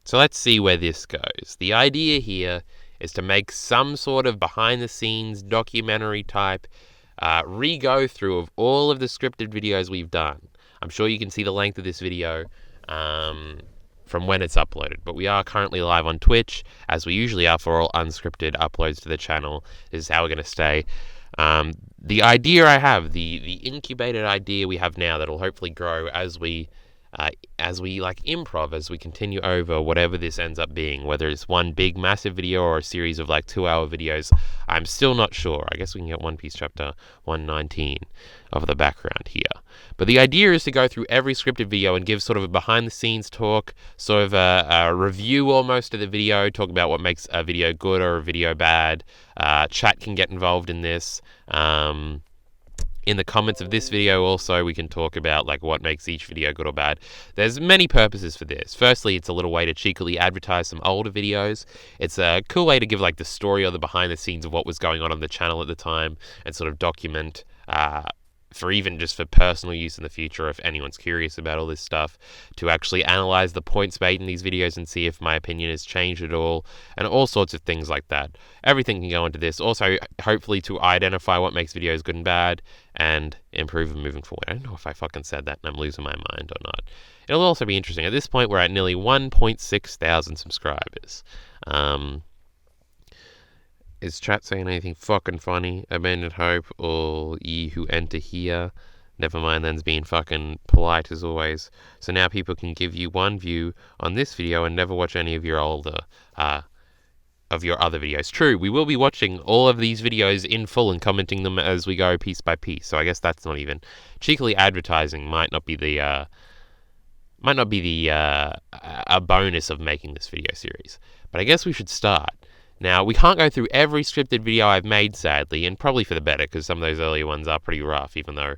So let's see where this goes. The idea here is to make some sort of behind-the-scenes documentary type re-go through of all of the scripted videos we've done. I'm sure you can see the length of this video from when it's uploaded, but we are currently live on Twitch, as we usually are for all unscripted uploads to the channel. This is how we're going to stay. The idea I have, the incubated idea we have now that'll hopefully grow as we like improv, as we continue over whatever this ends up being, whether it's one big massive video or a series of like 2-hour videos, I'm still not sure. I guess we can get One Piece chapter 119 of the background here. But the idea is to go through every scripted video and give sort of a behind the scenes talk, sort of a review almost of the video, talk about what makes a video good or a video bad. Chat can get involved in this. In the comments of this video also, we can talk about like what makes each video good or bad. There's many purposes for this. Firstly, it's a little way to cheekily advertise some older videos. It's a cool way to give like the story or the behind the scenes of what was going on the channel at the time and sort of document for even just for personal use in the future, if anyone's curious about all this stuff, to actually analyze the points made in these videos and see if my opinion has changed at all, and all sorts of things like that. Everything can go into this. Also, hopefully to identify what makes videos good and bad and improve them moving forward. I don't know if I fucking said that and I'm losing my mind or not. It'll also be interesting. At this point, we're at nearly 1.6 thousand subscribers. Is chat saying anything fucking funny? Abandoned hope, or ye who enter here? Never mind, then's being fucking polite as always. So now people can give you one view on this video and never watch any of your older, of your other videos. True, we will be watching all of these videos in full and commenting them as we go piece by piece. So I guess that's not even cheekily advertising. Might not be the a bonus of making this video series. But I guess we should start. Now, we can't go through every scripted video I've made, sadly, and probably for the better, because some of those earlier ones are pretty rough, even though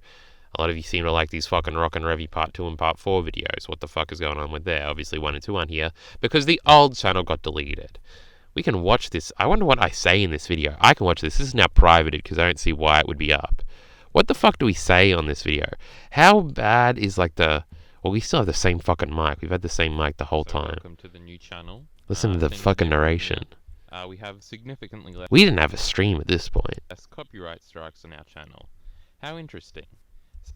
a lot of you seem to like these fucking Rock and Revy Part 2 and Part 4 videos. What the fuck is going on with there? Obviously 1 and 2 aren't here, because the old channel got deleted. We can watch this. I wonder what I say in this video. I can watch this. This is now privated, because I don't see why it would be up. What the fuck do we say on this video? How bad is like the... Well, we still have the same fucking mic. We've had the same mic the whole time. Welcome to the new channel. Listen to the fucking narration. We have significantly less... We didn't have a stream at this point. Less copyright strikes on our channel. How interesting.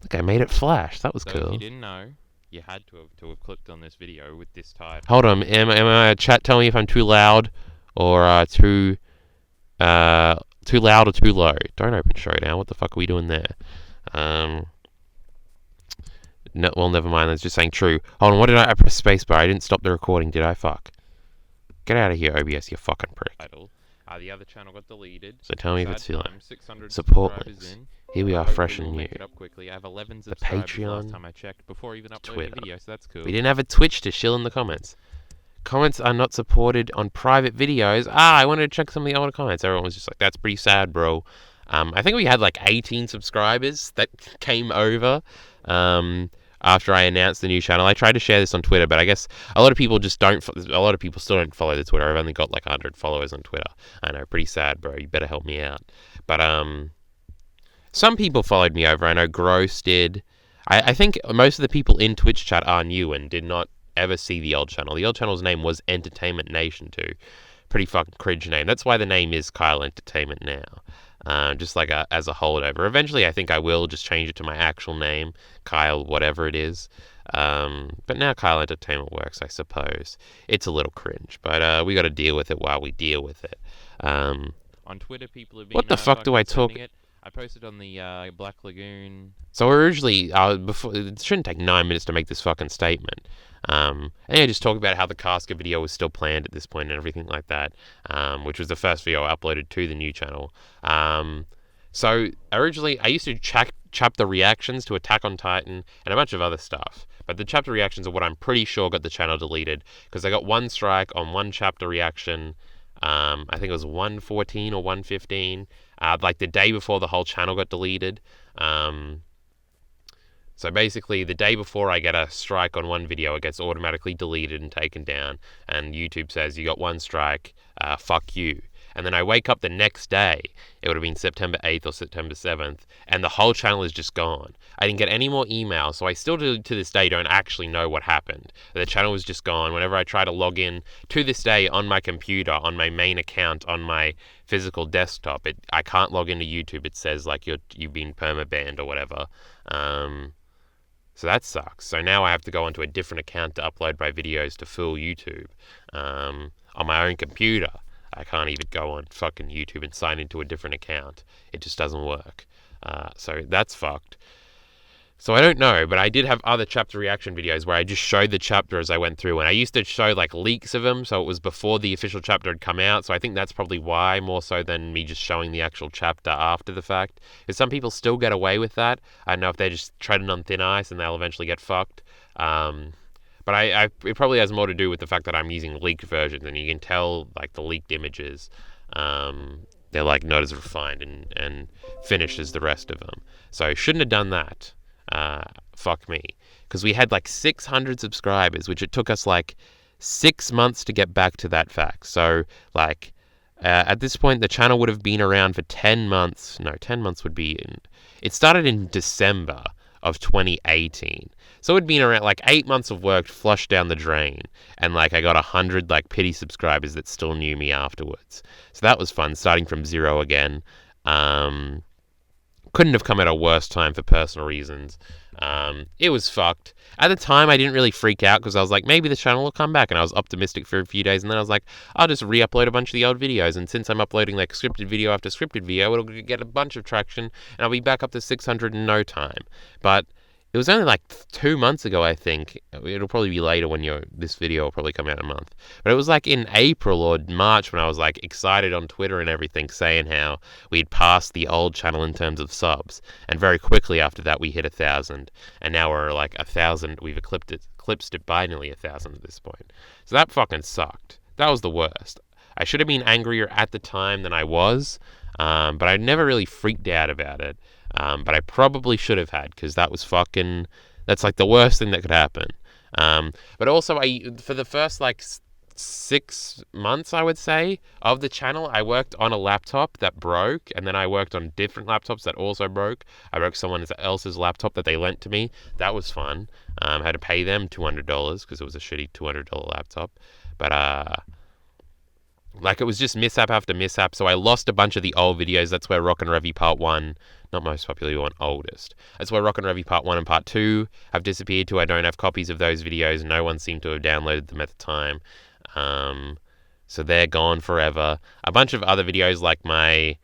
Look, I made it flash. That was So cool. if you didn't know, you had to have clicked on this video with this title. Hold on. Am I chat telling me if I'm too loud or too loud or too low? Don't open Showdown. What the fuck are we doing there? No, well, never mind. That's just saying true. Hold on. What did I press spacebar? I didn't stop the recording, did I? Fuck. Get out of here, OBS, you fucking prick. The other channel got deleted. So tell me if it's feeling. 600 support links. in. Here we are, fresh and new. Make it up quickly. I have 11 The subscribers Patreon, last time I checked, before even uploading Twitter. a video, so that's cool. We didn't have a Twitch to shill in the comments. Comments are not supported on private videos. I wanted to check some of the older comments. Everyone was just like, that's pretty sad, bro. I think we had like 18 subscribers that came over. After I announced the new channel. I tried to share this on Twitter, but I guess a lot of people just don't, a lot of people still don't follow the Twitter. I've only got like 100 followers on Twitter. I know, pretty sad, bro. You better help me out. But, some people followed me over. I know Gross did. I think most of the people in Twitch chat are new and did not ever see the old channel. The old channel's name was Entertainment Nation too. Pretty fucking cringe name. That's why the name is Kyle Entertainment now. Just like as a holdover. Eventually, I think I will just change it to my actual name, Kyle, whatever it is. But now Kyle Entertainment works, I suppose. It's a little cringe, but we got to deal with it while we deal with it. On Twitter, people have been... What the fuck do I talk... I posted on the Black Lagoon. So originally, before, it shouldn't take 9 minutes to make this fucking statement. And I just talk about how the Casca video was still planned at this point and everything like that, which was the first video I uploaded to the new channel. So originally, I used to chapter reactions to Attack on Titan and a bunch of other stuff. But the chapter reactions are what I'm pretty sure got the channel deleted, because I got one strike on one chapter reaction. I think it was 114 or 115, like the day before the whole channel got deleted. So basically, the day before I get a strike on one video, it gets automatically deleted and taken down, and YouTube says, you got one strike, fuck you. And then I wake up the next day, it would have been September 8th or September 7th, and the whole channel is just gone. I didn't get any more emails, so I still to this day don't actually know what happened. The channel was just gone. Whenever I try to log in to this day on my computer, on my main account, on my physical desktop, I can't log into YouTube. It says like you've been perma-banned or whatever. So that sucks. So now I have to go onto a different account to upload my videos to full YouTube on my own computer. I can't even go on fucking YouTube and sign into a different account. It just doesn't work. So that's fucked. So I don't know, but I did have other chapter reaction videos where I just showed the chapter as I went through, and I used to show like leaks of them, so it was before the official chapter had come out, so I think that's probably why, more so than me just showing the actual chapter after the fact. Because some people still get away with that. I don't know if they're just treading on thin ice and they'll eventually get fucked. But it probably has more to do with the fact that I'm using leaked versions, and you can tell like the leaked images, they're like not as refined and finished as the rest of them. So I shouldn't have done that. Fuck me. Because we had like 600 subscribers, which it took us like 6 months to get back to that fact. So like at this point, the channel would have been around for 10 months. No, 10 months would be it started in December of 2018. So it'd been around like 8 months of work flushed down the drain. And like I got 100 like pity subscribers that still knew me afterwards. So that was fun, starting from zero again. Couldn't have come at a worse time for personal reasons. It was fucked. At the time, I didn't really freak out because I was like, maybe the channel will come back, and I was optimistic for a few days, and then I was like, I'll just re-upload a bunch of the old videos, and since I'm uploading like scripted video after scripted video, it'll get a bunch of traction, and I'll be back up to 600 in no time. But it was only like 2 months ago, I think. It'll probably be later when this video will probably come out in a month. But it was like in April or March when I was like excited on Twitter and everything, saying how we'd passed the old channel in terms of subs. And very quickly after that, we hit 1,000. And now we're like 1,000. We've eclipsed it by nearly 1,000 at this point. So that fucking sucked. That was the worst. I should have been angrier at the time than I was. But I never really freaked out about it. But I probably should have had, because that's like the worst thing that could happen. But also, for the first like 6 months, I would say, of the channel, I worked on a laptop that broke, and then I worked on different laptops that also broke. I broke someone else's laptop that they lent to me. That was fun. I had to pay them $200 because it was a shitty $200 laptop. But like it was just mishap after mishap, so I lost a bunch of the old videos. That's where Rock and Revy Part 1, not most popular one, oldest. That's where Rock and Revy Part 1 and Part 2 have disappeared to. I don't have copies of those videos. No one seemed to have downloaded them at the time. So they're gone forever. A bunch of other videos like my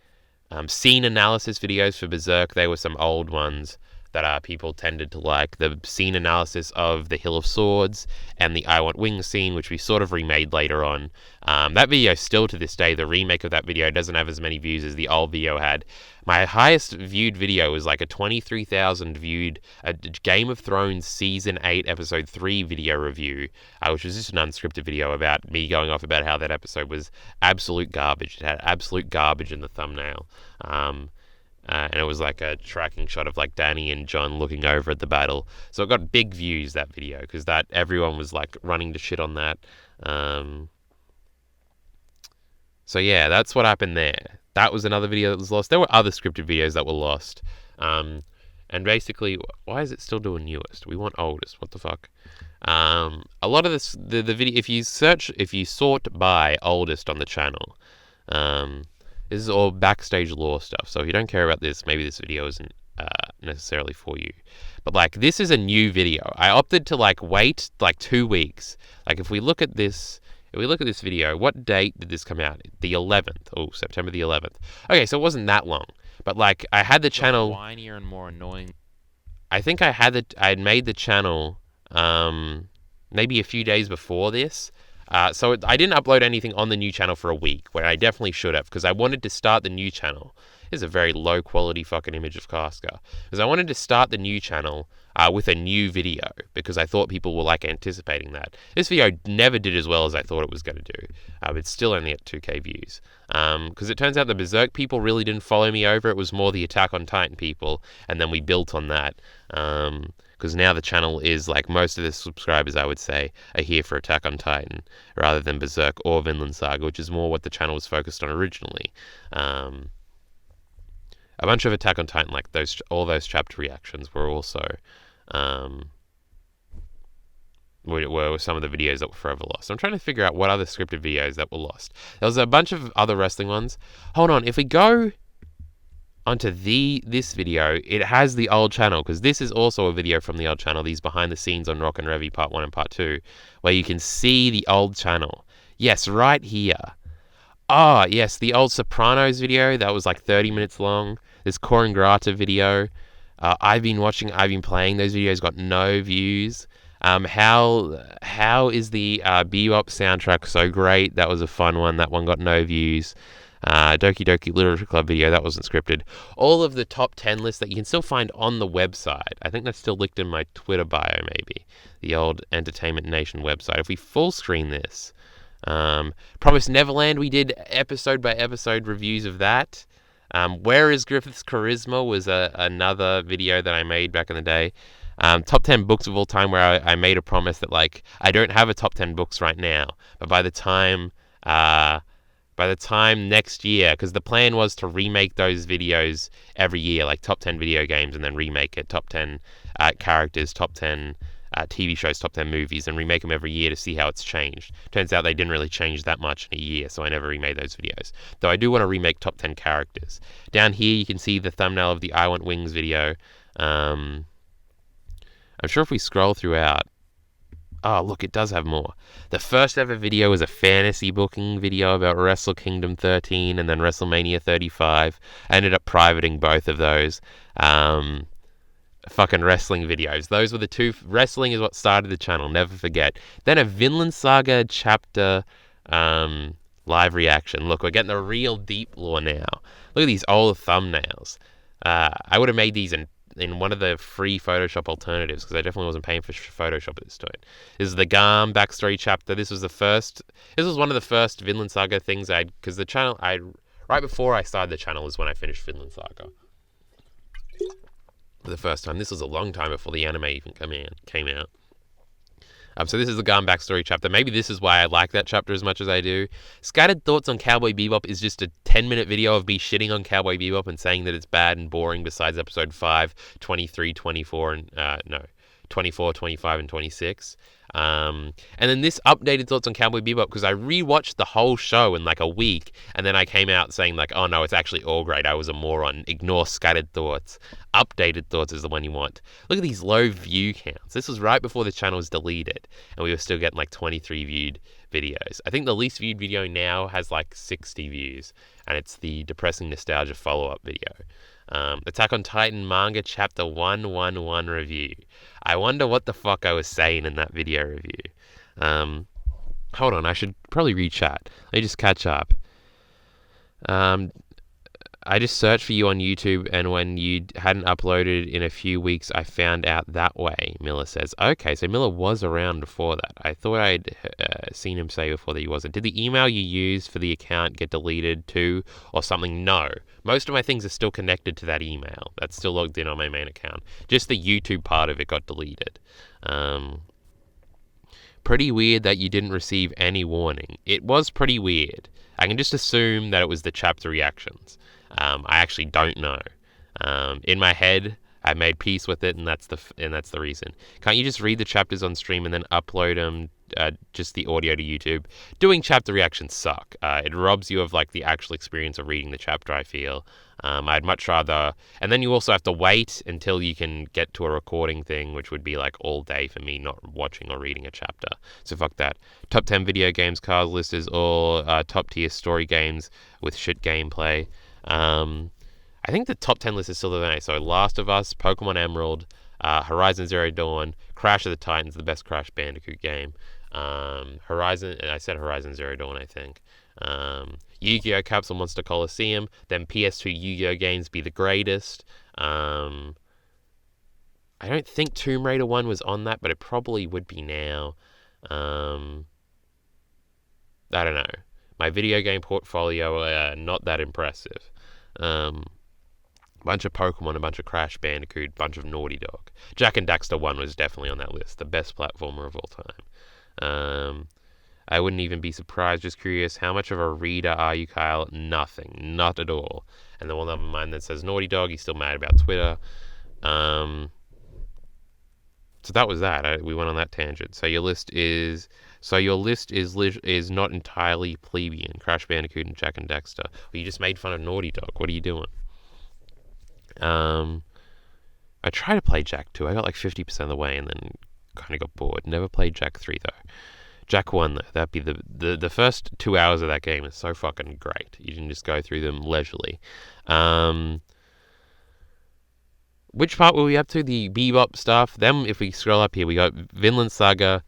scene analysis videos for Berserk, they were some old ones that people tended to like. The scene analysis of the Hill of Swords and the I Want Wings scene, which we sort of remade later on. That video still to this day, the remake of that video doesn't have as many views as the old video had. My highest viewed video was like a 23,000 viewed Game of Thrones Season 8 Episode 3 video review, which was just an unscripted video about me going off about how that episode was absolute garbage. It had absolute garbage in the thumbnail. And it was like a tracking shot of like Danny and John looking over at the battle. So it got big views, that video, because that everyone was like running to shit on that. So yeah, that's what happened there. That was another video that was lost. There were other scripted videos that were lost. And basically, why is it still doing newest? We want oldest. What the fuck? A lot of this, the video, if you sort by oldest on the channel, this is all backstage lore stuff, so if you don't care about this, maybe this video isn't necessarily for you. But like, this is a new video. I opted to like wait like 2 weeks. Like if we look at this video, what date did this come out? The 11th. Oh, September the 11th. Okay, so it wasn't that long. But like, I had the channel whinier and more annoying. I think I had made the channel maybe a few days before this. So I didn't upload anything on the new channel for a week, when I definitely should have, because I wanted to start the new channel. This is a very low quality fucking image of Casca. Because I wanted to start the new channel with a new video, because I thought people were like anticipating that. This video never did as well as I thought it was going to do. It's still only at 2k views. Because it turns out the Berserk people really didn't follow me over. It was more the Attack on Titan people, and then we built on that. because now the channel is like most of the subscribers, I would say, are here for Attack on Titan rather than Berserk or Vinland Saga, which is more what the channel was focused on originally. A bunch of Attack on Titan, like all those chapter reactions, were also were some of the videos that were forever lost. I'm trying to figure out what other scripted videos that were lost. There was a bunch of other wrestling ones. Hold on, if we go onto this video, it has the old channel, because this is also a video from the old channel, these behind the scenes on Rock and Revy Part 1 and Part 2, where you can see the old channel. Yes, right here. Ah, yes, the old Sopranos video, that was like 30 minutes long. This Corin Grata video. I've been playing those videos, got no views. How is the Bebop soundtrack so great? That was a fun one. That one got no views. Doki Doki Literature Club video, that wasn't scripted. All of the top 10 lists that you can still find on the website. I think that's still linked in my Twitter bio, maybe. The old Entertainment Nation website. If we full screen this, Promised Neverland, we did episode by episode reviews of that. Where is Griffith's Charisma was another video that I made back in the day. Top 10 books of all time, where I made a promise that, like, I don't have a top 10 books right now, but by the time next year, because the plan was to remake those videos every year, like top 10 video games, and then remake it, top 10 characters, top 10 TV shows, top 10 movies, and remake them every year to see how it's changed. Turns out they didn't really change that much in a year, so I never remade those videos. Though I do want to remake top 10 characters. Down here you can see the thumbnail of the I Want Wings video. I'm sure if we scroll throughout, oh, look, it does have more. The first ever video was a fantasy booking video about Wrestle Kingdom 13 and then WrestleMania 35. I ended up privating both of those. Fucking wrestling videos. Those were the two. Wrestling is what started the channel, never forget. Then a Vinland Saga chapter live reaction. Look, we're getting the real deep lore now. Look at these old thumbnails. I would have made these in one of the free Photoshop alternatives, because I definitely wasn't paying for Photoshop at this point. This is the Garm backstory chapter. This was one of the first Vinland Saga things because the channel, right before I started the channel is when I finished Vinland Saga for the first time. This was a long time before the anime even came out. So this is the Garm backstory chapter. Maybe this is why I like that chapter as much as I do. Scattered Thoughts on Cowboy Bebop is just a 10-minute video of me shitting on Cowboy Bebop and saying that it's bad and boring, besides episode 5, 23, 24, and 24, 25, and 26. And then this updated thoughts on Cowboy Bebop, because I rewatched the whole show in like a week, and then I came out saying like, oh no, it's actually all great. I was a moron. Ignore Scattered Thoughts. Updated Thoughts is the one you want. Look at these low view counts. This was right before the channel was deleted, and we were still getting like 23 viewed videos. I think the least viewed video now has like 60 views, and it's the Depressing Nostalgia follow-up video. Attack on Titan manga chapter 111 review. I wonder what the fuck I was saying in that video review. Hold on, I should probably read chat. Let me just catch up. I just searched for you on YouTube, and when you hadn't uploaded in a few weeks, I found out that way, Miller says. Okay, so Miller was around before that. I thought I'd seen him say before that he wasn't. Did the email you used for the account get deleted too, or something? No. Most of my things are still connected to that email. That's still logged in on my main account. Just the YouTube part of it got deleted. Pretty weird that you didn't receive any warning. It was pretty weird. I can just assume that it was the chapter reactions. I actually don't know. In my head, I made peace with it, and that's the reason. Can't you just read the chapters on stream and then upload them, just the audio to YouTube? Doing chapter reactions suck. It robs you of like the actual experience of reading the chapter, I feel. I'd much rather, and then you also have to wait until you can get to a recording thing, which would be like all day for me, not watching or reading a chapter. So fuck that. Top 10 video games card list is all top tier story games with shit gameplay. I think the top 10 list is still the same. So Last of Us, Pokemon Emerald, Horizon Zero Dawn, Crash of the Titans, the best Crash Bandicoot game. I said Horizon Zero Dawn, I think. Yu-Gi-Oh! Capsule Monster Coliseum, then PS2 Yu-Gi-Oh! Games be the greatest. I don't think Tomb Raider 1 was on that, but it probably would be now. I don't know. My video game portfolio, not that impressive. bunch of Pokemon, a bunch of Crash Bandicoot, bunch of Naughty Dog. Jak and Daxter 1 was definitely on that list, the best platformer of all time. I wouldn't even be surprised, just curious, how much of a reader are you, Kyle? Nothing. Not at all. And the one of mine that says Naughty Dog, he's still mad about Twitter. So that was that. We went on that tangent. So your list is not entirely plebeian. Crash Bandicoot and Jak and Daxter. Well, you just made fun of Naughty Dog. What are you doing? I tried to play Jak 2. I got like 50% of the way and then kind of got bored. Never played Jak 3 though. Jak 1 though, that'd be the first 2 hours of that game is so fucking great. You can just go through them leisurely. Which part were we up to? The Bebop stuff. Then if we scroll up here, we got Vinland Saga.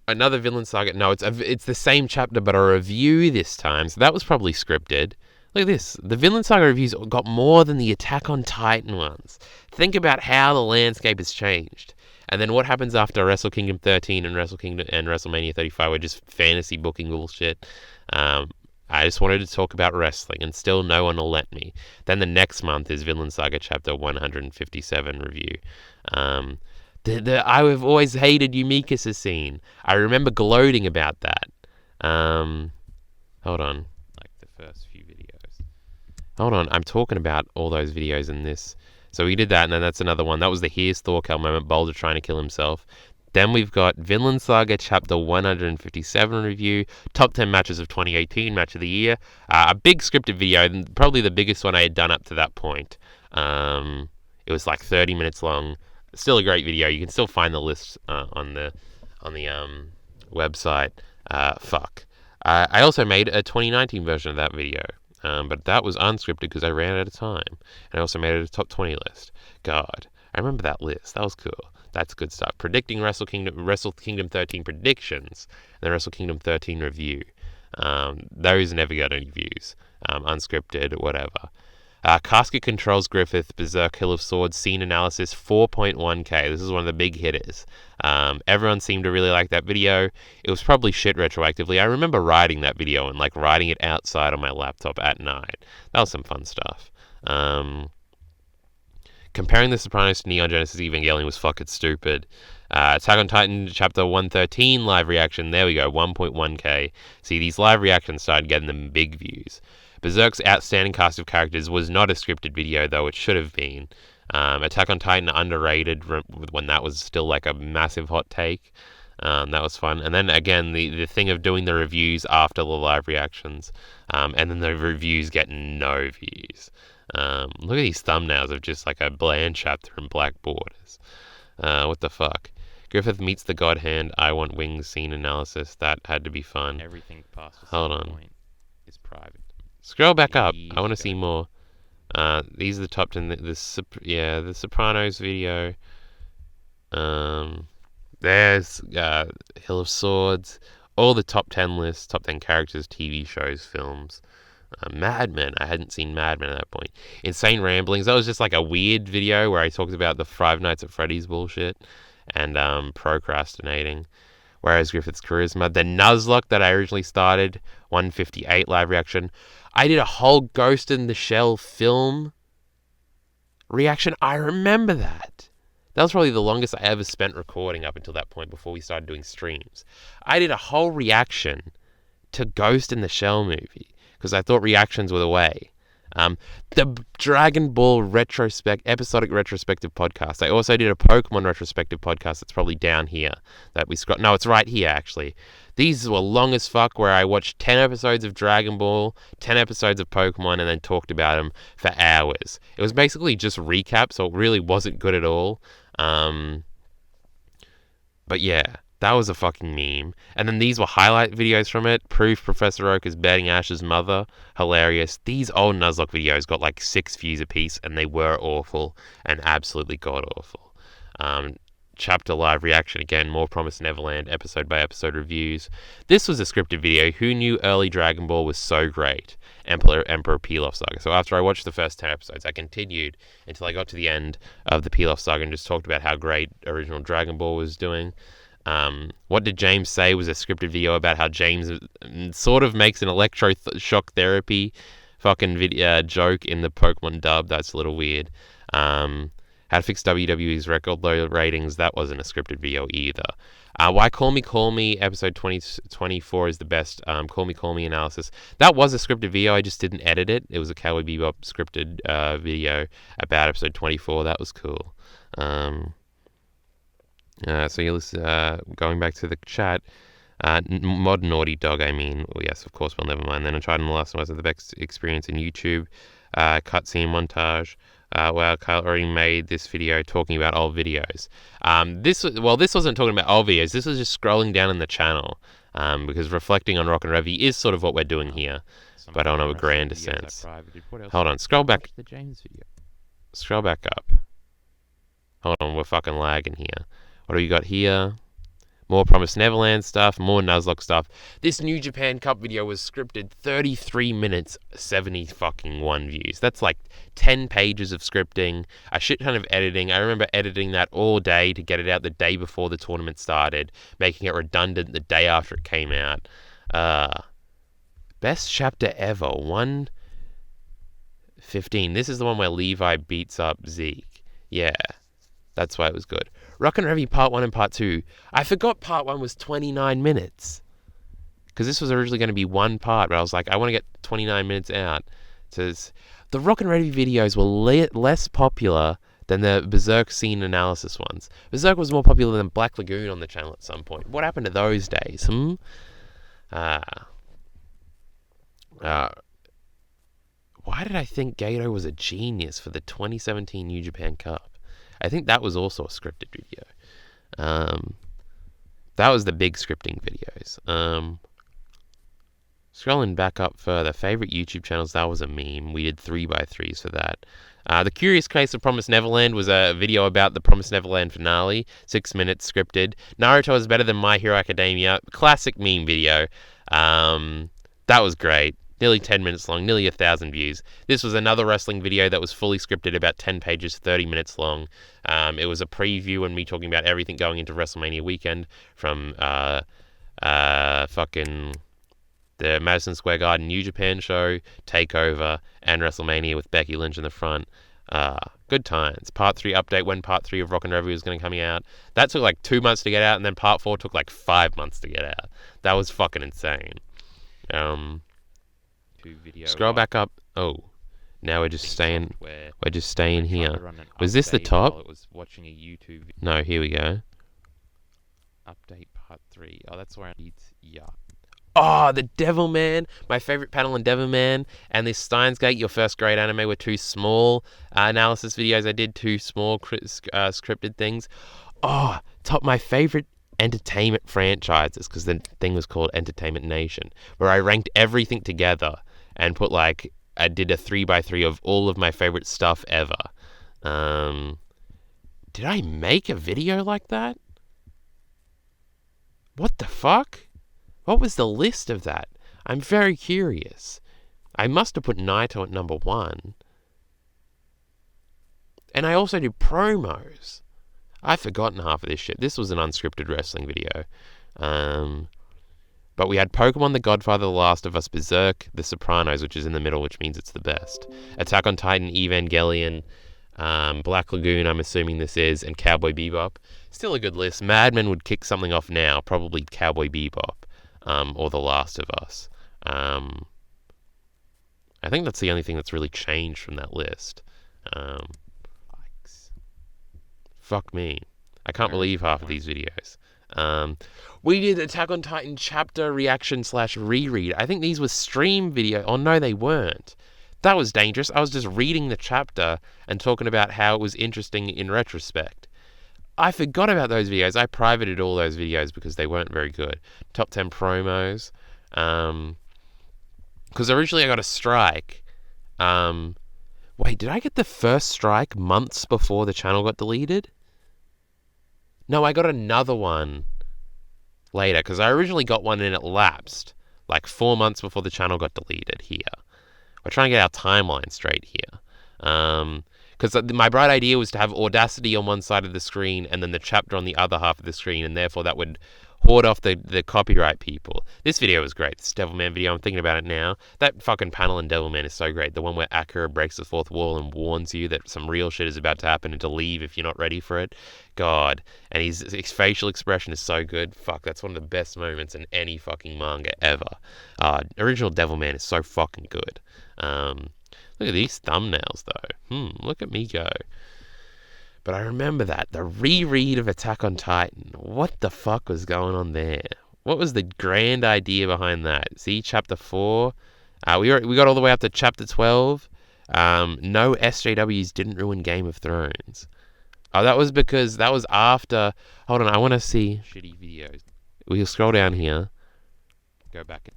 Another Vinland Saga. No, it's the same chapter, but a review this time. So that was probably scripted. Look at this. The Vinland Saga reviews got more than the Attack on Titan ones. Think about how the landscape has changed. And then what happens after Wrestle Kingdom 13 and WrestleMania 35 were just fantasy booking bullshit. I just wanted to talk about wrestling, and still no one will let me. Then the next month is Vinland Saga Chapter 157 review. I've always hated Yumika's scene. I remember gloating about that. Hold on. Like the first few videos. Hold on. I'm talking about all those videos in this. So we did that, and then that's another one. That was the Here's Thorkel moment, Boulder trying to kill himself. Then we've got Vinland Saga Chapter 157 review, top 10 matches of 2018, match of the year. A big scripted video, probably the biggest one I had done up to that point. It was like 30 minutes long. Still a great video. You can still find the list on the website. I also made a 2019 version of that video. But that was unscripted because I ran out of time. And I also made it a top 20 list. God, I remember that list. That was cool. That's good stuff. Predicting Wrestle Kingdom 13 predictions, and the Wrestle Kingdom 13 review. Those never got any views. Unscripted, whatever. Casket Controls Griffith, Berserk Hill of Swords, scene analysis, 4.1k. This is one of the big hitters. Everyone seemed to really like that video. It was probably shit retroactively. I remember writing that video and like writing it outside on my laptop at night. That was some fun stuff. Comparing The Sopranos to Neon Genesis Evangelion was fucking stupid. Attack on Titan Chapter 113 live reaction. There we go, 1.1k. See, these live reactions started getting them big views. Berserk's outstanding cast of characters was not a scripted video, though it should have been. Attack on Titan underrated when that was still like a massive hot take. That was fun. And then again, the thing of doing the reviews after the live reactions, and then the reviews get no views. Look at these thumbnails of just like a bland chapter in black borders. What the fuck? Griffith meets the God Hand. I want wings scene analysis. That had to be fun. Everything past a Hold certain on. point is private. Scroll back up. Please I want to go. see more. These are the top 10. The Sopranos video. There's Hill of Swords. All the top 10 lists, top 10 characters, TV shows, films. Mad Men. I hadn't seen Mad Men at that point. Insane Ramblings. That was just like a weird video where I talked about the Five Nights at Freddy's bullshit and procrastinating. Whereas Griffith's Charisma. The Nuzlocke that I originally started, 158 live reaction. I did a whole Ghost in the Shell film reaction. I remember that. That was probably the longest I ever spent recording up until that point before we started doing streams. I did a whole reaction to Ghost in the Shell movie because I thought reactions were the way. The Dragon Ball episodic retrospective podcast. I also did a Pokemon retrospective podcast that's probably down here. No, it's right here actually. These were long as fuck, where I watched 10 episodes of Dragon Ball, 10 episodes of Pokemon, and then talked about them for hours. It was basically just recap, so it really wasn't good at all. But yeah, that was a fucking meme. And then these were highlight videos from it. Proof Professor Oak is betting Ash's mother. Hilarious. These old Nuzlocke videos got like 6 views apiece, and they were awful and absolutely god-awful. Chapter live reaction again, More Promised Neverland, episode by episode reviews. This was a scripted video. Who knew early Dragon Ball was so great? Emperor Pilaf Saga. So after I watched the first 10 episodes, I continued until I got to the end of the Pilaf Saga and just talked about how great original Dragon Ball was doing. What Did James Say was a scripted video about how James sort of makes an electroshock therapy fucking joke in the Pokemon dub. That's a little weird. How to fix WWE's record low ratings. That wasn't a scripted video either. Why Call Me episode 2024 is the best. Call Me analysis. That was a scripted video. I just didn't edit it. It was a Cowboy Bebop scripted video about episode 24. That was cool. So you're going back to the chat. Mod Naughty Dog, I mean. Well, yes, of course, well, never mind. Then I tried on the last one. Was the best experience in YouTube. Cutscene montage. Wow, Kyle already made this video talking about old videos. This wasn't talking about old videos. This was just scrolling down in the channel. Because reflecting on Rock and Revy is sort of what we're doing here. But on a grander sense. Hold on, scroll back. The James video. Scroll back up. Hold on, we're fucking lagging here. What do we got here? More Promised Neverland stuff, more Nuzlocke stuff. This New Japan Cup video was scripted 33 minutes, 70 fucking 1 views. That's like 10 pages of scripting, a shit ton of editing. I remember editing that all day to get it out the day before the tournament started, making it redundant the day after it came out. Best chapter ever, 1:15. This is the one where Levi beats up Zeke. Yeah, that's why it was good. Rock and Revy Part 1 and Part 2. I forgot Part 1 was 29 minutes. Because this was originally going to be one part, but I was like, I want to get 29 minutes out. So the Rock and Revy videos were less popular than the Berserk scene analysis ones. Berserk was more popular than Black Lagoon on the channel at some point. What happened to those days? Why did I think Gato was a genius for the 2017 New Japan Cup? I think that was also a scripted video. That was the big scripting videos. Scrolling back up further, favorite YouTube channels, that was a meme. We did 3x3s for that. The Curious Case of Promised Neverland was a video about the Promised Neverland finale, 6 minutes scripted. Naruto is better than My Hero Academia, classic meme video. That was great. Nearly 10 minutes long, nearly 1,000 views. This was another wrestling video that was fully scripted, about 10 pages, 30 minutes long. It was a preview and me talking about everything going into WrestleMania weekend, from fucking the Madison Square Garden New Japan show, TakeOver, and WrestleMania with Becky Lynch in the front. Good times. Part 3 update, when Part 3 of Rock and Revy was going to come out. That took like 2 months to get out, and then Part 4 took like 5 months to get out. That was fucking insane. Scroll back up. Oh, now we're just staying. We're just staying here. Was this the top? It was watching a YouTube video. No, here we go. Update Part 3. Oh, that's where it's Oh, the Devilman. My favorite panel in Devilman. And this Steins Gate, your first grade anime, were two small analysis videos. I did two small scripted things. Oh, my favorite entertainment franchises, because the thing was called Entertainment Nation, where I ranked everything together and put like, I did a 3x3 of all of my favorite stuff ever. Did I make a video like that? What the fuck? What was the list of that? I'm very curious. I must have put Naito at number 1. And I also do promos. I've forgotten half of this shit. This was an unscripted wrestling video. But we had Pokemon, The Godfather, The Last of Us, Berserk, The Sopranos, which is in the middle, which means it's the best. Attack on Titan, Evangelion, Black Lagoon, I'm assuming this is, and Cowboy Bebop. Still a good list. Mad Men would kick something off now, probably Cowboy Bebop, or The Last of Us. I think that's the only thing that's really changed from that list. Fuck me. I can't believe half of these videos. We did Attack on Titan chapter reaction / reread. I think these were stream video. Oh no, they weren't. That was dangerous. I was just reading the chapter and talking about how it was interesting in retrospect. I forgot about those videos. I privated all those videos because they weren't very good. Top 10 promos. Because originally I got a strike. Wait, did I get the first strike months before the channel got deleted? No, I got another one later, because I originally got one and it lapsed like 4 months before the channel got deleted here. We're trying to get our timeline straight here. Because my bright idea was to have Audacity on one side of the screen and then the chapter on the other half of the screen, and therefore that would hoard off the copyright people. This video was great. This Devilman video, I'm thinking about it now. That fucking panel in Devilman is so great. The one where Akira breaks the fourth wall and warns you that some real shit is about to happen and to leave if you're not ready for it. God. And his facial expression is so good. Fuck, that's one of the best moments in any fucking manga ever. Original Devilman is so fucking good. Look at these thumbnails, though. Look at me go. But I remember that. The reread of Attack on Titan. What the fuck was going on there? What was the grand idea behind that? See, Chapter 4. We got all the way up to Chapter 12. No SJWs didn't ruin Game of Thrones. Oh, that was because that was after... Hold on, I want to see... Shitty videos. We'll scroll down here. Go back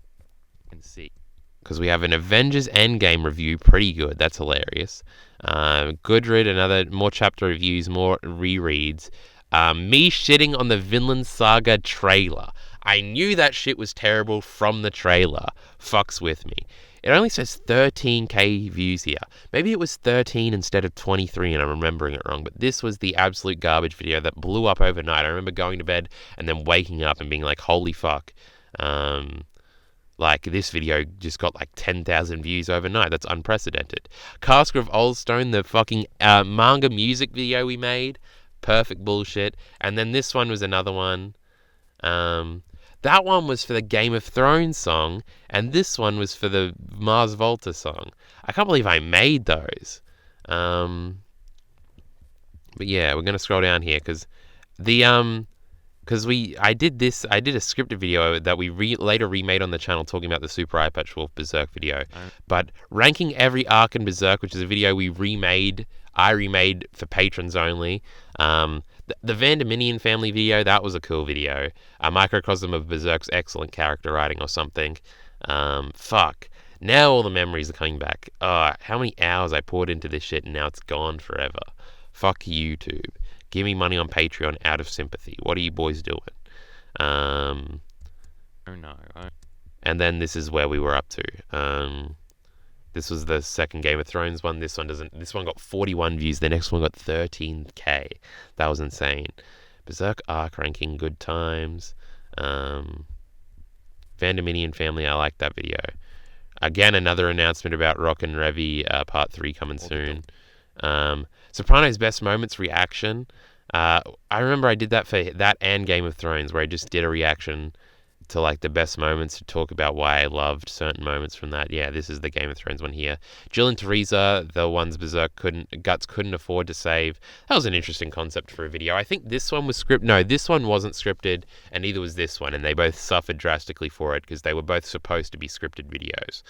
and see. Because we have an Avengers Endgame review. Pretty good. That's hilarious. Goodread, more chapter reviews, more rereads. Me shitting on the Vinland Saga trailer. I knew that shit was terrible from the trailer. Fucks with me. It only says 13k views here. Maybe it was 13 instead of 23 and I'm remembering it wrong, but this was the absolute garbage video that blew up overnight. I remember going to bed and then waking up and being like, holy fuck. Like, this video just got like 10,000 views overnight. That's unprecedented. Casker of Oldstone, the fucking manga music video we made. Perfect bullshit. And then this one was another one. That one was for the Game of Thrones song. And this one was for the Mars Volta song. I can't believe I made those. But yeah, we're going to scroll down here because I did a scripted video that we later remade on the channel talking about the Super Eye Patch Wolf Berserk video. But ranking every arc in Berserk, which is a video I remade for patrons only. The Vandeminian family video, that was a cool video. A microcosm of Berserk's excellent character writing or something. Fuck. Now all the memories are coming back. How many hours I poured into this shit and now it's gone forever. Fuck YouTube. Give me money on Patreon out of sympathy. What are you boys doing? Oh no. And then this is where we were up to. This was the second Game of Thrones one. This one got 41 views. The next one got 13k. That was insane. Berserk arc ranking, good times. Vandeminian family, I like that video. Again, another announcement about Rock and Revy Part 3 coming soon. Sopranos Best Moments reaction. I remember I did that for that and Game of Thrones, where I just did a reaction to like the best moments to talk about why I loved certain moments from that. Yeah, this is the Game of Thrones one here. Jill and Teresa, the ones Berserk Guts couldn't afford to save. That was an interesting concept for a video. I think this one was scripted. No, this one wasn't scripted, and neither was this one, and they both suffered drastically for it because they were both supposed to be scripted videos.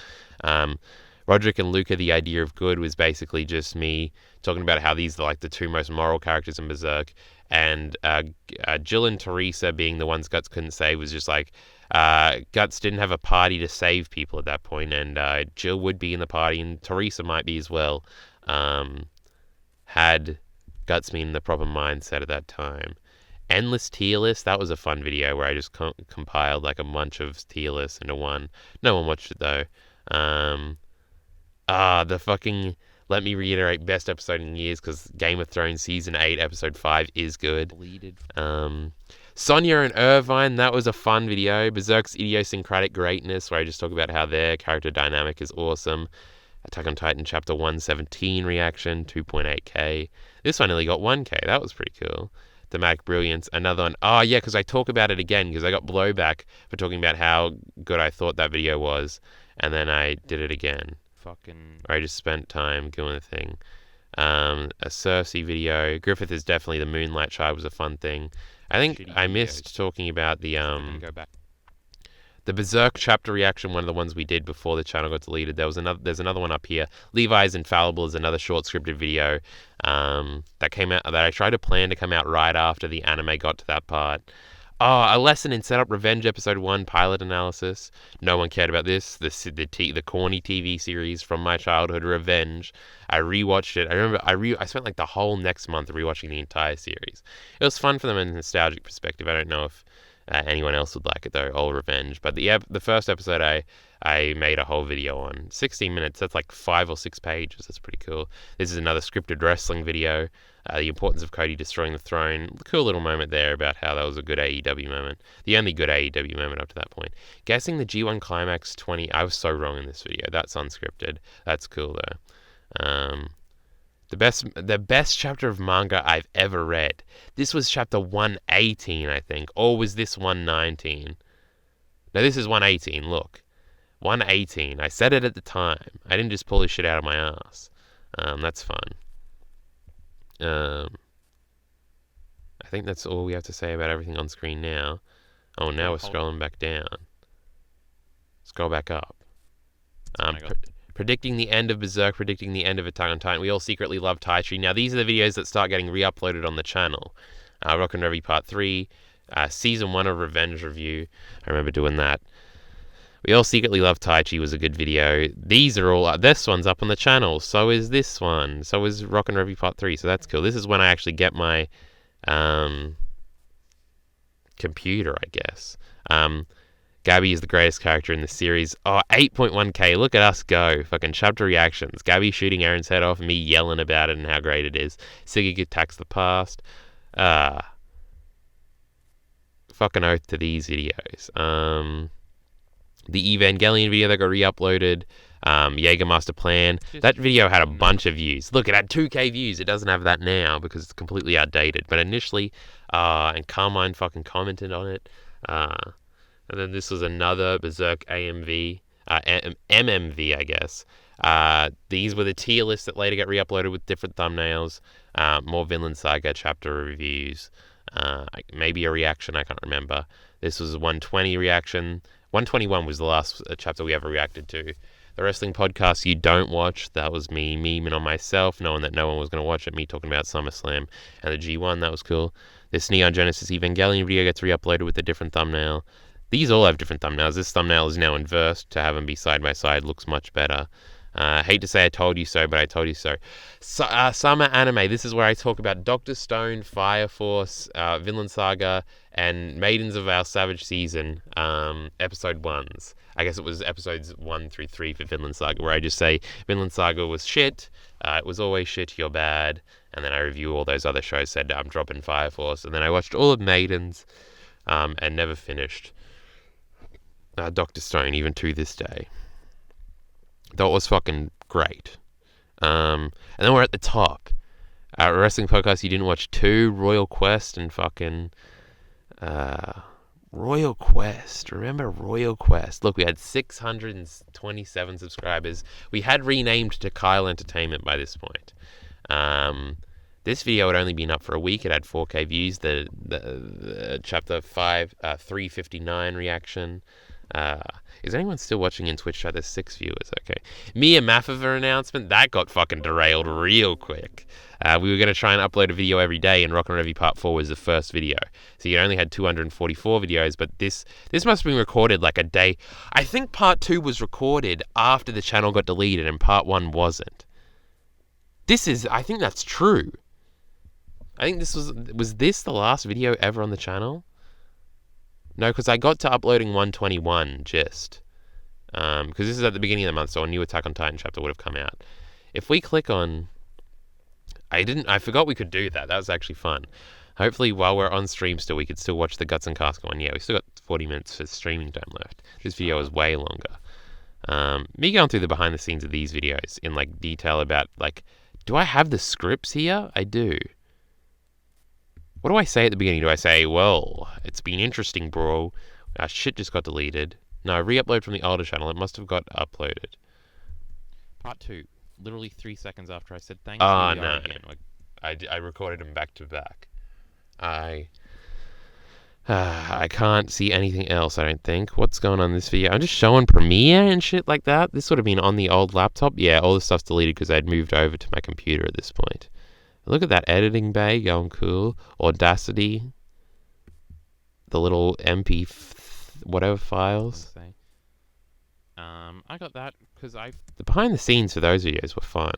Roderick and Luca, the idea of good, was basically just me talking about how these are like the two most moral characters in Berserk, and Jill and Teresa being the ones Guts couldn't save was just like Guts didn't have a party to save people at that point, and Jill would be in the party, and Teresa might be as well, had Guts been in the proper mindset at that time. Endless tier list, that was a fun video where I just compiled like a bunch of tier lists into one. No one watched it though. The fucking, let me reiterate, best episode in years, because Game of Thrones Season 8, Episode 5 is good. Sonya and Irvine, that was a fun video. Berserk's Idiosyncratic Greatness, where I just talk about how their character dynamic is awesome. Attack on Titan Chapter 117 reaction, 2.8k. This one only got 1k, that was pretty cool. Thematic Brilliance, another one. Oh yeah, because I talk about it again, because I got blowback for talking about how good I thought that video was, and then I did it again. Or I just spent time doing the thing. A Cersei video. Griffith is definitely the Moonlight Child was a fun thing. I think I missed talking about the Berserk chapter reaction, one of the ones we did before the channel got deleted. There's another one up here. Levi's Infallible is another short scripted video that came out, that I tried to plan to come out right after the anime got to that part. A lesson in setup Revenge Episode 1 pilot analysis. No one cared about this. The corny TV series from my childhood, Revenge. I rewatched it. I remember I spent like the whole next month rewatching the entire series. It was fun for them in a nostalgic perspective. I don't know if anyone else would like it though, Old Revenge. But the first episode I made a whole video on. 16 minutes, that's like 5 or 6 pages. That's pretty cool. This is another scripted wrestling video. The importance of Cody destroying the throne. Cool little moment there about how that was a good AEW moment. The only good AEW moment up to that point. Guessing the G1 Climax 20. I was so wrong in this video. That's unscripted. That's cool though. The best chapter of manga I've ever read. This was chapter 118, I think. Or was this 119? No, this is 118. Look. 118. I said it at the time. I didn't just pull this shit out of my ass. That's fun. I think that's all we have to say about everything on screen now. Oh, now we're scrolling back down. Scroll back up. Predicting the end of Berserk, predicting the end of Attack on Titan. We all secretly love Taichi. Now, these are the videos that start getting re-uploaded on the channel. Rock and Revy Part 3, Season 1 of Revenge Review. I remember doing that. We all secretly love Taichi was a good video. These are all... this one's up on the channel. So is this one. So is Rock and Revy Part 3. So that's cool. This is when I actually get my computer, I guess. Gabby is the greatest character in the series. Oh, 8.1k. Look at us go. Fucking chapter reactions. Gabby shooting Aaron's head off and me yelling about it and how great it is. Siggy attacks the past. Fucking oath to these videos. The Evangelion video that got re-uploaded, Jaeger Master Plan. That video had a bunch of views. Look, it had 2k views. It doesn't have that now because it's completely outdated. But initially, and Carmine fucking commented on it. And then this was another Berserk AMV, MMV, I guess. These were the tier lists that later get re-uploaded with different thumbnails. More Vinland Saga chapter reviews. Maybe a reaction, I can't remember. This was a 120 reaction. 121 was the last chapter we ever reacted to. The wrestling podcast you don't watch, that was me memeing on myself, knowing that no one was going to watch it, me talking about SummerSlam. And the G1, that was cool. This Neon Genesis Evangelion video gets re-uploaded with a different thumbnail. These all have different thumbnails. This thumbnail is now inversed. To have them be side by side looks much better. Hate to say I told you so, but I told you so. Summer Anime. This is where I talk about Dr. Stone, Fire Force, Vinland Saga, and Maidens of Our Savage Season, episode 1s. I guess it was episodes 1 through 3 for Vinland Saga, where I just say Vinland Saga was shit, it was always shit, you're bad, and then I review all those other shows, said I'm dropping Fire Force, and then I watched all of Maidens, and never finished Dr. Stone, even to this day. That was fucking great. And then we're at the top. Wrestling podcast you didn't watch 2, Royal Quest and fucking... Royal Quest. Remember Royal Quest? Look, we had 627 subscribers. We had renamed to Kyle Entertainment by this point. This video had only been up for a week. It had 4k views. The chapter 5, 359 reaction. Is anyone still watching in Twitch chat? There's 6 viewers. Okay. Mia Mafova announcement. That got fucking derailed real quick. We were going to try and upload a video every day, and Rock and Revy Part 4 was the first video. So you only had 244 videos, but this must have been recorded like a day. I think Part 2 was recorded after the channel got deleted, and Part 1 wasn't. I think that's true. I think was this the last video ever on the channel? No, because I got to uploading 121 just. Because this is at the beginning of the month, so a new Attack on Titan chapter would have come out. If we click on... I forgot we could do that. That was actually fun. Hopefully, while we're on stream still, we could still watch the Guts and Casca one. Yeah, we still got 40 minutes for streaming time left. This video is way longer. Me going through the behind the scenes of these videos in like detail about like, do I have the scripts here? I do. What do I say at the beginning? Do I say, well, it's been interesting, bro. Shit just got deleted. No, re-upload from the older channel. It must have got uploaded. Part 2. Literally 3 seconds after I said thanks. Oh, no. I recorded them back to back. I can't see anything else, I don't think. What's going on in this video? I'm just showing Premiere and shit like that. This would have been on the old laptop. Yeah, all the stuff's deleted because I'd moved over to my computer at this point. Look at that editing bay going cool. Audacity. The little MP whatever files. I got that because the behind the scenes for those videos were fun.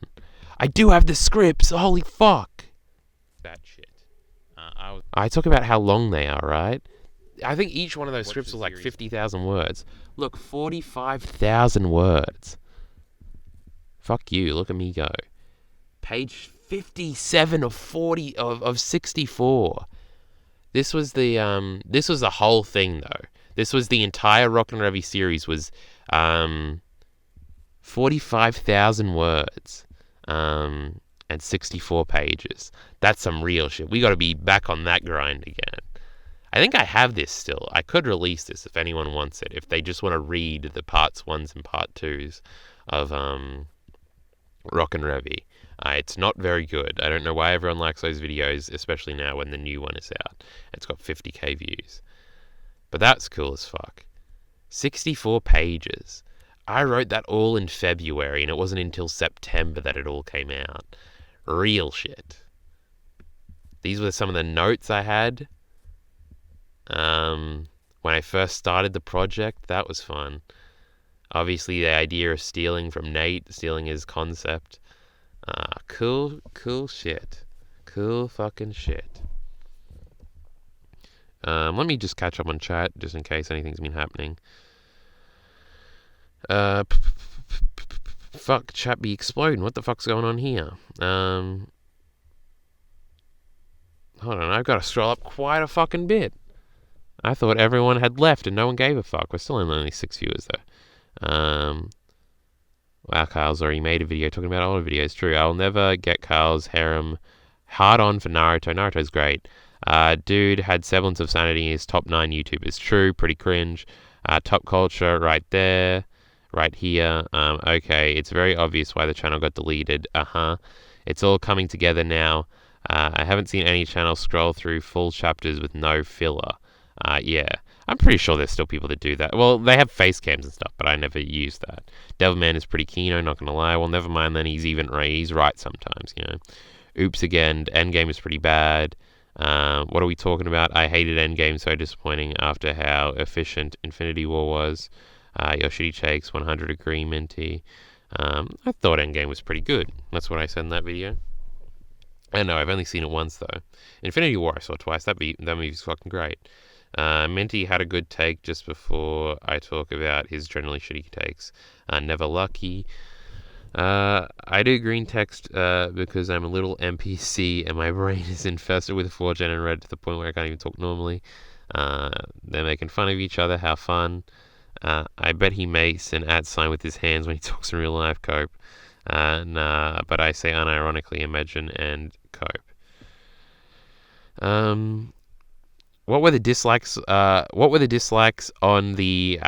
I do have the scripts. Holy fuck. That shit. I talk about how long they are, right? I think each one of those scripts was like 50,000 words. Look, 45,000 words. Fuck you. Look at me go. Page 57 of 40 of 64. This was the whole thing though. This was the entire Rock and Revy series was 45,000 words and 64 pages. That's some real shit. We got to be back on that grind again. I think I have this still. I could release this if anyone wants it. If they just want to read the parts 1s and part 2s of Rock and Revy. It's not very good. I don't know why everyone likes those videos, especially now when the new one is out. It's got 50k views. But that's cool as fuck. 64 pages. I wrote that all in February, and it wasn't until September that it all came out. Real shit. These were some of the notes I had when I first started the project. That was fun. Obviously, the idea of stealing from Nate, stealing his concept. Cool shit. Cool fucking shit. Let me just catch up on chat, just in case anything's been happening. Fuck, chat be exploding. What the fuck's going on here? Hold on, I've got to scroll up quite a fucking bit. I thought everyone had left and no one gave a fuck. We're still only 6 viewers, though. Wow, Kyle's already made a video talking about older videos. True, I'll never get Kyle's harem hard on for Naruto. Naruto's great. Dude had semblance of sanity in his top 9 YouTubers. True, pretty cringe. Top culture right there. Right here. Okay, it's very obvious why the channel got deleted. It's all coming together now. I haven't seen any channel scroll through full chapters with no filler. Yeah. I'm pretty sure there's still people that do that. Well, they have face cams and stuff, but I never use that. Devilman is pretty keen, not gonna lie. Well, never mind then, he's right sometimes, you know. Oops again, Endgame is pretty bad. What are we talking about? I hated Endgame, so disappointing after how efficient Infinity War was. Your shitty takes, 100 agreement-y. I thought Endgame was pretty good. That's what I said in that video. I know, I've only seen it once, though. Infinity War I saw twice. That movie's fucking great. Minty had a good take just before I talk about his generally shitty takes. Never lucky. I do green text because I'm a little NPC and my brain is infested with 4gen and red to the point where I can't even talk normally. They're making fun of each other. How fun. I bet he makes an @ sign with his hands when he talks in real life. Cope. Nah, but I say unironically imagine and cope. What were the dislikes? What were the dislikes on the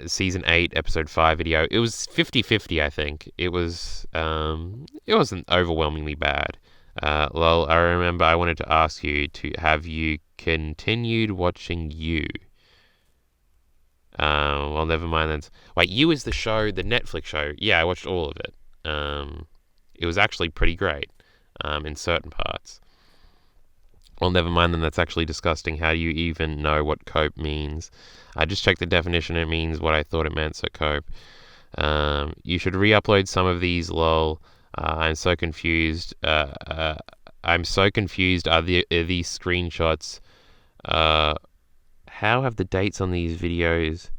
season 8 episode 5 video? It was 50-50, I think. It wasn't overwhelmingly bad. Lol, I remember I wanted to ask you to have you continued watching You. Well, never mind then. Wait, You is the show, the Netflix show. Yeah, I watched all of it. It was actually pretty great in certain parts. Well, never mind then, that's actually disgusting. How do you even know what cope means? I just checked the definition, it means what I thought it meant, so cope. You should re-upload some of these, lol. I'm so confused. I'm so confused. Are these screenshots? How have the dates on these videos...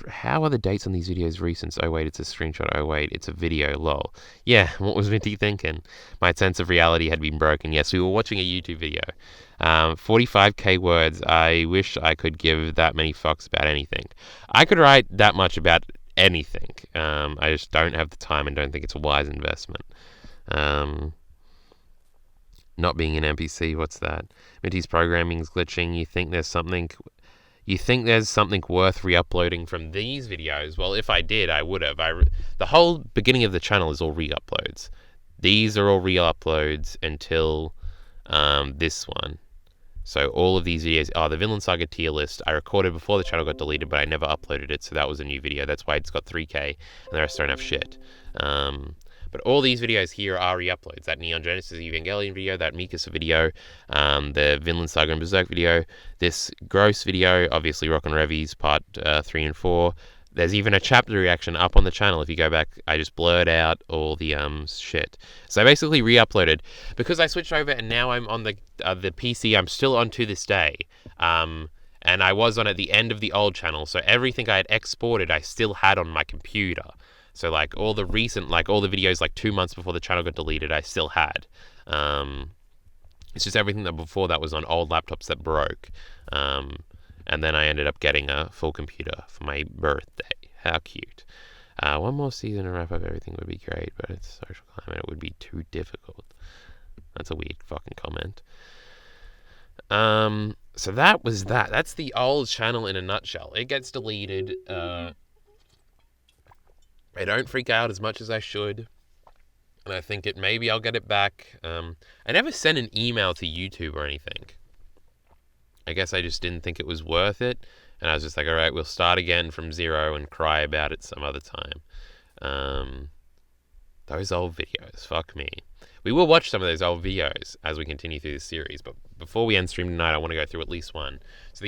how are the dates on these videos recent? Oh wait, it's a screenshot. Oh wait, it's a video, lol. Yeah, what was Minty thinking? My sense of reality had been broken. Yes, we were watching a YouTube video. 45k words. I wish I could give that many fucks about anything. I could write that much about anything. I just don't have the time and don't think it's a wise investment. Not being an NPC, what's that? Minty's programming's glitching. You think there's something worth re-uploading from these videos? Well, if I did, I would have. The whole beginning of the channel is all re-uploads. These are all re-uploads until this one. So all of these videos are the Vinland Saga tier list. I recorded before the channel got deleted, but I never uploaded it, so that was a new video. That's why it's got 3k, and the rest don't have shit. But all these videos here are re-uploads. That Neon Genesis Evangelion video, that Mikasa video, the Vinland Saga and Berserk video, this Gross video, obviously Rock and Revy's part 3 and 4. There's even a chapter reaction up on the channel. If you go back, I just blurred out all the shit. So I basically re-uploaded. Because I switched over and now I'm on the PC, I'm still on to this day. And I was on at the end of the old channel, so everything I had exported I still had on my computer. So like all the videos like 2 months before the channel got deleted, I still had. It's just everything that before that was on old laptops that broke. And then I ended up getting a full computer for my birthday. How cute. One more season to wrap up everything would be great, but it's social climate. It would be too difficult. That's a weird fucking comment. So that was that. That's the old channel in a nutshell. It gets deleted. I don't freak out as much as I should. And I think maybe I'll get it back. I never sent an email to YouTube or anything. I guess I just didn't think it was worth it. And I was just like, all right, we'll start again from zero and cry about it some other time. Those old videos, fuck me. We will watch some of those old videos as we continue through this series. But before we end stream tonight, I want to go through at least one. So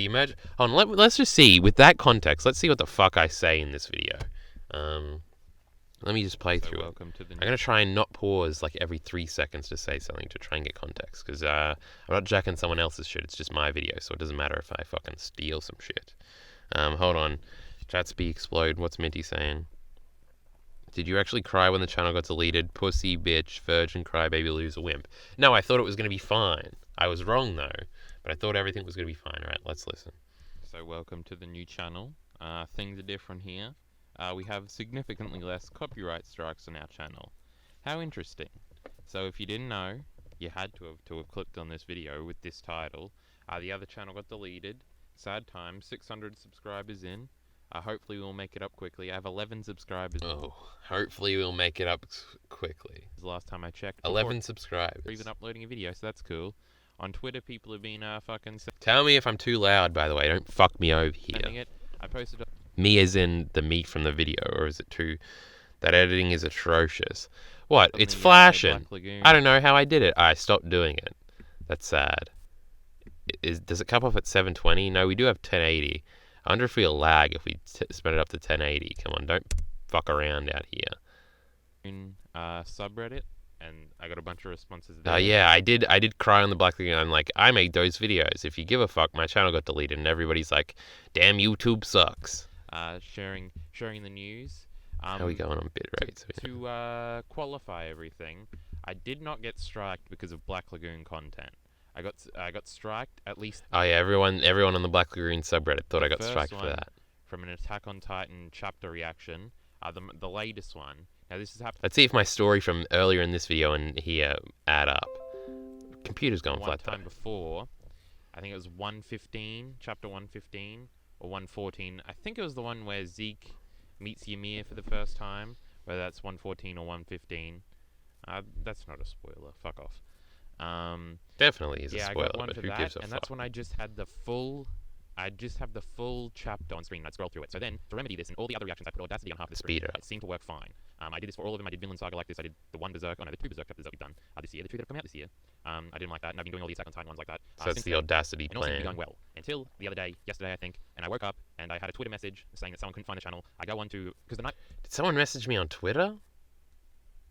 let's just see, with that context, let's see what the fuck I say in this video. Let me just play through it. I'm going to try and not pause like every 3 seconds to say something to try and get context. Because I'm not jacking someone else's shit. It's just my video. So it doesn't matter if I fucking steal some shit. Hold on. Chat speak explode. What's Minty saying? Did you actually cry when the channel got deleted? Pussy, bitch, virgin, crybaby, loser, wimp. No, I thought it was going to be fine. I was wrong though. But I thought everything was going to be fine. All right, let's listen. So welcome to the new channel. Things are different here. We have significantly less copyright strikes on our channel. How interesting. So if you didn't know, you had to have clicked on this video with this title. The other channel got deleted. Sad times, 600 subscribers in. Hopefully we'll make it up quickly. I have 11 subscribers. Oh, hopefully we'll make it up quickly. The last time I checked. 11 subscribers. Even uploading a video, so that's cool. On Twitter, people have been fucking... Tell me if I'm too loud, by the way. Don't fuck me over here. I posted... Me as in the meat from the video, or is it too... That editing is atrocious. What? It's flashing. I don't know how I did it. I stopped doing it. That's sad. Does it come off at 720? No, we do have 1080. I wonder if we'll lag if we spin it up to 1080. Come on, don't fuck around out here. Subreddit, and I got a bunch of responses there. Yeah, I did cry on the Black Lagoon. I'm like, I made those videos. If you give a fuck, my channel got deleted, and everybody's like, damn, YouTube sucks. Sharing the news. How are we going on bit rates? To qualify everything, I did not get striked because of Black Lagoon content. I got striked at least. Oh yeah, everyone on the Black Lagoon subreddit thought I got striked for that. From an Attack on Titan chapter reaction, the latest one. Now this has happened. Let's see if my story from earlier in this video and here add up. Computer's going flat though. One time before, I think it was 115, chapter 115 or 114. I think it was the one where Zeke meets Ymir for the first time. Whether that's 114 or 115. That's not a spoiler. Fuck off. Definitely is a yeah, spoiler, I got one but for who that, gives a and fuck? that's when I just had the full. I just have the full chapter on screen, and I'd scroll through it. So then, to remedy this and all the other reactions, I put Audacity on half the screen. Speed it up. It seemed to work fine. I did this for all of them. I did Vinland Saga like this. I did the one Berserk. Oh no, the two Berserk chapters that we've done this year. The two that have come out this year. I didn't like that, and I've been doing all the Attack on Titan ones like that. So that's the Audacity and also plan. been going well until the other day, yesterday I think, and I woke up and I had a Twitter message saying that someone couldn't find the channel. I go on to because the night Did someone message me on Twitter?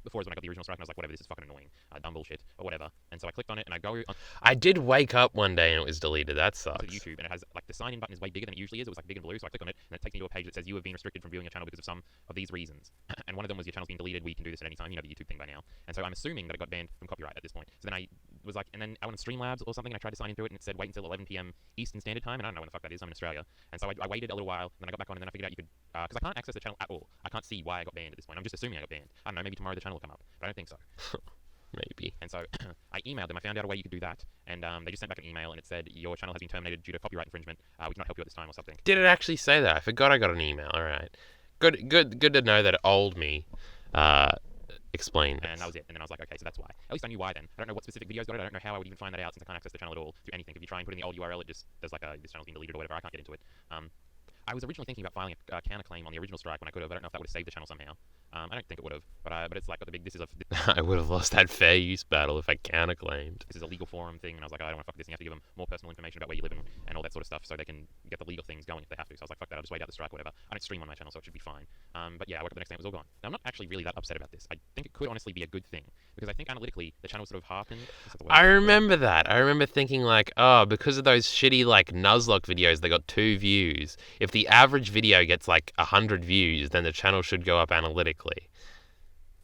before is when I got the original strike, and I was like, whatever, this is fucking annoying, dumb bullshit, or whatever. And so I clicked on it, and I go on I did wake up one day and it was deleted. That to sucks. YouTube, and it has, like, the sign-in button is way bigger than it usually is. It was, like, big and blue, so I click on it, and it takes me to a page that says, you have been restricted from viewing your channel because of some of these reasons. And one of them was your channel's been deleted, we can do this at any time, you know the YouTube thing by now. And so I'm assuming that it got banned from copyright at this point. So then I was like, and then I went on Streamlabs or something, and I tried to sign into it, and it said wait until 11 PM Eastern Standard Time, and I don't know when the fuck that is, I'm in Australia. And so I waited a little while, and then I got back on, and then I figured out you could, because I can't access the channel at all. I can't see why I got banned at this point. I'm just assuming I got banned. I don't know, maybe tomorrow the channel will come up, but I don't think so. Maybe. And so I emailed them. I found out a way you could do that, and they just sent back an email, and it said your channel has been terminated due to copyright infringement. We cannot help you at this time, or something. Did it actually say that? I forgot I got an email. All right. Good to know that old me explained this. And that was it. And then I was like, okay, so that's why. At least I knew why then. I don't know what specific videos got it. I don't know how I would even find that out since I can't access the channel at all through anything. If you try and put in the old URL, it just does like this channel's been deleted or whatever. I can't get into it. I was originally thinking about filing a counterclaim on the original strike when I could have. I don't know if that would have saved the channel somehow. I don't think it would have, but it's like got the big. This is a. I would have lost that fair use battle if I counterclaimed. This is a legal forum thing, and I was like, I don't want to fuck this. And you have to give them more personal information about where you live and all that sort of stuff, so they can get the legal things going if they have to. So I was like, fuck that. I'll just wait out the strike, or whatever. I don't stream on my channel, so it should be fine. But yeah, I woke up the next day, it was all gone. Now I'm not actually really that upset about this. I think it could honestly be a good thing because I think analytically the channel sort of harpened. I remember that. I remember thinking like, oh, because of those shitty like Nuzlocke videos, they got 2 views. If if the average video gets like 100 views, then the channel should go up analytically.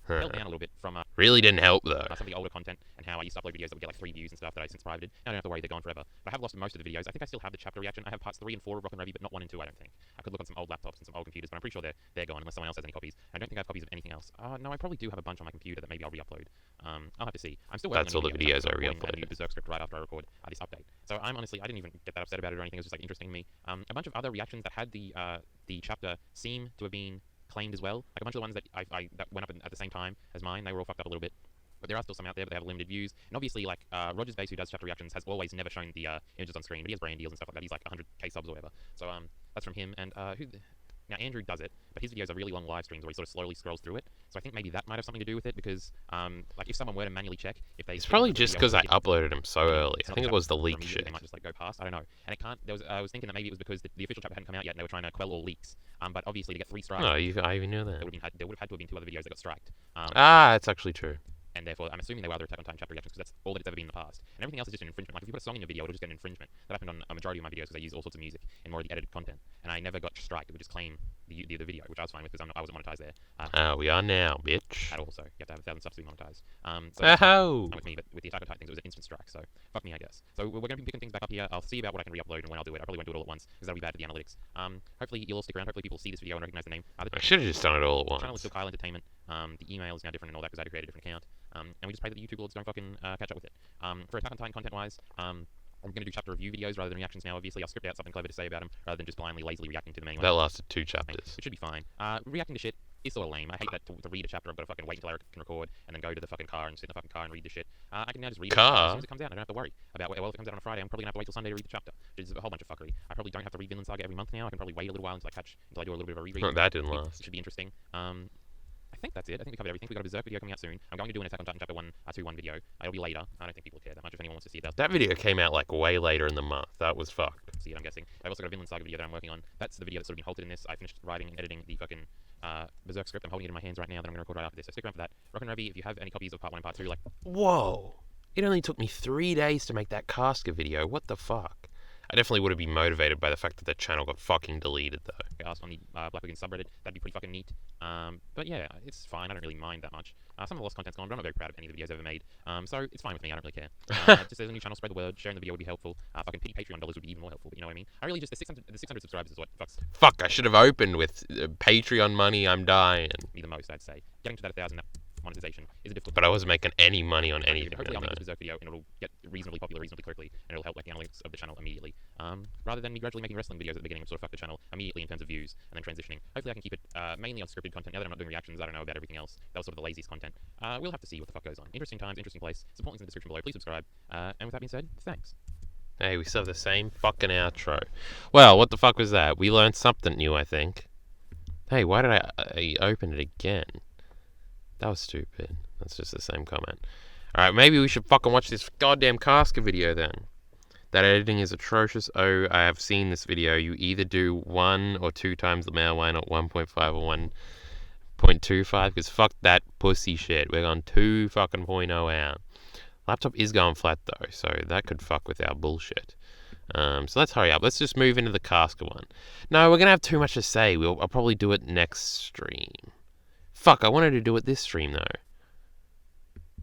Held down a little bit from Really didn't help though. some of the older content and how I used to upload videos that would get like 3 views and stuff that I since privated. Now I don't have to worry, they're gone forever. But I have lost most of the videos. I think I still have the chapter reaction. I have parts 3 and 4 of Rock and Revy, but not 1 and 2, I don't think. I could look on some old laptops and some old computers, but I'm pretty sure they're gone unless someone else has any copies. I don't think I have copies of anything else. No, I probably do have a bunch on my computer that maybe I'll re-upload. I'll have to see. I'm still working That's on all the videos I a new re-uploaded. Berserk script right after I record this update. So I'm honestly, I didn't even get that upset about it or anything. It was just like interesting to me. A bunch of other reactions that had the chapter seem to have been claimed as well. Like a bunch of the ones that that went up at the same time as mine, they were all fucked up a little bit. But there are still some out there, but they have limited views. And obviously, like, Rogers Base, who does chapter reactions, has always never shown the images on screen, but he has brand deals and stuff like that. He's like 100k subs or whatever. So that's from him. And now Andrew does it, but his videos are really long live streams where he sort of slowly scrolls through it. So I think maybe that might have something to do with it, because like if someone were to manually check if they, It's probably just because I uploaded them so early. I think it was the leak shit. They might just like go past. I don't know. And it can't. I was thinking that maybe it was because the official chapter hadn't come out yet, and they were trying to quell all leaks. But obviously to get 3 strikes, No, I even knew that. there would have had to have been 2 other videos that got striked. That's actually true. And therefore, I'm assuming they were other Attack on Titan chapter reactions, because that's all that it's ever been in the past. And everything else is just an infringement. Like, if you put a song in your video, it'll just get an infringement. That happened on a majority of my videos, because I use all sorts of music in more of the edited content. And I never got striked. It would just claim the video, which I was fine with, because I wasn't monetized there. We are now, bitch. At all, so you have to have 1,000 subs to be monetized. Oh! With me, but with the Attack on Titan things, it was an instant strike, so fuck me, I guess. So we're going to be picking things back up here. I'll see about what I can re-upload and when I'll do it. I probably won't do it all at once, because that'll be bad for the analytics. Hopefully you'll all stick around. Hopefully people see this video and recognize the name. I should have just done it all at The channel is once. still Kyle Entertainment. The email is now different and all that, because I had to create a different account. And we just pray that the YouTube lords don't fucking catch up with it. For Attack on Titan content-wise, I'm going to do chapter review videos rather than reactions now. Obviously, I'll script out something clever to say about them rather than just blindly, lazily reacting to them anyway. That lasted 2 chapters. It should be fine. Reacting to shit is sort of lame. I hate that to read a chapter, I've got to fucking wait until I can record and then go to the fucking car and sit in the fucking car and read the shit. I can now just read it as soon as it comes out. I don't have to worry about, well, if it comes out on a Friday, I'm probably going to have to wait till Sunday to read the chapter, which is a whole bunch of fuckery. I probably don't have to read Vinland Saga every month now. I can probably wait a little while until I do a little bit of a reread. Oh, that didn't last. It should be interesting. I think that's it. I think we covered everything. We got a Berserk video coming out soon. I'm going to do an Attack on Titan Chapter 1, 2-1 video. It'll be later. I don't think people care that much. If anyone wants to see it, That video came out like way later in the month. That was fucked. see it, I'm guessing. I've also got a Vinland Saga video that I'm working on. That's the video that's sort of been halted in this. I finished writing and editing the fucking Berserk script. I'm holding it in my hands right now that I'm going to record right after this. So stick around for that. Rock and Revy, if you have any copies of Part 1 and Part 2, like... Whoa! It only took me 3 days to make that Casca video. What the fuck? I definitely would have been motivated by the fact that the channel got fucking deleted, though. asked on the Black Wigan subreddit, that'd be pretty fucking neat. But yeah, it's fine. I don't really mind that much. Some of the lost content's gone, but I'm not very proud of any of the videos ever made. So it's fine with me. I don't really care. Just as a new channel, spread the word. Sharing the video would be helpful. Fucking Patreon dollars would be even more helpful. But you know what I mean? I really just the 600 subscribers is what fucks Fuck, I should have opened with Patreon money. I'm dying. me the most. I'd say getting to that 1,000 monetization is a difficult. But I wasn't making any money on anything. Hopefully I'll make this Berserk video and it'll get reasonably popular reasonably quickly, and it'll help like the analytics of the channel immediately. Rather than me gradually making wrestling videos at the beginning and sort of fuck the channel immediately in terms of views and then transitioning. Hopefully I can keep it mainly on scripted content. Now that I'm not doing reactions, I don't know about everything else. That was sort of the laziest content. We'll have to see what the fuck goes on. Interesting times, interesting place. Support links in the description below. Please subscribe. And with that being said, thanks. Hey, we still have the same fucking outro. Well, what the fuck was that? We learned something new, I think. Hey, why did I open it again? That was stupid. That's just the same comment. Alright, maybe we should fucking watch this goddamn Casca video then. That editing is atrocious. Oh, I have seen this video. You either do 1 or 2 times the male. Why not 1.5 or 1.25? Because fuck that pussy shit. We're on 2 fucking .0 out. Laptop is going flat though, so that could fuck with our bullshit. So let's hurry up. Let's just move into the Casca one. No, we're gonna have too much to say. I'll probably do it next stream. Fuck, I wanted to do it this stream though.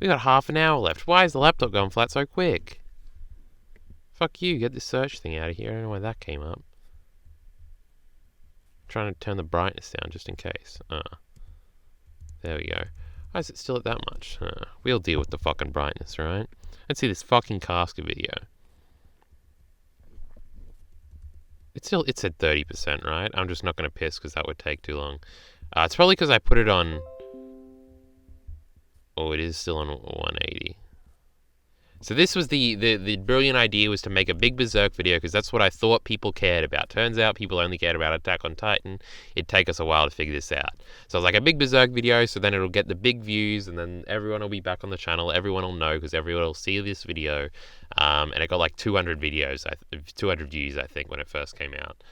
We got half an hour left. Why is the laptop going flat so quick? Fuck you, get this search thing out of here. I don't know why that came up. I'm trying to turn the brightness down just in case. There we go. Why is it still at that much? We'll deal with the fucking brightness, right? Let's see this fucking Casca video. It's at 30%, right? I'm just not going to piss because that would take too long. It's probably because I put it on... Oh, it is still on 180. So this was the brilliant idea, was to make a big Berserk video because that's what I thought people cared about. Turns out people only cared about Attack on Titan. It'd take us a while to figure this out. So I was like, a big Berserk video, so then it'll get the big views, and then everyone will be back on the channel. Everyone will know because everyone will see this video. And it got like 200 views, I think, when it first came out.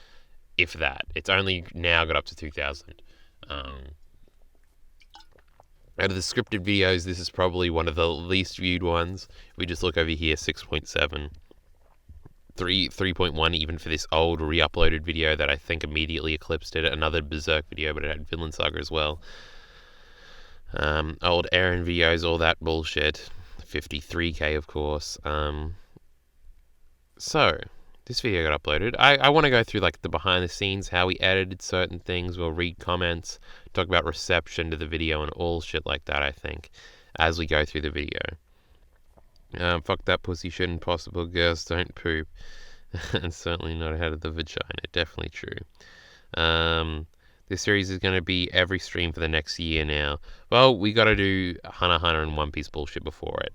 If that. It's only now got up to 2,000. Out of the scripted videos, this is probably one of the least viewed ones. We just look over here, 6.7. 3.1 even for this old re-uploaded video that I think immediately eclipsed it. Another Berserk video, but it had Vinland Saga as well. Old Aaron videos, all that bullshit. 53k, of course. So, this video got uploaded. I want to go through like the behind the scenes, how we edited certain things. We'll read comments, talk about reception to the video and all shit like that, I think, as we go through the video. Fuck that pussy shit, impossible. Girls don't poop. And certainly not ahead of the vagina. Definitely true. This series is going to be every stream for the next year now. Well, we got to do Hunter and One Piece bullshit before it.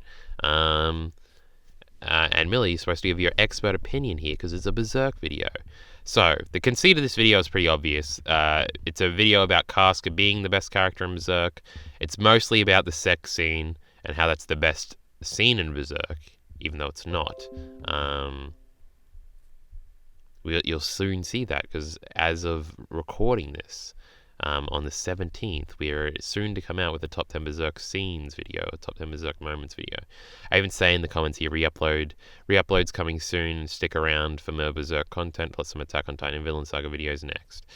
And Millie is supposed to give your expert opinion here because it's a Berserk video. So, the conceit of this video is pretty obvious. It's a video about Casca being the best character in Berserk. It's mostly about the sex scene and how that's the best scene in Berserk, even though it's not. You'll soon see that because as of recording this, on the 17th, we're soon to come out with a top 10 Berserk scenes video, a top 10 Berserk moments video. I even say in the comments here, re-uploads coming soon. Stick around for more Berserk content, plus some Attack on Titan and Vinland Saga videos next.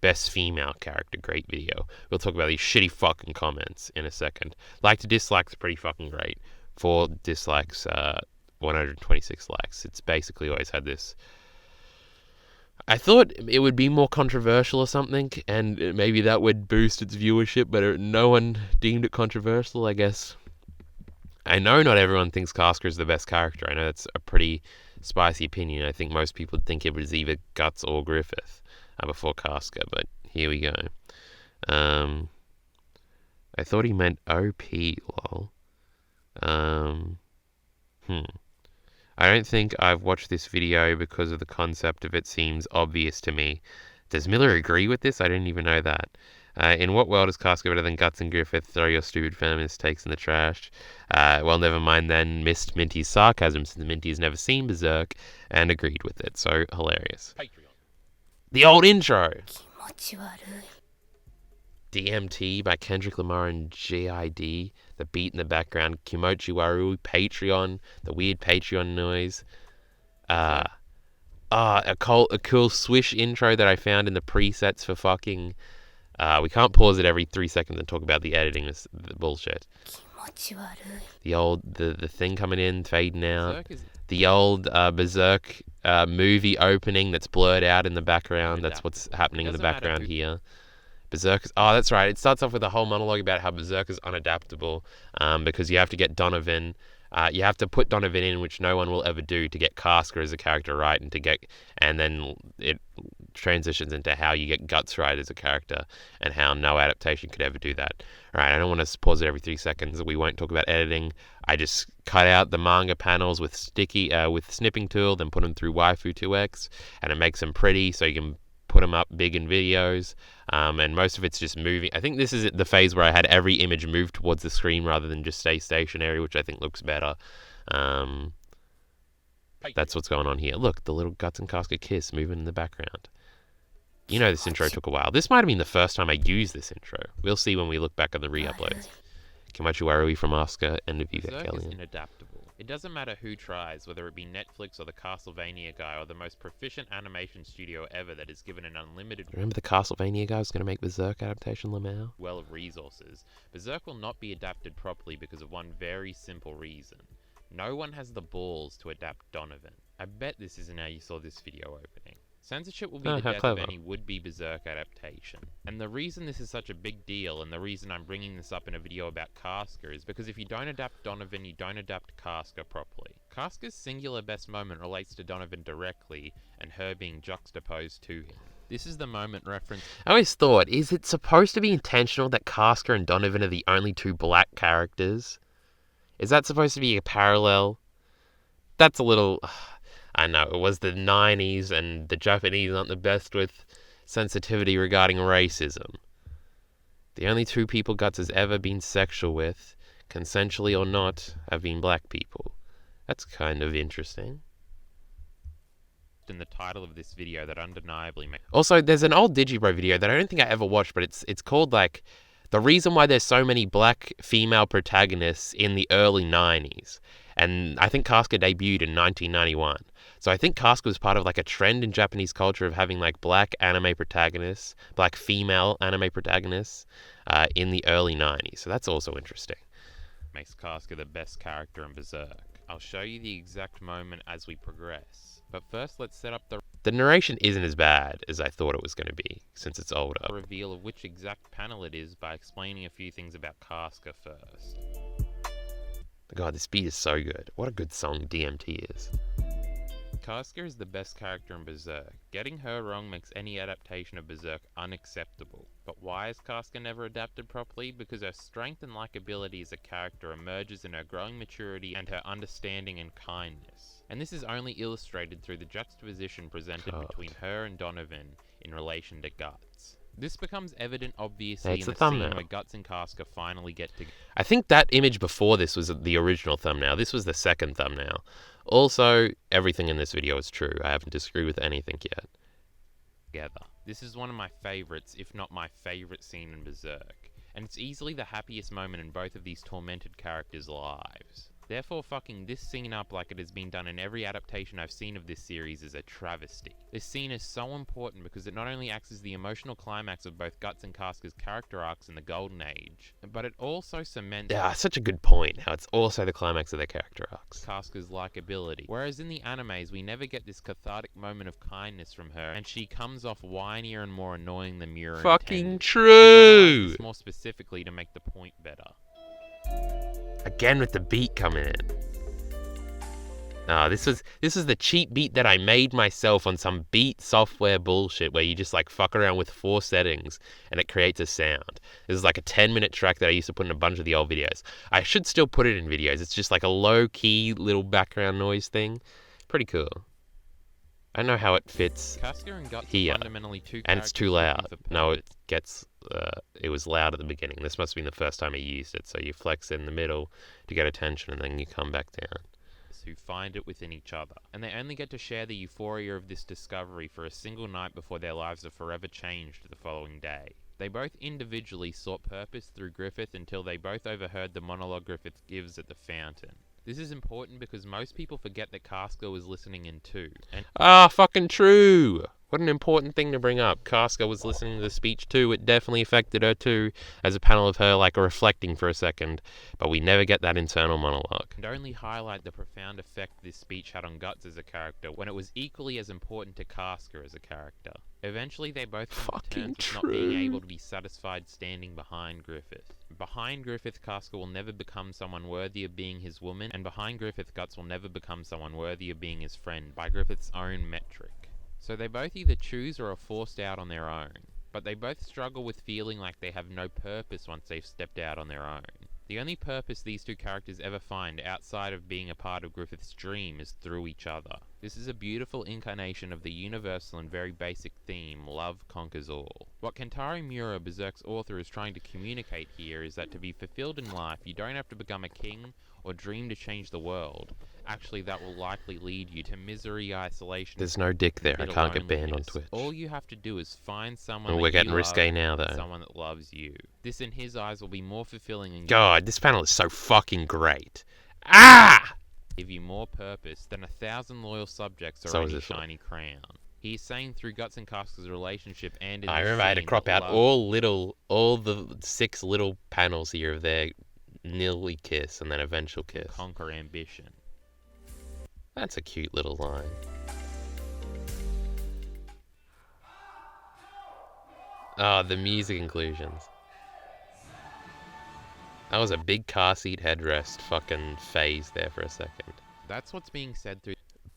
Best female character, great video. We'll talk about these shitty fucking comments in a second. Like to dislikes, pretty fucking great. 4 dislikes, 126 likes. It's basically always had this. I thought it would be more controversial or something, and maybe that would boost its viewership, but no one deemed it controversial, I guess. I know not everyone thinks Casca is the best character. I know that's a pretty spicy opinion. I think most people would think it was either Guts or Griffith before Casca, but here we go. I thought he meant OP, lol. I don't think I've watched this video because of the concept of it seems obvious to me. Does Miller agree with this? I didn't even know that. In what world is Casca better than Guts and Griffith? Throw your stupid feminist takes in the trash. Well, never mind then. Missed Minty's sarcasm since Minty has never seen Berserk and agreed with it. So hilarious. Patreon. The old intro. DMT by Kendrick Lamar and GID. The beat in the background. Kimochi Waru. Patreon. The weird Patreon noise. A cool swish intro that I found in the presets for fucking. We can't pause it every 3 seconds and talk about the editing. This the bullshit. The old the thing coming in, fading out. The old Berserk movie opening that's blurred out in the background. That's what's happening in the background here. Berserk. Oh, that's right. It starts off with a whole monologue about how Berserk is unadaptable because you have to get Donovan. You have to put Donovan in, which no one will ever do, to get Casca as a character right, and then it transitions into how you get Guts right as a character, and how no adaptation could ever do that. All right, I don't want to pause it every 3 seconds. We won't talk about editing. I just cut out the manga panels with snipping tool, then put them through Waifu 2x, and it makes them pretty, so you can put them up big in videos, and most of it's just moving. I think this is the phase where I had every image move towards the screen rather than just stay stationary, which I think looks better. That's what's going on here. Look, the little Guts and Casca kiss moving in the background. You know this intro took a while. This might have been the first time I used this intro. We'll see when we look back on the re-uploads. Kimochi Warui from Oscar and Vivek Berserk is Kelly. inadaptable. It doesn't matter who tries, whether it be Netflix or the Castlevania guy or the most proficient animation studio ever that is given an unlimited Remember the Castlevania guy was going to make Berserk adaptation, Lamau? well of resources. Berserk will not be adapted properly because of one very simple reason. No one has the balls to adapt Donovan. I bet this isn't how you saw this video opening. Censorship will be Oh, the how death clever. of any would-be Berserk adaptation. And the reason this is such a big deal, and the reason I'm bringing this up in a video about Casca, is because if you don't adapt Donovan, you don't adapt Casca properly. Casca's singular best moment relates to Donovan directly, and her being juxtaposed to him. This is the moment referenced. I always thought, is it supposed to be intentional that Casca and Donovan are the only two black characters? Is that supposed to be a parallel? That's a little... I know, it was the 90s and the Japanese aren't the best with sensitivity regarding racism. The only two people Guts has ever been sexual with, consensually or not, have been black people. That's kind of interesting. In the title of this video that undeniably makes. Also, there's an old Digibro video that I don't think I ever watched, but it's called, like, the reason why there's so many black female protagonists in the early 90s. And I think Casca debuted in 1991. So I think Casca was part of like a trend in Japanese culture of having like black anime protagonists, black female anime protagonists in the early 90s. So that's also interesting. Makes Casca the best character in Berserk. I'll show you the exact moment as we progress. But first, let's set up the narration isn't as bad as I thought it was going to be, since it's older. Reveal of which exact panel it is by explaining a few things about Casca first. God, this beat is so good. What a good song DMT is. Casca is the best character in Berserk. Getting her wrong makes any adaptation of Berserk unacceptable. But why is Casca never adapted properly? Because her strength and likability as a character emerges in her growing maturity and her understanding and kindness. And this is only illustrated through the juxtaposition presented between her and Donovan in relation to Guts. This becomes evident obviously in the scene where Guts and Casca finally get together. I think that image before this was the original thumbnail. This was the second thumbnail. Also, everything in this video is true. I haven't disagreed with anything yet. Together. This is one of my favorites, if not my favorite scene in Berserk. And it's easily the happiest moment in both of these tormented characters' lives. Therefore, fucking this scene up like it has been done in every adaptation I've seen of this series is a travesty. This scene is so important because it not only acts as the emotional climax of both Guts and Casca's character arcs in the Golden Age, but it also cements... Yeah, such a good point, how it's also the climax of their character arcs. Casca's likability. Whereas in the animes, we never get this cathartic moment of kindness from her, and she comes off whinier and more annoying than Miura intended. Fucking true! This more specifically to make the point better. Again with the beat coming in. This was the cheap beat that I made myself on some beat software bullshit where you just like fuck around with 4 settings and it creates a sound. This is like a 10-minute track that I used to put in a bunch of the old videos. I should still put it in videos. It's just like a low-key little background noise thing. Pretty cool. I don't know how it fits here, and it's too loud. No, it was loud at the beginning. This must have been the first time I used it, so you flex in the middle to get attention, and then you come back down. Who find it within each other, and they only get to share the euphoria of this discovery for a single night before their lives are forever changed the following day. They both individually sought purpose through Griffith until they both overheard the monologue Griffith gives at the fountain. This is important because most people forget that Casca was listening in too. Fucking true! What an important thing to bring up. Casca was listening to the speech too. It definitely affected her too, as a panel of her like reflecting for a second. But we never get that internal monologue. And only highlight the profound effect this speech had on Guts as a character, when it was equally as important to Casca as a character. Eventually they both come to terms with not being able to be satisfied standing behind Griffith. Behind Griffith, Casca will never become someone worthy of being his woman, and behind Griffith, Guts will never become someone worthy of being his friend, by Griffith's own metric. So they both either choose or are forced out on their own, but they both struggle with feeling like they have no purpose once they've stepped out on their own. The only purpose these two characters ever find outside of being a part of Griffith's dream is through each other. This is a beautiful incarnation of the universal and very basic theme, love conquers all. What Kentaro Miura, Berserk's author, is trying to communicate here is that to be fulfilled in life, you don't have to become a king or dream to change the world. Actually, that will likely lead you to misery, isolation. There's no dick there. I can't get banned on Twitch. All you have to do is find someone we're getting risque now, though. Someone that loves you. This, in his eyes, will be more fulfilling and God, this panel is so fucking great. Ah! Give you more purpose than 1,000 loyal subjects or any shiny crown. He's saying through Guts and Casca's relationship and in I remember I had to crop out all the 6 little panels here of their nearly kiss and then eventual kiss. Conquer ambition. That's a cute little line. The music inclusions. That was a big car seat headrest fucking phase there for a second. That's what's being said through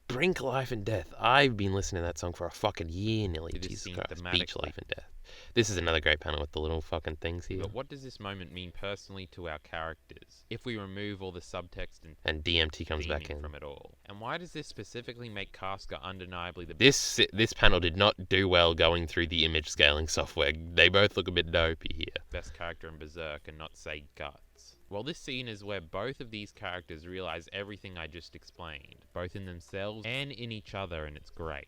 Brink Life and Death. I've been listening to that song for a fucking year nearly. Jesus Christ. Beach Life and Death. This is another great panel with the little fucking things here. But what does this moment mean personally to our characters, if we remove all the subtext and DMT comes back in from it all? And why does this specifically make Casca undeniably the This panel did not do well going through the image scaling software. They both look a bit dopey here. Best character in Berserk and not say Guts? Well, this scene is where both of these characters realize everything I just explained, both in themselves and in each other, and it's great.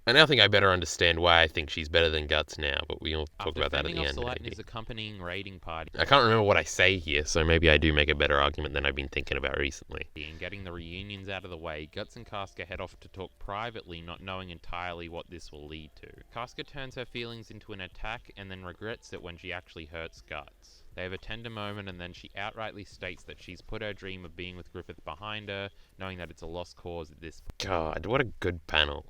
I now think I better understand why I think she's better than Guts now, but we'll talk about that at the end. After Maybe. accompanying raiding party I can't remember what I say here, so maybe I do make a better argument than I've been thinking about recently. and getting the reunions out of the way, Guts and Casca head off to talk privately, not knowing entirely what this will lead to. Casca turns her feelings into an attack and then regrets it when she actually hurts Guts. They have a tender moment and then she outrightly states that she's put her dream of being with Griffith behind her, knowing that it's a lost cause at this point. God, what a good panel.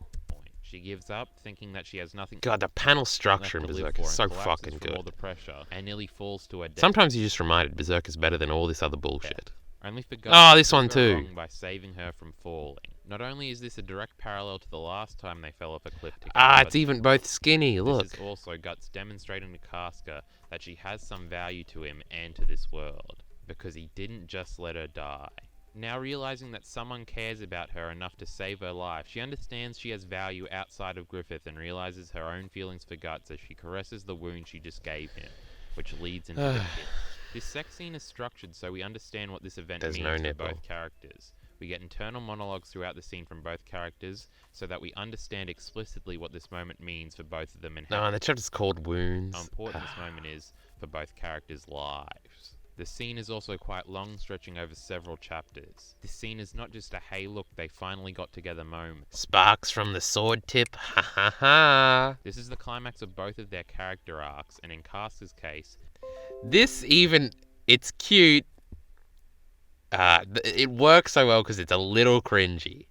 She gives up, thinking that she has nothing. God, the panel structure in left to Berserk live is for, so and fucking collapses from all good. the pressure and nearly falls to her death. Sometimes you're just reminded Berserk is better than all this other bullshit. Only for Oh, this to one prove her too. wrong by saving her from falling. Not only is this a direct parallel to the last time they fell off a cliff together, Ah, but it's even both skinny, this look. is also Guts demonstrating to Casca that she has some value to him and to this world, because he didn't just let her die. Now realizing that someone cares about her enough to save her life, she understands she has value outside of Griffith and realizes her own feelings for Guts as she caresses the wound she just gave him, which leads into the pit. This sex scene is structured so we understand what this event There's means no for nipple. both characters. We get internal monologues throughout the scene from both characters so that we understand explicitly what this moment means for both of them and No, the chapter's called Wounds. how important this moment is for both characters' lives. The scene is also quite long, stretching over several chapters. This scene is not just a hey look, they finally got together moment. Sparks from the sword tip, ha ha ha. This is the climax of both of their character arcs, and in Casca's case, This even, it's cute. It works so well because it's a little cringy.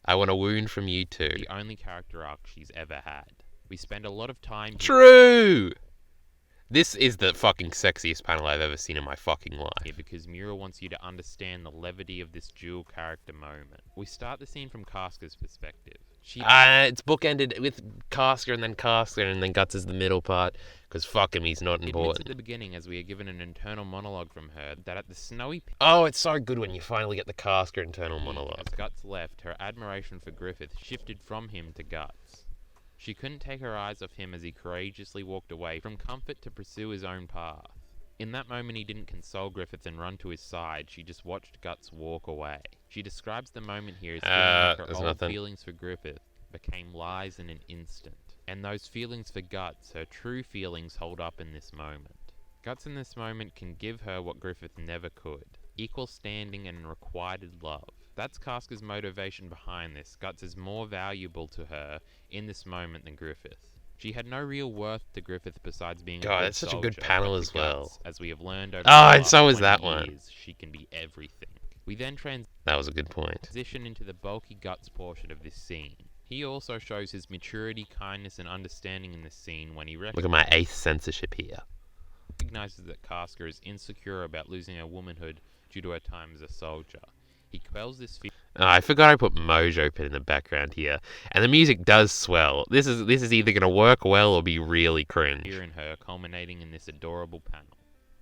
I want a wound from you too. the only character arc she's ever had. We spend a lot of time True! This is the fucking sexiest panel I've ever seen in my fucking life. here because Mura wants you to understand the levity of this dual character moment. We start the scene from Casca's perspective. It's bookended with Casca and then Guts is the middle part. Because fuck him, he's not admits important. at the beginning, as we are given an internal monologue from her, that at the snowy pit Oh, it's so good when you finally get the Casca internal as monologue. Guts left, her admiration for Griffith shifted from him to Guts. She couldn't take her eyes off him as he courageously walked away from comfort to pursue his own path. In that moment, he didn't console Griffith and run to his side, she just watched Guts walk away. She describes the moment here as feeling like her there's old nothing. feelings for Griffith became lies in an instant. And those feelings for Guts, her true feelings, hold up in this moment. Guts in this moment can give her what Griffith never could. Equal standing and requited love. That's Casca's motivation behind this. Guts is more valuable to her in this moment than Griffith. She had no real worth to Griffith besides being God, a good that's such a good soldier, panel but as to Guts, well. as we have learned over Oh, the and last so is 20 that one. years, she can be everything. We then That was a good point. transition into the bulky Guts portion of this scene. He also shows his maturity, kindness, and understanding in this scene when he Look at my 8th censorship here. recognizes that Casca is insecure about losing her womanhood due to her time as a soldier. He quells this fear Oh, I forgot I put Mojo Pit in the background here. And the music does swell. This is either going to work well or be really cringe. in her, culminating in this adorable panel.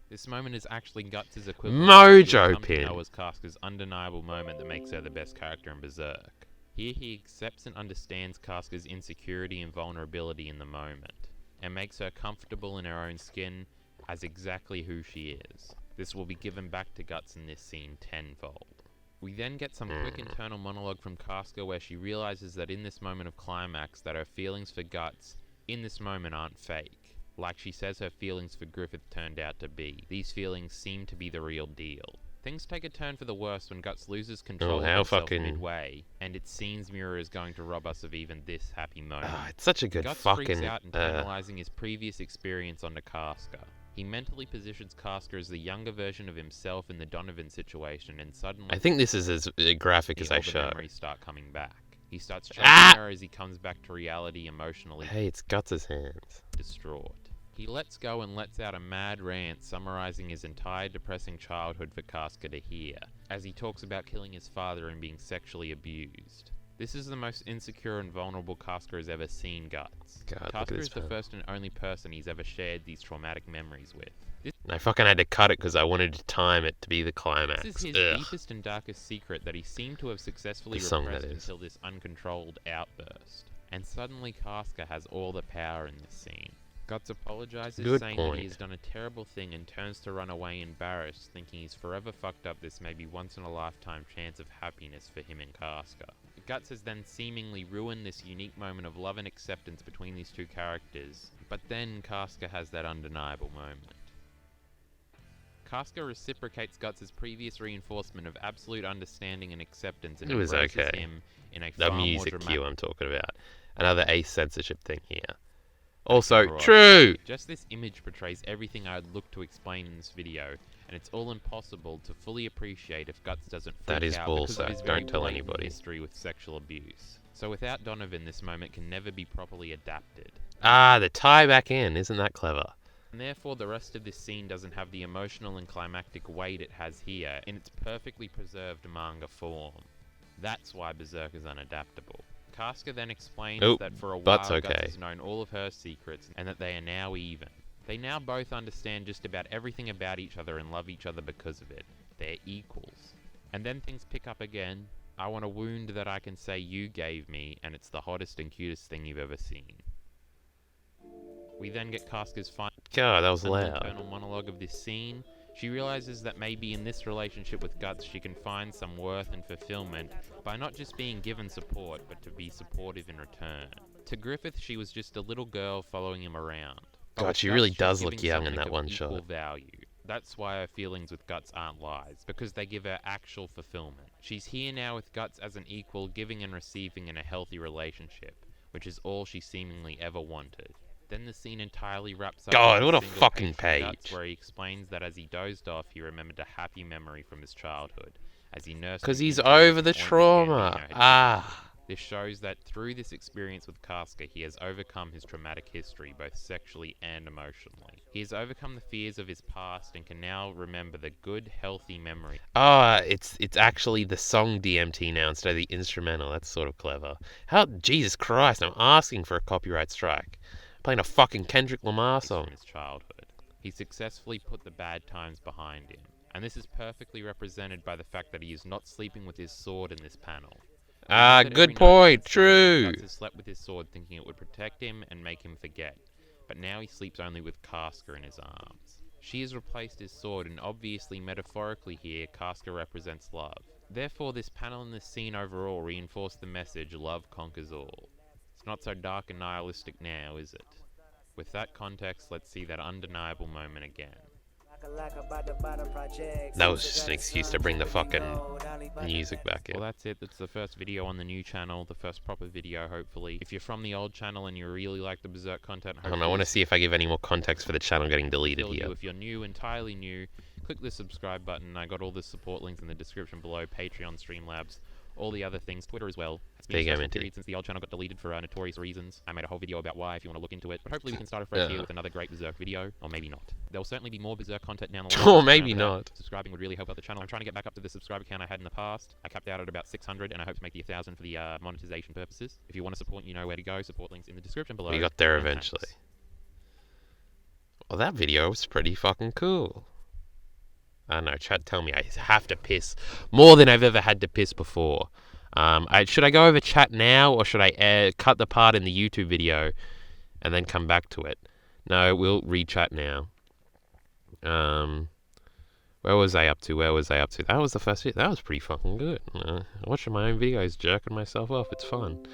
This moment is actually Guts' equivalent Mojo to what we come to Pin. know as Casca's undeniable moment that makes her the best character in Berserk. Here he accepts and understands Casca's insecurity and vulnerability in the moment, and makes her comfortable in her own skin as exactly who she is. This will be given back to Guts in this scene tenfold. We then get some quick internal monologue from Casca where she realizes that in this moment of climax that her feelings for Guts in this moment aren't fake. Like she says her feelings for Griffith turned out to be. These feelings seem to be the real deal. Things take a turn for the worse when Guts loses control of himself midway, and it seems Mura is going to rob us of even this happy moment. It's such a good Guts fucking... freaks out internalizing his previous experience onto Casca. He mentally positions Casca as the younger version of himself in the Donovan situation, and suddenly I think this is as graphic as I all the show. memories start coming back. He starts chasing her as he comes back to reality emotionally Hey, it's Guts' hands. distraught. He lets go and lets out a mad rant summarizing his entire depressing childhood for Casca to hear, as he talks about killing his father and being sexually abused. This is the most insecure and vulnerable Casca has ever seen Guts. God, look at Casca this is the man. first and only person he's ever shared these traumatic memories with. I fucking had to cut it because I wanted to time it to be the climax. This is his Ugh. deepest and darkest secret that he seemed to have successfully The song, repressed that is. until this uncontrolled outburst. And suddenly Casca has all the power in this scene. Guts apologizes, Good saying that point. he has done a terrible thing and turns to run away embarrassed, thinking he's forever fucked up this maybe once-in-a-lifetime chance of happiness for him and Casca. Guts has then seemingly ruined this unique moment of love and acceptance between these two characters, but then Casca has that undeniable moment. Casca reciprocates Guts' previous reinforcement of absolute understanding and acceptance and It was embraces okay. him in a The far more music dramatic... cue I'm talking about. Another ace censorship thing here. Okay, Also, right. true! Just this image portrays everything I would look to explain in this video, and it's all impossible to fully appreciate if Guts doesn't freak That is out bull, because of so his very don't tell blatant anybody. history with sexual abuse. So without Donovan, this moment can never be properly adapted. Ah, the tie back in. Isn't that clever? And therefore the rest of this scene doesn't have the emotional and climactic weight it has here in its perfectly preserved manga form. That's why Berserk is unadaptable. Casca then explains that for a while But's okay. Guts has known all of her secrets and that they are now even. They now both understand just about everything about each other and love each other because of it. They're equals. And then things pick up again. I want a wound that I can say you gave me, and it's the hottest and cutest thing you've ever seen. We then get Casca's final God, that was loud. internal monologue of this scene. She realizes that maybe in this relationship with Guts she can find some worth and fulfillment by not just being given support, but to be supportive in return. To Griffith, she was just a little girl following him around. But God, with she Guts, really she's does look giving young in something that of one equal shot. value. That's why her feelings with Guts aren't lies, because they give her actual fulfillment. She's here now with Guts as an equal, giving and receiving in a healthy relationship, which is all she seemingly ever wanted. Then the scene entirely wraps up. God, with what a single fucking page from Guts, page. where he explains that as he dozed off, he remembered a happy memory from his childhood, as he nursed. Because him he's into over the point trauma. Gambino had given him. Ah. This shows that through this experience with Casca, he has overcome his traumatic history, both sexually and emotionally. He has overcome the fears of his past and can now remember the good, healthy memory. Ah, it's actually the song DMT now instead of the instrumental. That's sort of clever. How, Jesus Christ, I'm asking for a copyright strike. I'm playing a fucking Kendrick Lamar song. From his childhood. He successfully put the bad times behind him, and this is perfectly represented by the fact that he is not sleeping with his sword in this panel. Ah, good point. True. Guts has slept with his sword thinking it would protect him and make him forget, but now he sleeps only with Casca in his arms. She has replaced his sword, and obviously metaphorically here, Casca represents love. Therefore, this panel and this scene overall reinforce the message, love conquers all. It's not so dark and nihilistic now, is it? With that context, let's see that undeniable moment again. That was just an excuse to bring the fucking music back in. Well, that's it. That's the first video on the new channel, the first proper video, hopefully. If you're from the old channel and you really like the Berserk content, I want to see if I give any more context for the channel getting deleted here. If you're new, entirely new, click the subscribe button. I got all the support links in the description below. Patreon, Streamlabs, all the other things. Twitter as well. It's been a period since the old channel got deleted for notorious reasons. I made a whole video about why if you want to look into it. But hopefully we can start afresh here with another great Berserk video. Or maybe not. There will certainly be more Berserk content down the line. Or maybe not. Subscribing would really help out the channel. I'm trying to get back up to the subscriber count I had in the past. I capped out at about 600 and I hope to make the 1,000 for the monetization purposes. If you want to support, you know where to go. Support links in the description below. We got there eventually. Thanks. Well, that video was pretty fucking cool. I don't know, chat, tell me I have to piss more than I've ever had to piss before. Should I go over chat now, or should I cut the part in the YouTube video and then come back to it? No, we'll read chat now. Where was I up to? That was the first video. That was pretty fucking good. Watching my own videos, jerking myself off. It's fun.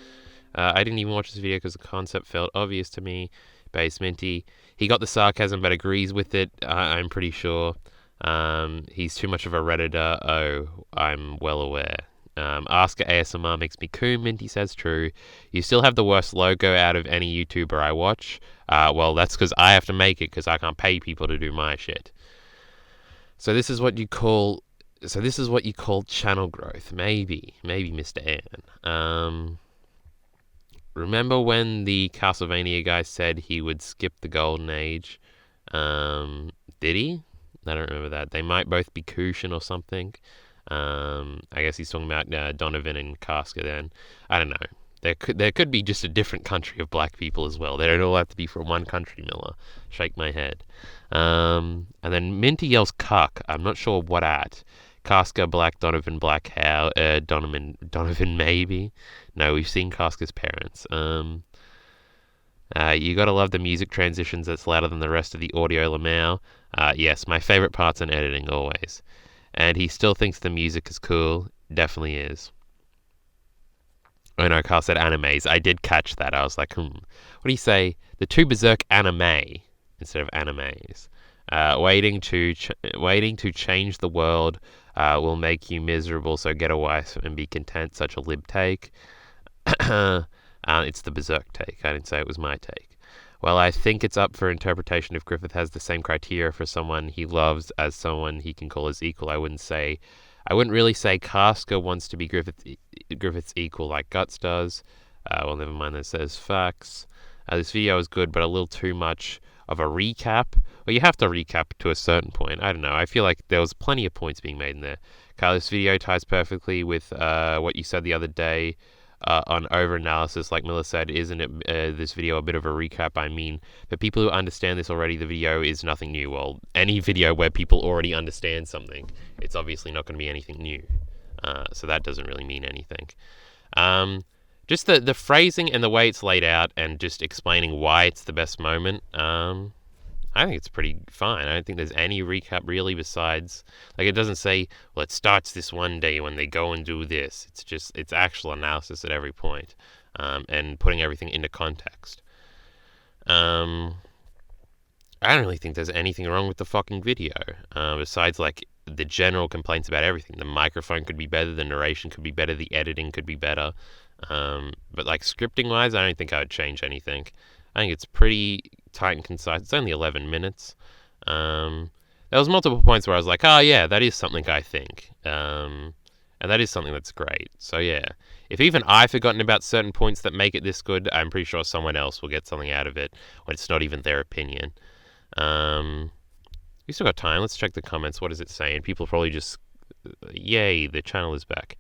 I didn't even watch this video because the concept felt obvious to me. Base Minty. He got the sarcasm but agrees with it, I'm pretty sure. He's too much of a Redditor. Oh, I'm well aware. Asker ASMR makes me cool. Minty says true. You still have the worst logo out of any YouTuber I watch. Well, that's because I have to make it because I can't pay people to do my shit. So this is what you call channel growth. Maybe, Mr. Ann. Remember when the Castlevania guy said he would skip the golden age? Did he? I don't remember that. They might both be Kushin or something. I guess he's talking about Donovan and Casca then. I don't know. There could be just a different country of black people as well. They don't all have to be from one country, Miller. Shake my head. And then Minty yells cuck. I'm not sure what at. Casca black, Donovan black, how? Donovan maybe? No, we've seen Casca's parents. You gotta love the music transitions that's louder than the rest of the audio Lamau. Yes, my favorite part's in editing always. And he still thinks the music is cool. Definitely is. Oh no, Carl said animes. I did catch that. I was like, What do you say? The two Berserk anime instead of animes. Waiting to change the world will make you miserable, so get a wife and be content. Such a lib take. It's the Berserk take. I didn't say it was my take. Well, I think it's up for interpretation if Griffith has the same criteria for someone he loves as someone he can call his equal. I wouldn't really say Casca wants to be Griffith's equal like Guts does. Well, never mind. That says facts. This video is good, but a little too much of a recap. Well, you have to recap to a certain point. I don't know. I feel like there was plenty of points being made in there. Kyle, this video ties perfectly with what you said the other day on over-analysis. Like Miller said, isn't it this video a bit of a recap? I mean, for people who understand this already, the video is nothing new. Well, any video where people already understand something, it's obviously not going to be anything new. So that doesn't really mean anything. Just the phrasing and the way it's laid out and just explaining why it's the best moment, I think it's pretty fine. I don't think there's any recap really besides, like, it doesn't say, well, it starts this one day when they go and do this. It's actual analysis at every point, and putting everything into context. I don't really think there's anything wrong with the fucking video, besides, like, the general complaints about everything. The microphone could be better, the narration could be better, the editing could be better. But, like, scripting-wise, I don't think I would change anything. I think it's pretty tight and concise. It's only 11 minutes. There was multiple points where I was like, oh, yeah, that is something I think. And that is something that's great. So, yeah. If even I've forgotten about certain points that make it this good, I'm pretty sure someone else will get something out of it when it's not even their opinion. We still got time. Let's check the comments. What is it saying? People probably just... Yay, the channel is back.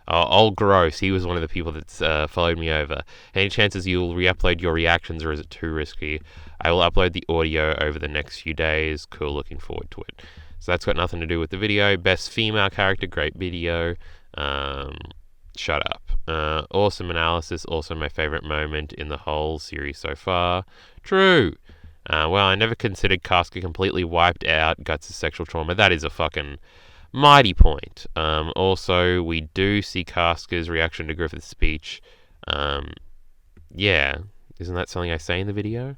Old Gross, he was one of the people that's followed me over. Any chances you'll re-upload your reactions, or is it too risky? I will upload the audio over the next few days. Cool, looking forward to it. So that's got nothing to do with the video. Best female character, great video. Shut up. Awesome analysis, also my favorite moment in the whole series so far. True. Well, I never considered Casca completely wiped out Guts' sexual trauma. That is a fucking... mighty point. Also, we do see Casca's reaction to Griffith's speech. Yeah, isn't that something I say in the video?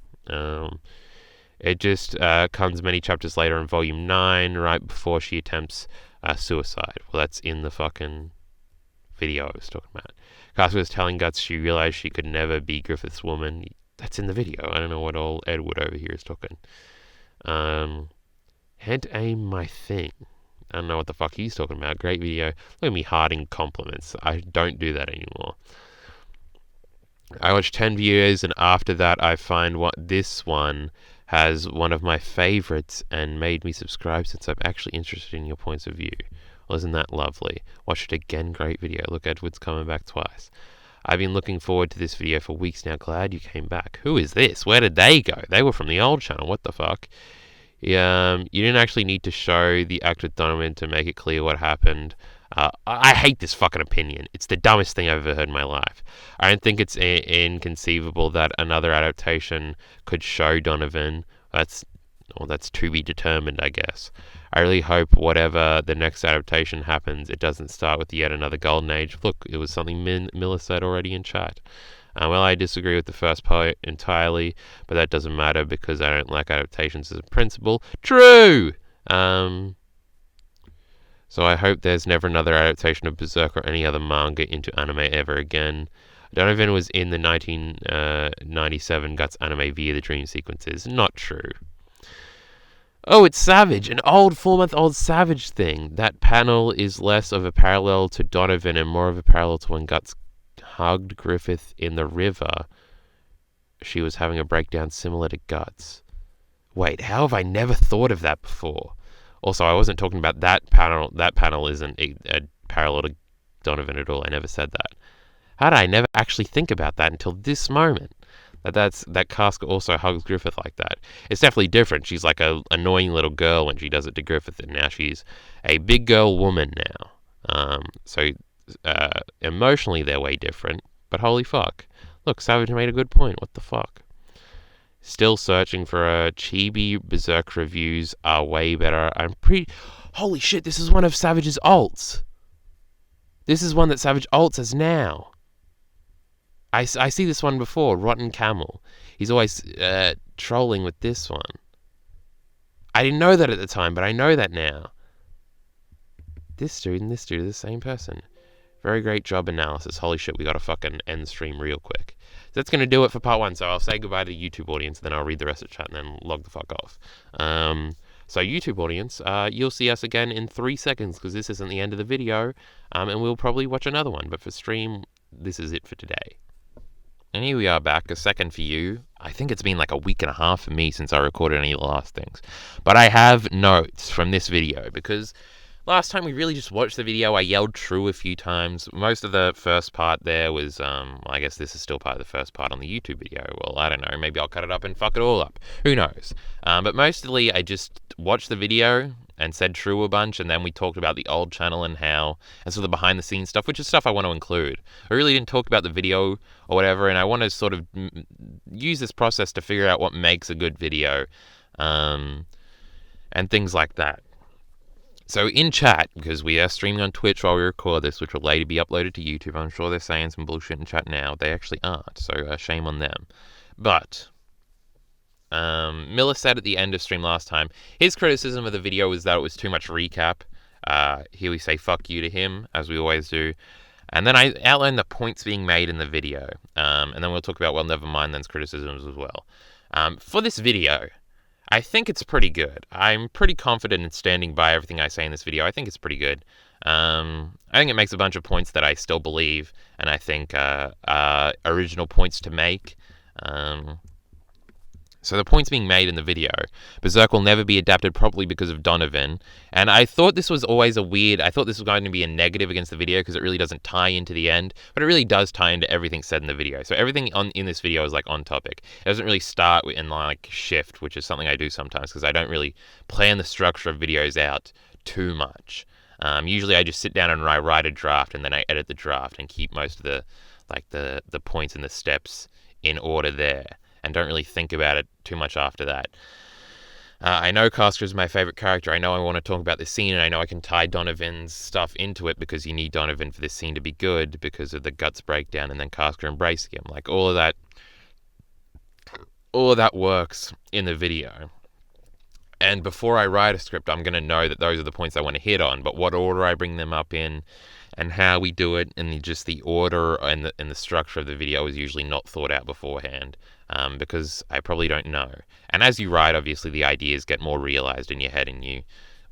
It just comes many chapters later in Volume 9, right before she attempts suicide. Well, that's in the fucking video I was talking about. Casca was telling Guts she realized she could never be Griffith's woman. That's in the video. I don't know what old Edward over here is talking. Head aim my thing. I don't know what the fuck he's talking about. Great video. Look at me hearting compliments. I don't do that anymore. I watched 10 videos, and after that I find this one has one of my favorites and made me subscribe since I'm actually interested in your points of view. Well, isn't that lovely? Watch it again. Great video. Look, Edward's coming back twice. I've been looking forward to this video for weeks now. Glad you came back. Who is this? Where did they go? They were from the old channel. What the fuck? You didn't actually need to show the act with Donovan to make it clear what happened. I hate this fucking opinion. It's the dumbest thing I've ever heard in my life. I don't think it's inconceivable that another adaptation could show Donovan. That's to be determined, I guess. I really hope whatever the next adaptation happens, it doesn't start with yet another golden age. Look, it was something Miller said already in chat. Well, I disagree with the first part entirely, but that doesn't matter because I don't like adaptations as a principle. True! So I hope there's never another adaptation of Berserk or any other manga into anime ever again. Donovan was in the 1997 Guts anime via the dream sequences. Not true. Oh, it's Savage, an old 4-month-old Savage thing. That panel is less of a parallel to Donovan and more of a parallel to when Guts hugged Griffith in the river. She was having a breakdown similar to Guts. Wait, how have I never thought of that before? Also, I wasn't talking about that panel. That panel isn't a parallel to Donovan at all. I never said that. How did I never actually think about that until this moment? That Casca also hugs Griffith like that. It's definitely different. She's like a annoying little girl when she does it to Griffith, and now she's a big girl woman now. So emotionally they're way different, but holy fuck. Look, Savage made a good point. What the fuck? Still searching for a chibi Berserk reviews are way better. Holy shit, this is one of Savage's alts. This is one that Savage alts as now. I see this one before, Rotten Camel. He's always trolling with this one. I didn't know that at the time, but I know that now. This dude and this dude are the same person. Very great job analysis. Holy shit, we gotta fucking end the stream real quick. So that's gonna do it for part 1. So I'll say goodbye to the YouTube audience, then I'll read the rest of the chat and then log the fuck off. So YouTube audience, you'll see us again in 3 seconds because this isn't the end of the video, and we'll probably watch another one. But for stream, this is it for today. And here we are back, a second for you. I think it's been like a week and a half for me since I recorded any of the last things. But I have notes from this video because last time we really just watched the video. I yelled true a few times. Most of the first part there was, I guess this is still part of the first part on the YouTube video. Well, I don't know. Maybe I'll cut it up and fuck it all up. Who knows? But mostly I just watched the video and said true a bunch, and then we talked about the old channel and how, and sort of the behind the scenes stuff, which is stuff I want to include. I really didn't talk about the video or whatever, and I want to sort of use this process to figure out what makes a good video, and things like that. So in chat, because we are streaming on Twitch while we record this, which will later be uploaded to YouTube, I'm sure they're saying some bullshit in chat now. They actually aren't, so shame on them. But Miller said at the end of stream last time, his criticism of the video was that it was too much recap. Here we say fuck you to him, as we always do. And then I outlined the points being made in the video. And then we'll talk about, well, never mind then's criticisms as well. For this video, I think it's pretty good. I'm pretty confident in standing by everything I say in this video. I think it's pretty good. I think it makes a bunch of points that I still believe, and I think original points to make. So the points being made in the video, Berserk will never be adapted properly because of Donovan. And I thought this was always I thought this was going to be a negative against the video because it really doesn't tie into the end, but it really does tie into everything said in the video. So everything in this video is like on topic. It doesn't really start in like shift, which is something I do sometimes because I don't really plan the structure of videos out too much. Usually I just sit down and I write a draft and then I edit the draft and keep most of the points and the steps in order there, and don't really think about it too much after that. I know Casca is my favorite character. I know I want to talk about this scene, and I know I can tie Donovan's stuff into it because you need Donovan for this scene to be good because of the guts breakdown and then Casca embracing him. Like all of that works in the video. And before I write a script, I'm going to know that those are the points I want to hit on, but what order I bring them up in and how we do it, and just the order and the structure of the video is usually not thought out beforehand, because I probably don't know. And as you write, obviously the ideas get more realized in your head, and you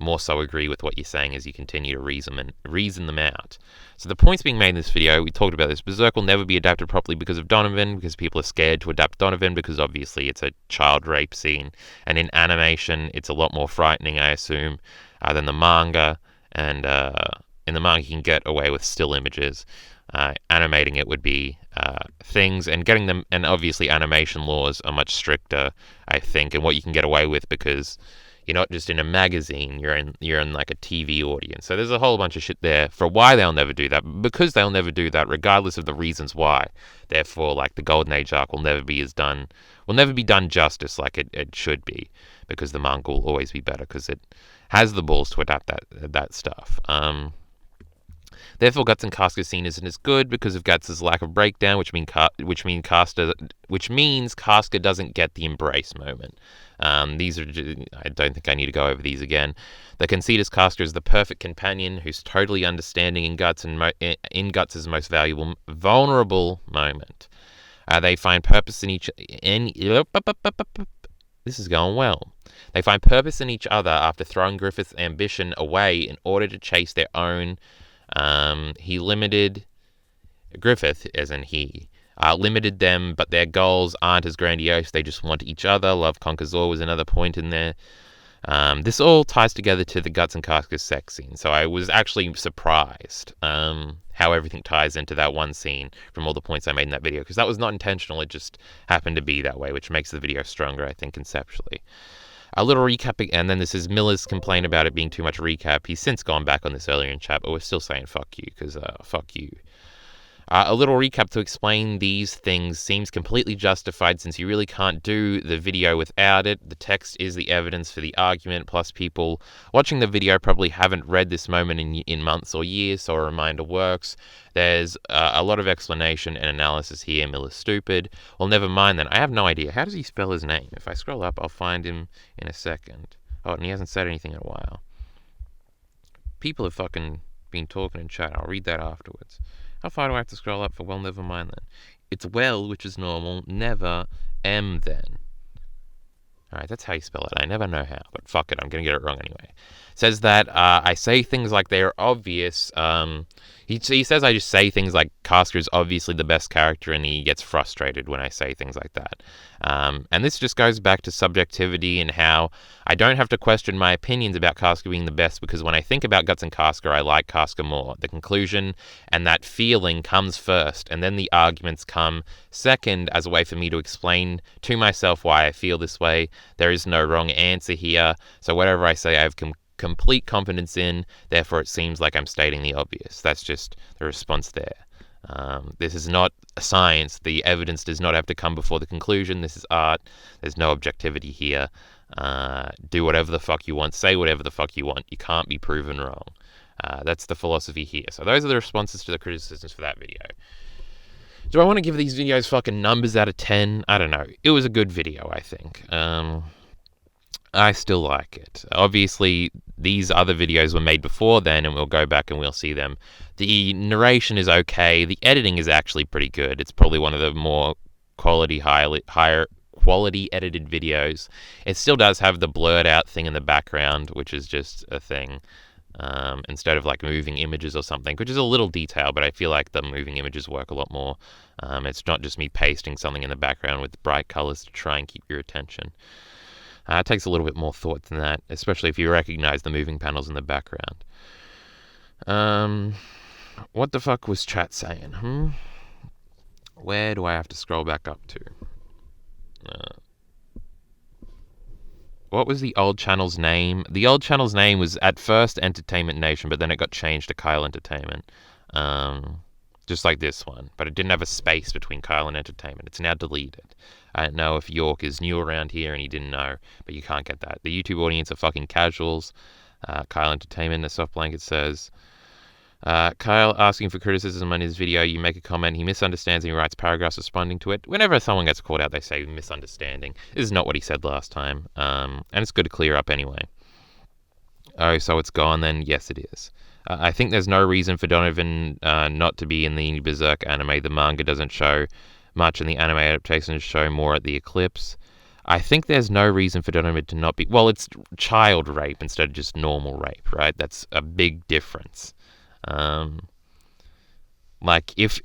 more so agree with what you're saying as you continue to reason them out. So the points being made in this video, we talked about this. Berserk will never be adapted properly because of Donovan, because people are scared to adapt Donovan because obviously it's a child rape scene, and in animation it's a lot more frightening, I assume, than the manga. And in the manga you can get away with still images. Animating it would be things, and getting them, and obviously animation laws are much stricter, I think, and what you can get away with because you're not just in a magazine, you're in like a TV audience. So there's a whole bunch of shit there for why they'll never do that, because they'll never do that regardless of the reasons why. Therefore, like the Golden Age arc will never be done justice like it should be, because the manga will always be better because it has the balls to adapt that stuff. Therefore, Guts and Casca's scene isn't as good because of Guts' lack of breakdown, which means Casca doesn't get the embrace moment. These are, I don't think I need to go over these again. The conceit is Casca is the perfect companion who's totally understanding in Guts and in Guts' most vulnerable moment. They find purpose in each. This is going well. They find purpose in each other after throwing Griffith's ambition away in order to chase their own. Griffith, as in he, limited them, but their goals aren't as grandiose. They just want each other. Love conquers all was another point in there. This all ties together to the Guts and Casca sex scene. So I was actually surprised how everything ties into that one scene from all the points I made in that video, because that was not intentional. It just happened to be that way, which makes the video stronger, I think, conceptually. A little recap, and then this is Miller's complaint about it being too much recap. He's since gone back on this earlier in chat, but we're still saying fuck you, because fuck you. A little recap to explain these things seems completely justified since you really can't do the video without it. The text is the evidence for the argument, plus people watching the video probably haven't read this moment in months or years, so a reminder works. There's a lot of explanation and analysis here. Miller's stupid. Well, never mind then. I have no idea. How does he spell his name? If I scroll up, I'll find him in a second. Oh, and he hasn't said anything in a while. People have fucking been talking in chat. I'll read that afterwards. How far do I have to scroll up for well, never mind then? It's well, which is normal, never, then. Alright, that's how you spell it. I never know how, but fuck it, I'm gonna get it wrong anyway. Says that I say things like they're obvious. He says I just say things like Casca is obviously the best character, and he gets frustrated when I say things like that. And this just goes back to subjectivity and how I don't have to question my opinions about Casca being the best, because when I think about Guts and Casca, I like Casca more. The conclusion and that feeling comes first, and then the arguments come second as a way for me to explain to myself why I feel this way. There is no wrong answer here, so whatever I say I have complete confidence in, therefore it seems like I'm stating the obvious. That's just the response there. This is not science. The evidence does not have to come before the conclusion. This is art. There's no objectivity here. Do whatever the fuck you want. Say whatever the fuck you want. You can't be proven wrong. That's the philosophy here. So those are the responses to the criticisms for that video. Do I want to give these videos fucking numbers out of 10? I don't know. It was a good video, I think. I still like it. Obviously, these other videos were made before then, and we'll go back and we'll see them. The narration is okay. The editing is actually pretty good. It's probably one of the more higher quality edited videos. It still does have the blurred out thing in the background, which is just a thing. Instead of like moving images or something, which is a little detail, but I feel like the moving images work a lot more. It's not just me pasting something in the background with bright colors to try and keep your attention. It takes a little bit more thought than that, especially if you recognize the moving panels in the background. What the fuck was chat saying? Where do I have to scroll back up to? What was the old channel's name? The old channel's name was at first Entertainment Nation, but then it got changed to Kyle Entertainment. Just like this one. But it didn't have a space between Kyle and Entertainment. It's now deleted. I don't know if York is new around here and he didn't know, but you can't get that. The YouTube audience are fucking casuals. Kyle Entertainment, a soft blanket says, Kyle asking for criticism on his video, you make a comment, he misunderstands and he writes paragraphs responding to it. Whenever someone gets called out, they say misunderstanding. This is not what he said last time, and it's good to clear up anyway. Oh, so it's gone then? Yes, it is. I think there's no reason for Donovan not to be in the Berserk anime. The manga doesn't show much, and the anime adaptations show more at the Eclipse. I think there's no reason for Donovan to not be... Well, it's child rape instead of just normal rape, right? That's a big difference. Like, if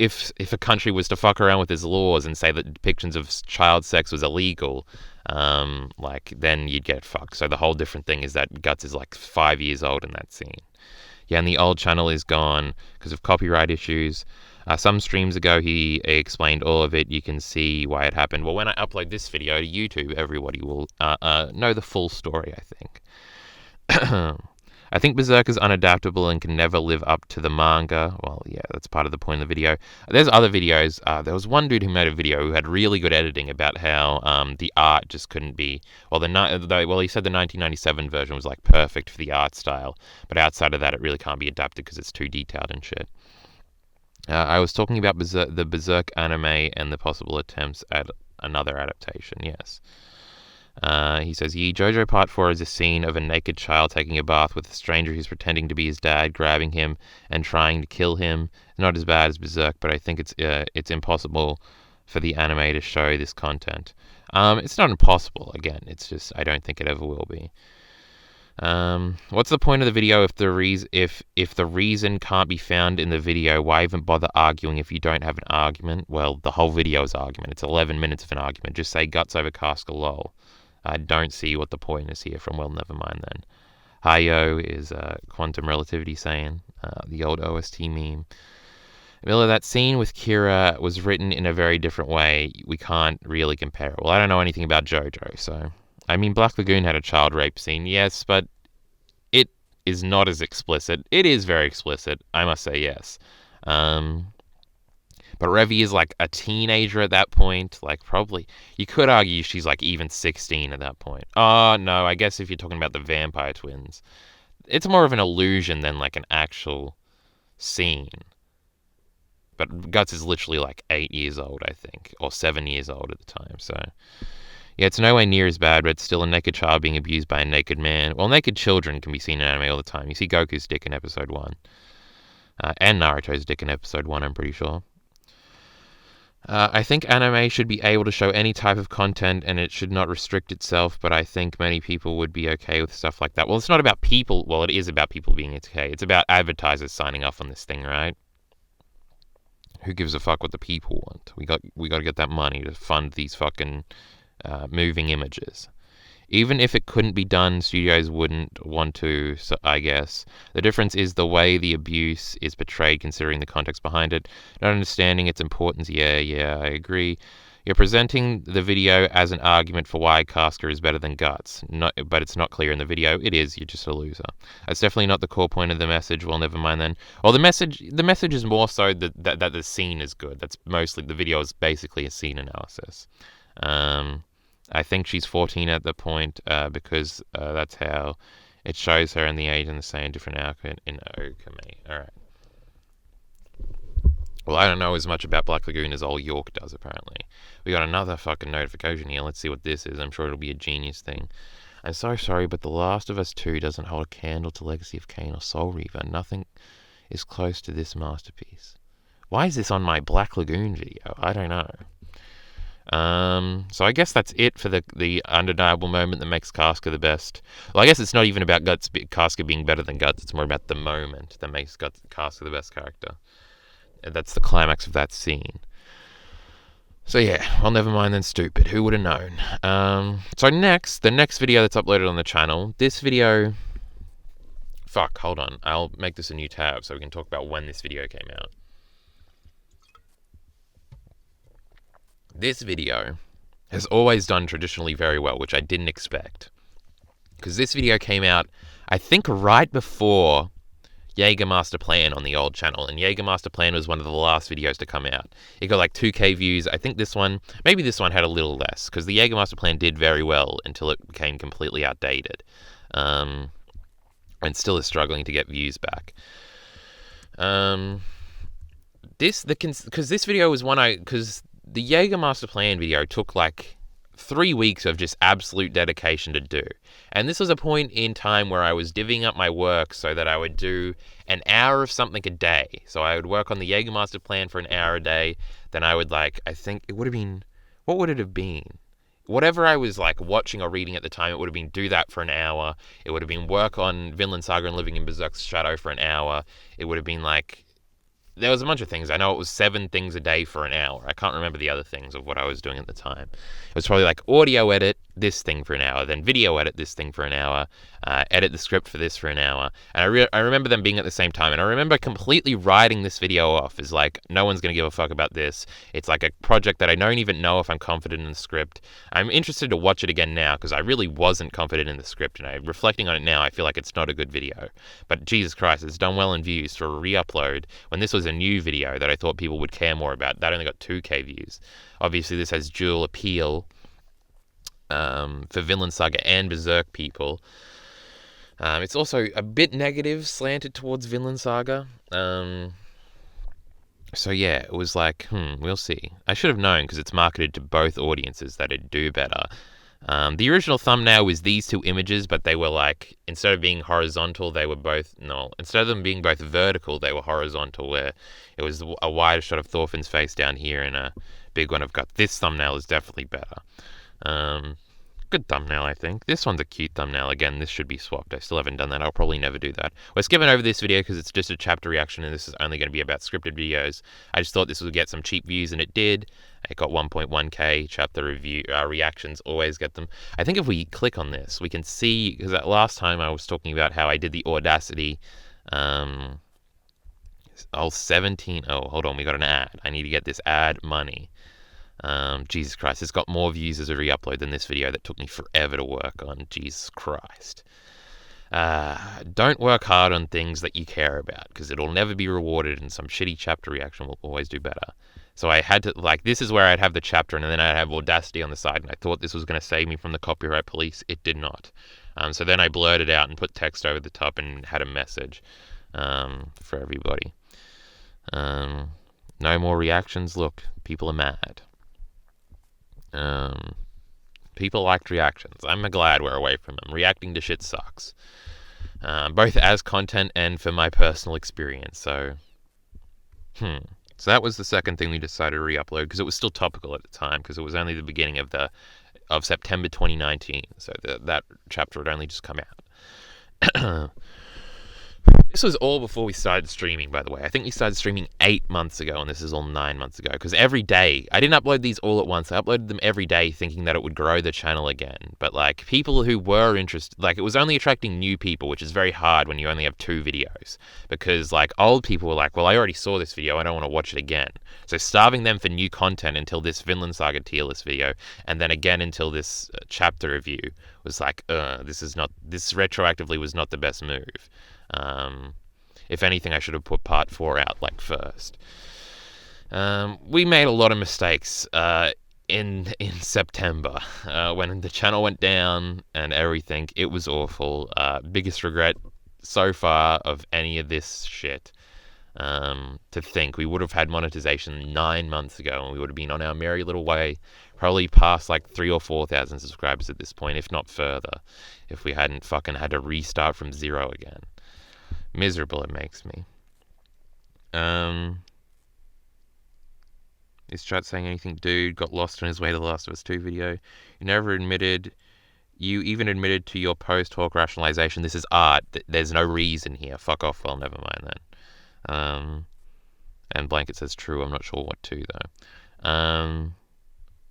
a country was to fuck around with its laws and say that depictions of child sex was illegal, like, then you'd get fucked. So the whole different thing is that Guts is like 5 years old in that scene. Yeah, and the old channel is gone because of copyright issues. Some streams ago, he explained all of it. You can see why it happened. Well, when I upload this video to YouTube, everybody will know the full story, I think. I think Berserk is unadaptable and can never live up to the manga. Well, yeah, that's part of the point of the video. There's other videos. There was one dude who made a video who had really good editing about how the art just couldn't be... Well, he said the 1997 version was like perfect for the art style, but outside of that, it really can't be adapted because it's too detailed and shit. I was talking about the Berserk anime and the possible attempts at another adaptation, yes. He says, JoJo Part 4 is a scene of a naked child taking a bath with a stranger who's pretending to be his dad, grabbing him and trying to kill him. Not as bad as Berserk, but I think it's impossible for the anime to show this content. It's not impossible, again, it's just, I don't think it ever will be. What's the point of the video if the reason can't be found in the video? Why even bother arguing if you don't have an argument? Well, the whole video is argument. It's 11 minutes of an argument. Just say Guts over Casca, lol. I don't see what the point is here from Well Never Mind then. Hayo is quantum relativity saying, the old OST meme. Miller, that scene with Kira was written in a very different way. We can't really compare it. Well, I don't know anything about JoJo, so... I mean, Black Lagoon had a child rape scene, yes, but it is not as explicit. It is very explicit, I must say, yes. But Revy is like a teenager at that point. Like, probably, you could argue she's like even 16 at that point. Oh, no, I guess if you're talking about the vampire twins, it's more of an illusion than like an actual scene. But Guts is literally like 8 years old, I think, or 7 years old at the time. So, yeah, it's nowhere near as bad, but it's still a naked child being abused by a naked man. Well, naked children can be seen in anime all the time. You see Goku's dick in episode 1. And Naruto's dick in episode 1, I'm pretty sure. I think anime should be able to show any type of content and it should not restrict itself, but I think many people would be okay with stuff like that. Well, it's not about people. Well, it is about people being okay. It's about advertisers signing off on this thing, right? Who gives a fuck what the people want? We got to get that money to fund these fucking moving images. Even if it couldn't be done, studios wouldn't want to, so I guess. The difference is the way the abuse is portrayed, considering the context behind it. Not understanding its importance, yeah, I agree. You're presenting the video as an argument for why Casca is better than Guts, but it's not clear in the video. It is, you're just a loser. That's definitely not the core point of the message. Well, never mind then. Well, the message is more so that the scene is good. That's mostly, the video is basically a scene analysis. I think she's 14 at the point because that's how it shows her in the age and the same different outfit in Okami. Alright. Well, I don't know as much about Black Lagoon as old York does, apparently. We got another fucking notification here. Let's see what this is. I'm sure it'll be a genius thing. I'm so sorry, but The Last of Us 2 doesn't hold a candle to Legacy of Kain or Soul Reaver. Nothing is close to this masterpiece. Why is this on my Black Lagoon video? I don't know. So I guess that's it for the undeniable moment that makes Casca the best. Well, I guess it's not even about Casca being better than Guts. It's more about the moment that makes Casca the best character. And that's the climax of that scene. So yeah, well, never mind then, stupid. Who would have known? So next, the next video that's uploaded on the channel, this video... Fuck, hold on. I'll make this a new tab so we can talk about when this video came out. This video has always done traditionally very well, which I didn't expect. Because this video came out, I think, right before Jägermaster Plan on the old channel. And Jägermaster Plan was one of the last videos to come out. It got like 2k views. I think this one, maybe this one had a little less. Because the Jägermaster Plan did very well until it became completely outdated. And still is struggling to get views back. Because this video was one because the Jägermaster Plan video took like 3 weeks of just absolute dedication to do. And this was a point in time where I was divvying up my work so that I would do an hour of something a day. So I would work on the Jägermaster Plan for an hour a day. Then I would I think it would have been, what would it have been? Whatever I was like watching or reading at the time, it would have been do that for an hour. It would have been work on Vinland Saga and Living in Berserk's Shadow for an hour. It would have been like, there was a bunch of things. I know it was 7 things a day for an hour. I can't remember the other things of what I was doing at the time. It was probably like audio edit this thing for an hour, then video edit this thing for an hour, edit the script for this for an hour. And I remember them being at the same time. And I remember completely writing this video off as like, no one's going to give a fuck about this. It's like a project that I don't even know if I'm confident in the script. I'm interested to watch it again now because I really wasn't confident in the script. And reflecting on it now, I feel like it's not a good video. But Jesus Christ, it's done well in views for a re-upload when this was a new video that I thought people would care more about. That only got 2k views. Obviously, this has dual appeal for Vinland Saga and Berserk people. It's also a bit negative, slanted towards Vinland Saga. So yeah, it was like, we'll see. I should have known because it's marketed to both audiences that it'd do better. The original thumbnail was these 2 images, but they were like, instead of being horizontal, they were instead of them being both vertical, they were horizontal, where it was a wider shot of Thorfinn's face down here and a big one of Guts. This thumbnail is definitely better. Good thumbnail, I think. This one's a cute thumbnail. Again, this should be swapped. I still haven't done that. I'll probably never do that. We're skipping over this video because it's just a chapter reaction and this is only going to be about scripted videos. I just thought this would get some cheap views and it did. It got 1.1k chapter reactions. Always get them. I think if we click on this, we can see, because that last time I was talking about how I did the Audacity 17. Oh, hold on. We got an ad. I need to get this ad money. Jesus Christ, it's got more views as a re-upload than this video that took me forever to work on. Jesus Christ. Don't work hard on things that you care about, because it'll never be rewarded, and some shitty chapter reaction will always do better. So I had to, like, this is where I'd have the chapter, and then I'd have Audacity on the side, and I thought this was going to save me from the copyright police. It did not. So then I blurred it out and put text over the top and had a message for everybody. No more reactions. Look, people are mad. People liked reactions. I'm glad we're away from them. Reacting to shit sucks. Both as content and for my personal experience. So that was the second thing we decided to re-upload, because it was still topical at the time, because it was only the beginning of September 2019. So that chapter had only just come out. This was all before we started streaming, by the way. I think we started streaming 8 months ago, and this is all 9 months ago. Because every day, I didn't upload these all at once. I uploaded them every day thinking that it would grow the channel again. But, like, people who were interested, like, it was only attracting new people, which is very hard when you only have 2 videos. Because, like, old people were like, well, I already saw this video, I don't want to watch it again. So starving them for new content until this Vinland Saga tier list video, and then again until this chapter review, was like, this retroactively was not the best move. If anything, I should have put part 4 out, like, first. We made a lot of mistakes in September when the channel went down and everything. It was awful. Biggest regret so far of any of this shit. To think we would have had monetization 9 months ago, and we would have been on our merry little way, probably past like 3,000 or 4,000 subscribers at this point, if not further, if we hadn't fucking had to restart from zero again. Miserable it makes me. Is chat saying anything? Dude got lost on his way to the Last of Us 2 video. You even admitted to your post-talk rationalization. This is art. There's no reason here. Fuck off. Well, never mind then. And Blanket says true. I'm not sure what to, though.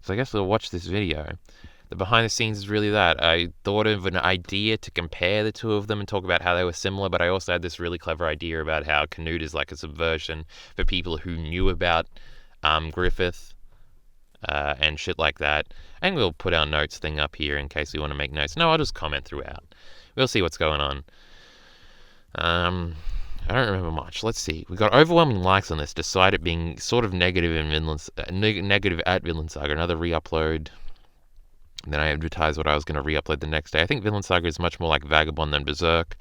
So I guess we'll watch this video. The behind the scenes is really that. I thought of an idea to compare the two of them and talk about how they were similar, but I also had this really clever idea about how Canute is like a subversion for people who knew about Griffith and shit like that. And we'll put our notes thing up here in case we want to make notes. No, I'll just comment throughout. We'll see what's going on. I don't remember much. Let's see. We got overwhelming likes on this, despite it being sort of negative negative at Vinland Saga. Another re-upload. And then I advertised what I was going to re-upload the next day. I think Vinland Saga is much more like Vagabond than Berserk.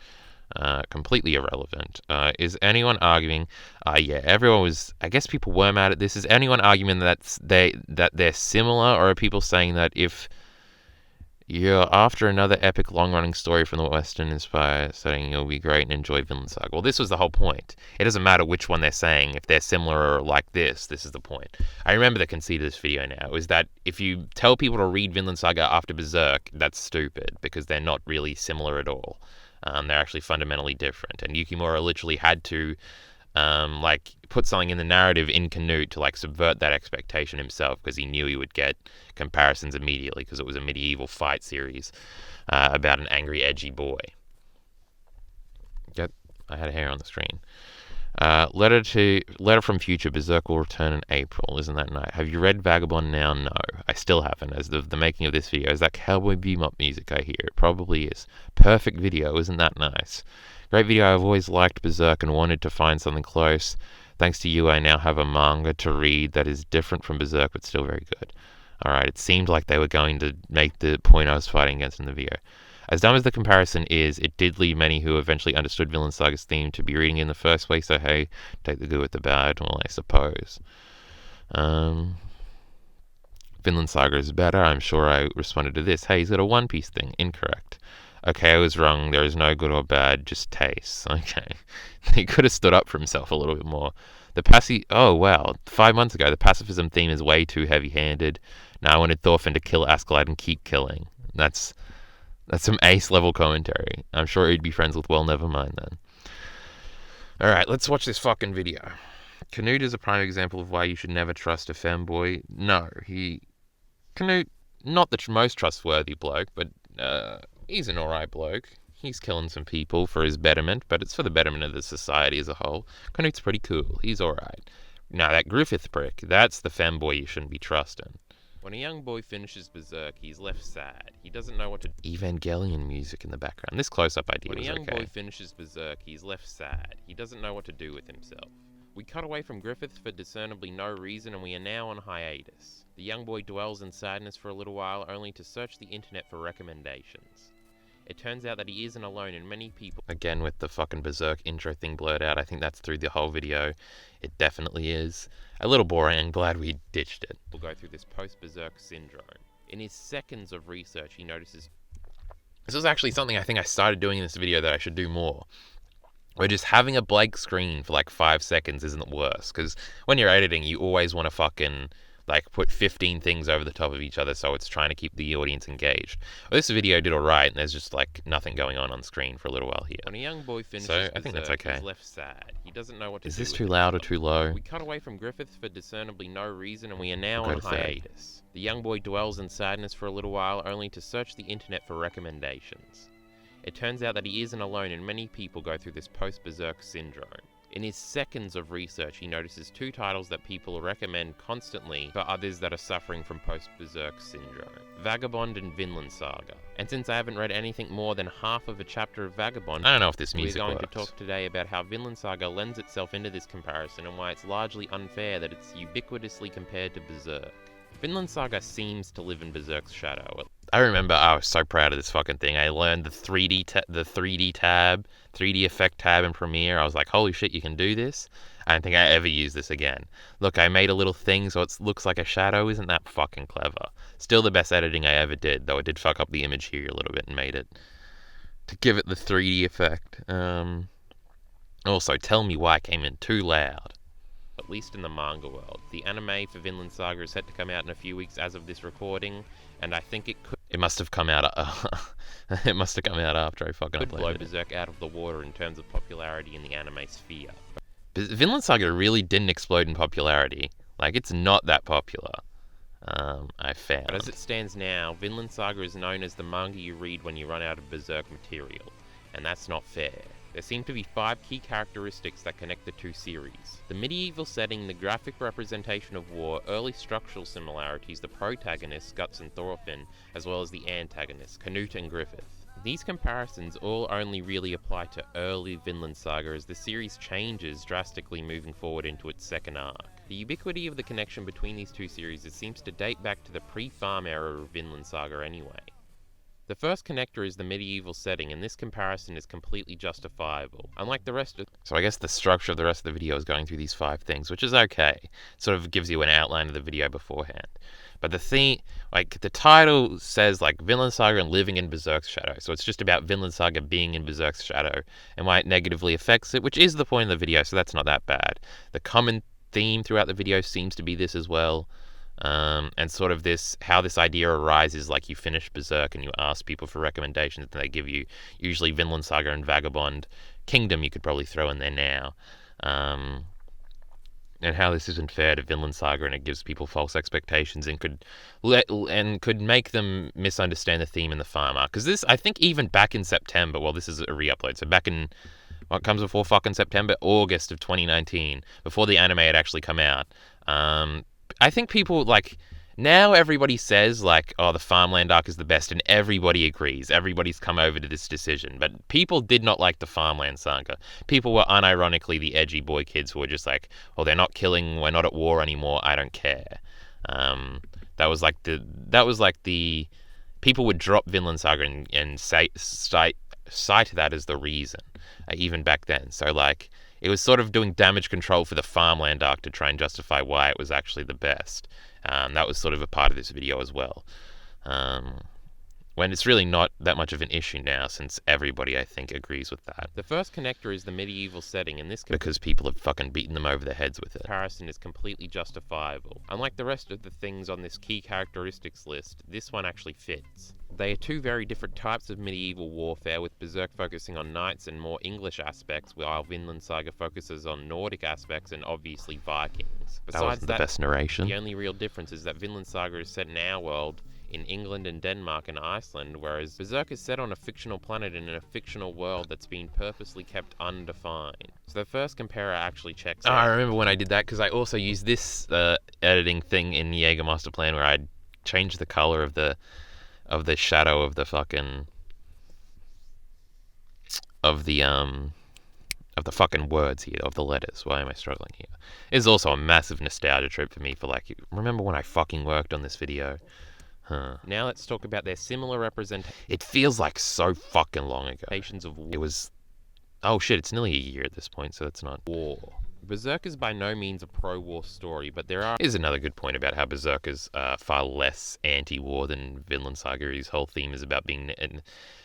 Completely irrelevant. Is anyone arguing? Yeah, everyone was. I guess people were mad at this. Is anyone arguing that they're similar, or are people saying that if you're after another epic long-running story from the Western-inspired setting, you'll be great and enjoy Vinland Saga? Well, this was the whole point. It doesn't matter which one they're saying. If they're similar or like this is the point. I remember the conceit of this video now, is that if you tell people to read Vinland Saga after Berserk, that's stupid, because they're not really similar at all. They're actually fundamentally different. And Yukimura literally had to like put something in the narrative in Canute to like subvert that expectation himself, because he knew he would get comparisons immediately, because it was a medieval fight series about an angry, edgy boy. Yep, I had a hair on the screen. Letter from Future. Berserk will return in April. Isn't that nice? Have you read Vagabond now? No, I still haven't. As the making of this video, is that Cowboy Bebop music I hear? It probably is. Perfect video. Isn't that nice? Great video. I've always liked Berserk and wanted to find something close. Thanks to you, I now have a manga to read that is different from Berserk, but still very good. Alright, it seemed like they were going to make the point I was fighting against in the video. As dumb as the comparison is, it did lead many who eventually understood Vinland Saga's theme to be reading it in the first place, so hey, take the good with the bad, well, I suppose. Vinland Saga is better. I'm sure I responded to this. Hey, he's got a One Piece thing. Incorrect. Okay, I was wrong. There is no good or bad, just taste. Okay. He could have stood up for himself a little bit more. Oh, wow. 5 months ago, the pacifism theme is way too heavy-handed. Now I wanted Thorfinn to kill Askeladd and keep killing. That's some ace-level commentary. I'm sure he'd be friends with Well, never mind then. Alright, let's watch this fucking video. Canute is a prime example of why you should never trust a femboy. No, Canute, not the most trustworthy bloke, but he's an alright bloke. He's killing some people for his betterment, but it's for the betterment of the society as a whole. Canute's pretty cool. He's alright. Now, that Griffith prick, that's the femboy you shouldn't be trusting. When a young boy finishes Berserk, he's left sad. He doesn't know what to... Evangelion music in the background. This close-up idea was okay. When a young boy finishes Berserk, he's left sad. He doesn't know what to do with himself. We cut away from Griffith for discernibly no reason, and we are now on hiatus. The young boy dwells in sadness for a little while, only to search the internet for recommendations. It turns out that he isn't alone, and many people... Again, with the fucking Berserk intro thing blurred out, I think that's through the whole video. It definitely is. A little boring, and glad we ditched it. We'll go through this post-Berserk syndrome. In his seconds of research, he notices... This was actually something I think I started doing in this video that I should do more. Where just having a blank screen for like 5 seconds isn't worse. Because when you're editing, you always want to fucking... like, put 15 things over the top of each other, so it's trying to keep the audience engaged. Well, this video did alright, and there's just, like, nothing going on screen for a little while here. When a young boy finishes so, I think that's okay. He's left sad. He doesn't know what to do. Is this too loud or too low? We cut away from Griffith for discernibly no reason, and we are now on hiatus. The young boy dwells in sadness for a little while, only to search the internet for recommendations. It turns out that he isn't alone, and many people go through this post-Berserk syndrome. In his seconds of research, he notices 2 titles that people recommend constantly for others that are suffering from post-Berserk syndrome. Vagabond and Vinland Saga. And since I haven't read anything more than half of a chapter of Vagabond, I don't know if this music works. We're going to talk today about how Vinland Saga lends itself into this comparison and why it's largely unfair that it's ubiquitously compared to Berserk. Vinland Saga seems to live in Berserk's shadow. I remember I was so proud of this fucking thing. I learned the 3D tab, 3D effect tab in Premiere. I was like, holy shit, you can do this? I don't think I ever use this again. Look, I made a little thing so it looks like a shadow. Isn't that fucking clever? Still the best editing I ever did, though I did fuck up the image here a little bit and made it to give it the 3D effect. Also, tell me why I came in too loud. At least in the manga world. The anime for Vinland Saga is set to come out in a few weeks as of this recording, and I think it could... It must have come out... it must have come out after I fucking uploaded it. Could blow Berserk out of the water in terms of popularity in the anime sphere. Vinland Saga really didn't explode in popularity. Like, it's not that popular. I found. But as it stands now, Vinland Saga is known as the manga you read when you run out of Berserk material, and that's not fair. There seem to be 5 key characteristics that connect the 2 series. The medieval setting, the graphic representation of war, early structural similarities, the protagonists, Guts and Thorfinn, as well as the antagonists, Canute and Griffith. These comparisons all only really apply to early Vinland Saga as the series changes drastically moving forward into its second arc. The ubiquity of the connection between these 2 series seems to date back to the pre-farm era of Vinland Saga anyway. The first connector is the medieval setting, and this comparison is completely justifiable. Unlike the rest of... So I guess the structure of the rest of the video is going through these 5 things, which is okay. It sort of gives you an outline of the video beforehand. But the theme, like, the title says, like, Vinland Saga and living in Berserk's shadow. So it's just about Vinland Saga being in Berserk's shadow and why it negatively affects it, which is the point of the video, so that's not that bad. The common theme throughout the video seems to be this as well. And sort of how this idea arises, like you finish Berserk and you ask people for recommendations and they give you usually Vinland Saga and Vagabond. Kingdom you could probably throw in there now. And how this isn't fair to Vinland Saga and it gives people false expectations and could make them misunderstand the theme in the farm arc. Because this, I think even back in September, well this is a re-upload, so back in, what comes before fucking September? August of 2019, before the anime had actually come out. I think people, like, now everybody says, like, oh, the Farmland arc is the best, and everybody agrees. Everybody's come over to this decision. But people did not like the Farmland saga. People were unironically the edgy boy kids who were just like, oh, they're not killing, we're not at war anymore, I don't care. That was like the people would drop Vinland Saga and cite that as the reason, even back then. So, like, it was sort of doing damage control for the Farmland arc to try and justify why it was actually the best. That was sort of a part of this video as well. When it's really not that much of an issue now, since everybody, I think, agrees with that. The first connector is the medieval setting, and this because people have fucking beaten them over their heads with it. Comparison is completely justifiable. Unlike the rest of the things on this key characteristics list, this one actually fits. They are 2 very different types of medieval warfare, with Berserk focusing on knights and more English aspects, while Vinland Saga focuses on Nordic aspects and obviously Vikings. Besides that wasn't the best narration. The only real difference is that Vinland Saga is set in our world, in England and Denmark and Iceland, whereas Berserk is set on a fictional planet and in a fictional world that's been purposely kept undefined. So the first comparer actually checks out. I remember when I did that, because I also used this editing thing in Jaeger Master Plan where I'd change the color of the shadow of the fucking of the fucking words here, of the letters. Why am I struggling here? It's also a massive nostalgia trip for me for like, remember when I fucking worked on this video? Huh. Now let's talk about their similar representation. It feels like so fucking long ago. Of war. It was, oh shit, it's nearly a year at this point, so it's not war. Berserk is by no means a pro-war story, but there are... Here's another good point about how Berserk is far less anti-war than Vinland Saga. His whole theme is about being... And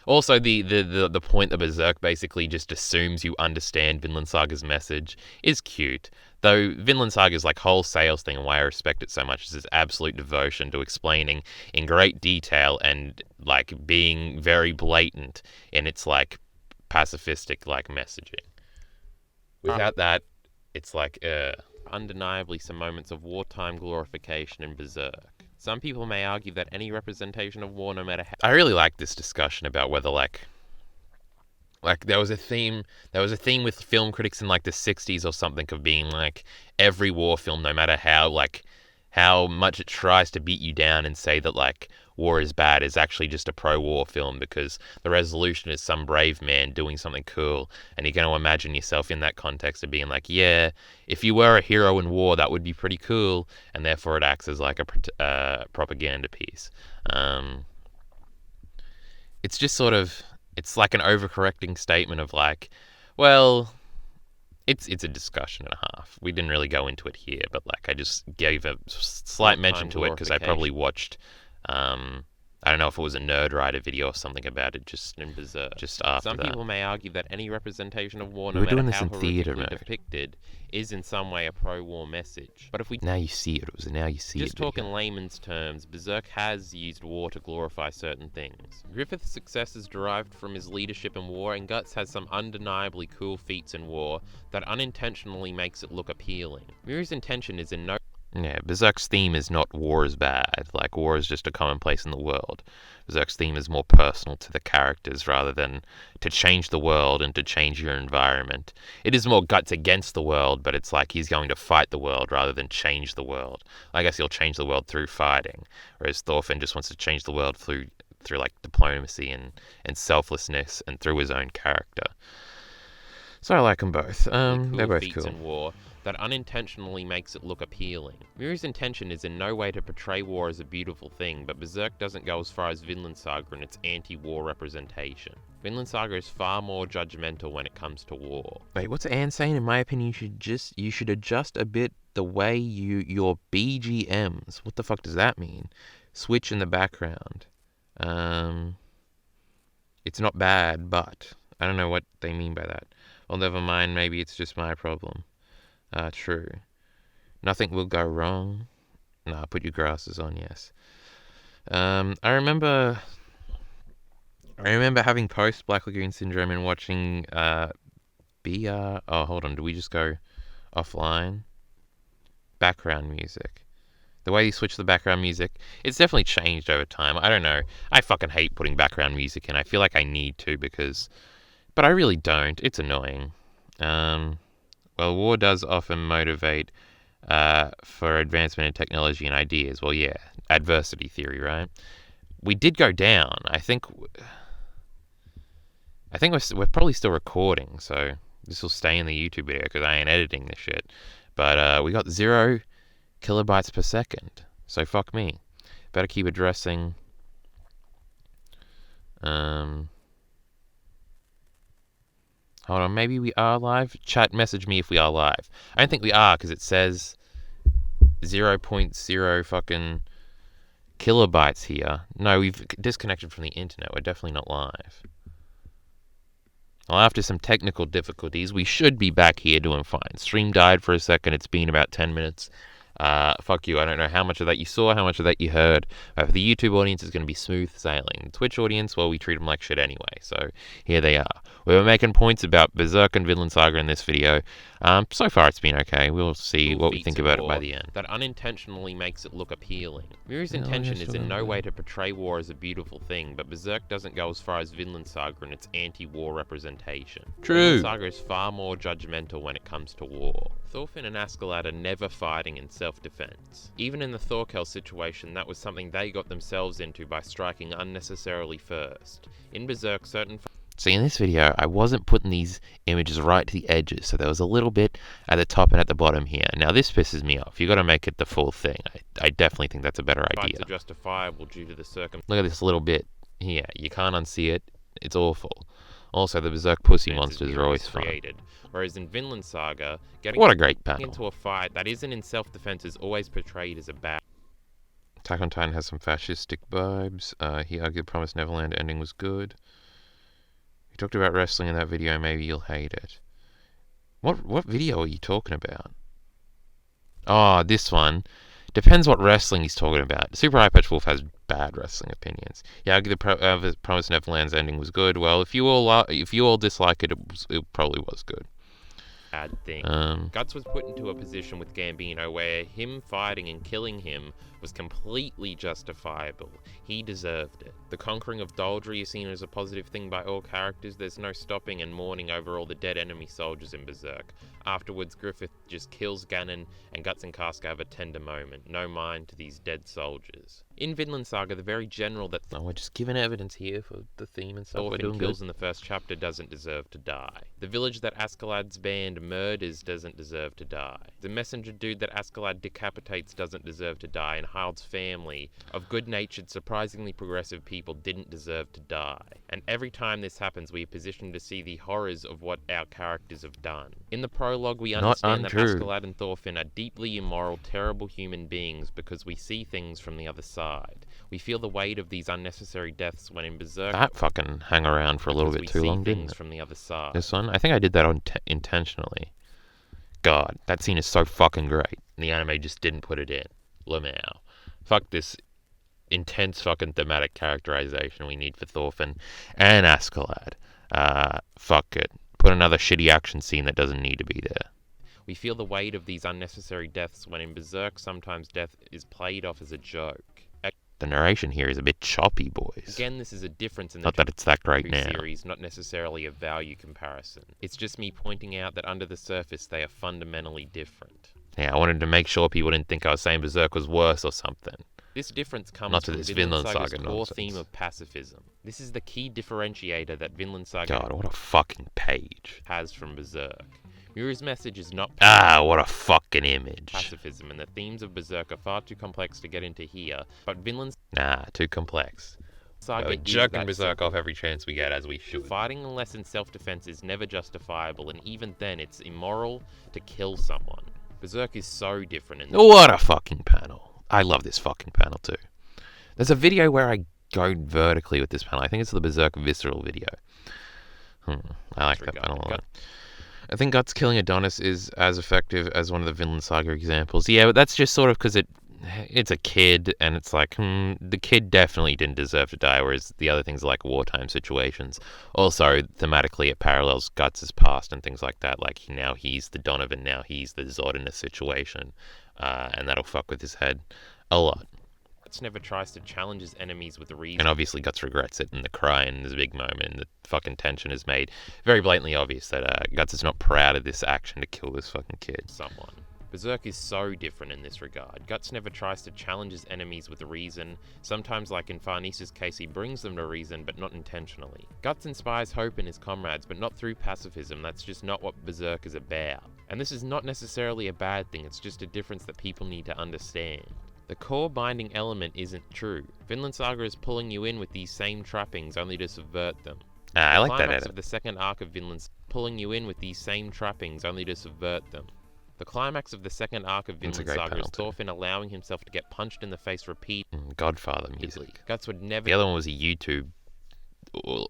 also, the point that Berserk basically just assumes you understand Vinland Saga's message is cute. Though Vinland Saga's like whole sales thing, and why I respect it so much, is its absolute devotion to explaining in great detail and like being very blatant in its like pacifistic like messaging. Without that, it's like, undeniably some moments of wartime glorification in Berserk. Some people may argue that any representation of war, no matter how... I really like this discussion about whether, like there was a theme with film critics in, like, the 60s or something of being, like, every war film, no matter how much it tries to beat you down and say that, like, war is bad, is actually just a pro-war film because the resolution is some brave man doing something cool, and you're going to imagine yourself in that context of being like, yeah, if you were a hero in war, that would be pretty cool, and therefore it acts as like a propaganda piece. It's just sort of, it's like an overcorrecting statement of like, well, it's a discussion and a half. We didn't really go into it here, but like I just gave a slight mention to it because I probably watched, I don't know if it was a Nerd Writer video or something about it just in Berserk. Just after that. Some people may argue that any representation of war, no matter how horrifically depicted, is in some way a pro-war message. But if we now you see it, just talk in layman's terms, Berserk has used war to glorify certain things. Griffith's success is derived from his leadership in war, and Guts has some undeniably cool feats in war that unintentionally makes it look appealing. Miru's intention is in no... Yeah, Berserk's theme is not war is bad, like war is just a commonplace in the world. Berserk's theme is more personal to the characters rather than to change the world and to change your environment. It is more Guts against the world, but it's like he's going to fight the world rather than change the world. I guess he'll change the world through fighting, whereas Thorfinn just wants to change the world through like diplomacy and selflessness and through his own character. So I like them both. They're both cool. In war that unintentionally makes it look appealing. Miru's intention is in no way to portray war as a beautiful thing, but Berserk doesn't go as far as Vinland Saga in its anti-war representation. Vinland Saga is far more judgmental when it comes to war. Wait, what's Anne saying? In my opinion, you should adjust a bit the way your BGMs. What the fuck does that mean? Switch in the background. It's not bad, but I don't know what they mean by that. Well, never mind. Maybe it's just my problem. True. Nothing will go wrong. Nah, put your glasses on, yes. I remember having post Black Lagoon syndrome and watching BR. Oh, hold on. Do we just go offline? Background music. The way you switch the background music, it's definitely changed over time. I don't know. I fucking hate putting background music in. I feel like I need to but I really don't. It's annoying. Well, war does often motivate for advancement in technology and ideas. Well, yeah, adversity theory, right? We did go down. I think we're probably still recording, so this will stay in the YouTube video because I ain't editing this shit. But we got 0 kilobytes per second, so fuck me. Better keep addressing. Hold on, maybe we are live? Chat, message me if we are live. I don't think we are, because it says 0.0 fucking kilobytes here. No, we've disconnected from the internet. We're definitely not live. Well, after some technical difficulties, we should be back here doing fine. Stream died for a second. It's been about 10 minutes. Fuck you. I don't know how much of that you saw, how much of that you heard. For the YouTube audience, it's going to be smooth sailing. The Twitch audience, well, we treat them like shit anyway. So here they are. We were making points about Berserk and Vinland Saga in this video. So far it's been okay. We'll see what we think about it by the end. That unintentionally makes it look appealing. Miura's Yeah, intention yes, is in no sure. way to portray war as a beautiful thing, but Berserk doesn't go as far as Vinland Saga in its anti-war representation. True. Vinland Saga is far more judgmental when it comes to war. Thorfinn and Askeladd are never fighting in self-defense. Even in the Thorkel situation, that was something they got themselves into by striking unnecessarily first. In Berserk, certain... See, in this video, I wasn't putting these images right to the edges, so there was a little bit at the top and at the bottom here. Now, this pisses me off. You got to make it the full thing. I definitely think that's a better idea. Fights are justifiable due to the Look at this little bit here. You can't unsee it. It's awful. Also, the Berserk pussy monsters are always fun. Whereas in Vinland Saga, getting What a great panel. into a fight that isn't in self-defense is always portrayed as a bad. Attack on Titan has some fascistic vibes. He argued Promised Neverland ending was good. He talked about wrestling in that video. Maybe you'll hate it. What video are you talking about? Oh, this one. Depends what wrestling he's talking about. Super High Pitch Wolf has bad wrestling opinions. Yeah, the Promised Neverland's ending was good. Well, if you all dislike it, it probably was good. Bad thing. Guts was put into a position with Gambino where him fighting and killing him was completely justifiable. He deserved it. The conquering of Doldry is seen as a positive thing by all characters. There's no stopping and mourning over all the dead enemy soldiers in Berserk. Afterwards, Griffith just kills Ganon, and Guts and Casca have a tender moment. No mind to these dead soldiers. In Vinland Saga, the very general that we're just giving evidence here for the theme and stuff. Thorfinn kills in the first chapter doesn't deserve to die. The village that Askeladd's band murders doesn't deserve to die. The messenger dude that Askeladd decapitates doesn't deserve to die, and Hild's family of good-natured, surprisingly progressive people didn't deserve to die. And every time this happens, we are positioned to see the horrors of what our characters have done. In the prologue, we understand that Askeladd and Thorfinn are deeply immoral, terrible human beings because we see things from the other side. We feel the weight of these unnecessary deaths when in Berserk. That fucking hang around for a little bit too long, didn't it? From the other side. This one? I think I did that intentionally. God, that scene is so fucking great. And the anime just didn't put it in. Lamau. Fuck this intense fucking thematic characterization we need for Thorfinn and Askeladd. Fuck it. Put another shitty action scene that doesn't need to be there. We feel the weight of these unnecessary deaths when in Berserk sometimes death is played off as a joke. The narration here is a bit choppy, boys. Again, this is a difference in the not that it's that great now. Series, not necessarily a value comparison. It's just me pointing out that under the surface they are fundamentally different. Yeah, I wanted to make sure people didn't think I was saying Berserk was worse or something. This difference comes not to from this Vinland Saga's Saga core nonsense. theme of pacifism. This is the key differentiator that Vinland Saga God, what a fucking page. has from Berserk. Miura's message is not what a fucking image. Pacifism, and the themes of Berserk are far too complex to get into here, but Vinland too complex. Saga jerking Berserk off every chance we get, as we should. Fighting unless in self-defense is never justifiable, and even then it's immoral to kill someone. Berserk is so different in this. What a fucking panel. I love this fucking panel too. There's a video where I go vertically with this panel. I think it's the Berserk Visceral video. I like that panel a lot. I think Guts killing Adonis is as effective as one of the Vinland Saga examples. Yeah, but that's just sort of because it's a kid, and it's like, the kid definitely didn't deserve to die, whereas the other things are like wartime situations. Also, thematically, it parallels Guts' past and things like that. Like, now he's the Donovan, now he's the Zod in a situation, and that'll fuck with his head a lot. Guts never tries to challenge his enemies with a reason. And obviously Guts regrets it, and the cry, and there's a big moment, and the fucking tension is made very blatantly obvious that Guts is not proud of this action to kill this fucking kid. Berserk is so different in this regard. Guts never tries to challenge his enemies with a reason. Sometimes, like in Farnese's case, he brings them to reason, but not intentionally. Guts inspires hope in his comrades, but not through pacifism. That's just not what Berserk is about. And this is not necessarily a bad thing, it's just a difference that people need to understand. The core binding element isn't true. Vinland Saga is pulling you in with these same trappings only to subvert them. I like that edit. Of the second arc of Vinland pulling you in with these same trappings only to subvert them. The climax of the second arc of Vinland Saga is Thorfinn allowing himself to get punched in the face repeatedly. Godfather music. Guts would never... The other one was a YouTube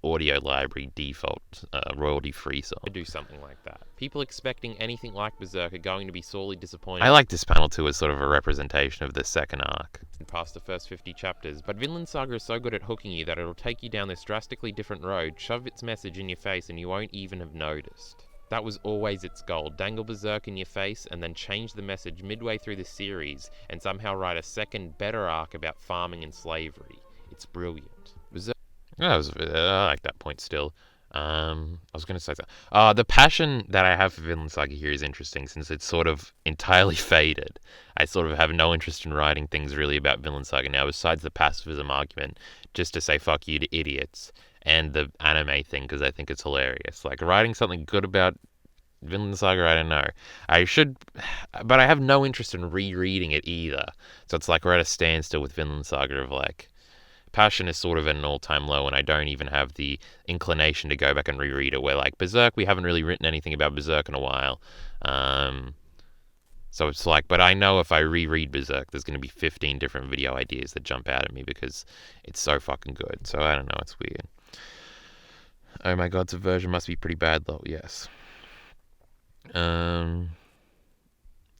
audio library default royalty-free song. To do something like that. People expecting anything like Berserk are going to be sorely disappointed. I like this panel too as sort of a representation of the second arc. Past the first 50 chapters, but Vinland Saga is so good at hooking you that it'll take you down this drastically different road, shove its message in your face, and you won't even have noticed. That was always its goal, dangle Berserk in your face and then change the message midway through the series and somehow write a second, better arc about farming and slavery. It's brilliant. Berserk. I like that point still. I was going to say that. The passion that I have for Vinland Saga here is interesting since it's sort of entirely faded. I sort of have no interest in writing things really about Vinland Saga now, besides the pacifism argument, just to say fuck you to idiots, and the anime thing because I think it's hilarious. Like, writing something good about Vinland Saga, I don't know. I should, but I have no interest in rereading it either. So it's like we're at a standstill with Vinland Saga of like, passion is sort of at an all-time low, and I don't even have the inclination to go back and reread it. Where like Berserk, we haven't really written anything about Berserk in a while. So it's like, but I know if I reread Berserk, there's going to be 15 different video ideas that jump out at me because it's so fucking good. So I don't know, it's weird. Oh my god, Subversion must be pretty bad though, yes. Then,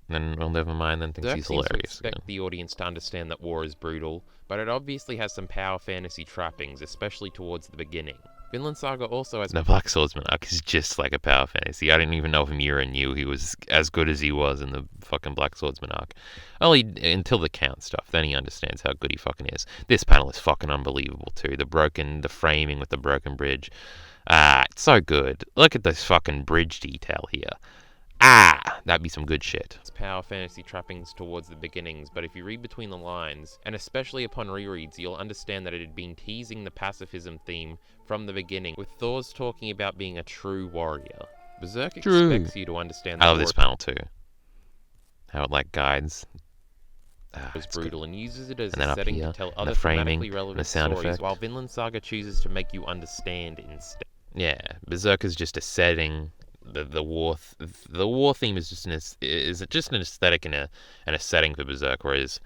well, never mind, then thinks he's hilarious. Expect the audience to understand that war is brutal, but it obviously has some power fantasy trappings, especially towards the beginning. Vinland Saga also has... The Black Swordsman arc is just like a power fantasy. I didn't even know if Miura knew he was as good as he was in the fucking Black Swordsman arc. Only until the Count stuff, then he understands how good he fucking is. This panel is fucking unbelievable too. The framing with the broken bridge. It's so good. Look at this fucking bridge detail here. That'd be some good shit. It's power fantasy trappings towards the beginnings, but if you read between the lines, and especially upon rereads, you'll understand that it had been teasing the pacifism theme from the beginning, with Thor's talking about being a true warrior. Berserk expects you to understand I love this panel too. How it like guides. Was brutal good. and uses it as and a setting here, to tell and other the framing, thematically relevant and the sound stories, effect. while Vinland Saga chooses to make you understand instead. Yeah, Berserk is just a setting. The war theme is just an aesthetic and a setting for Berserk, whereas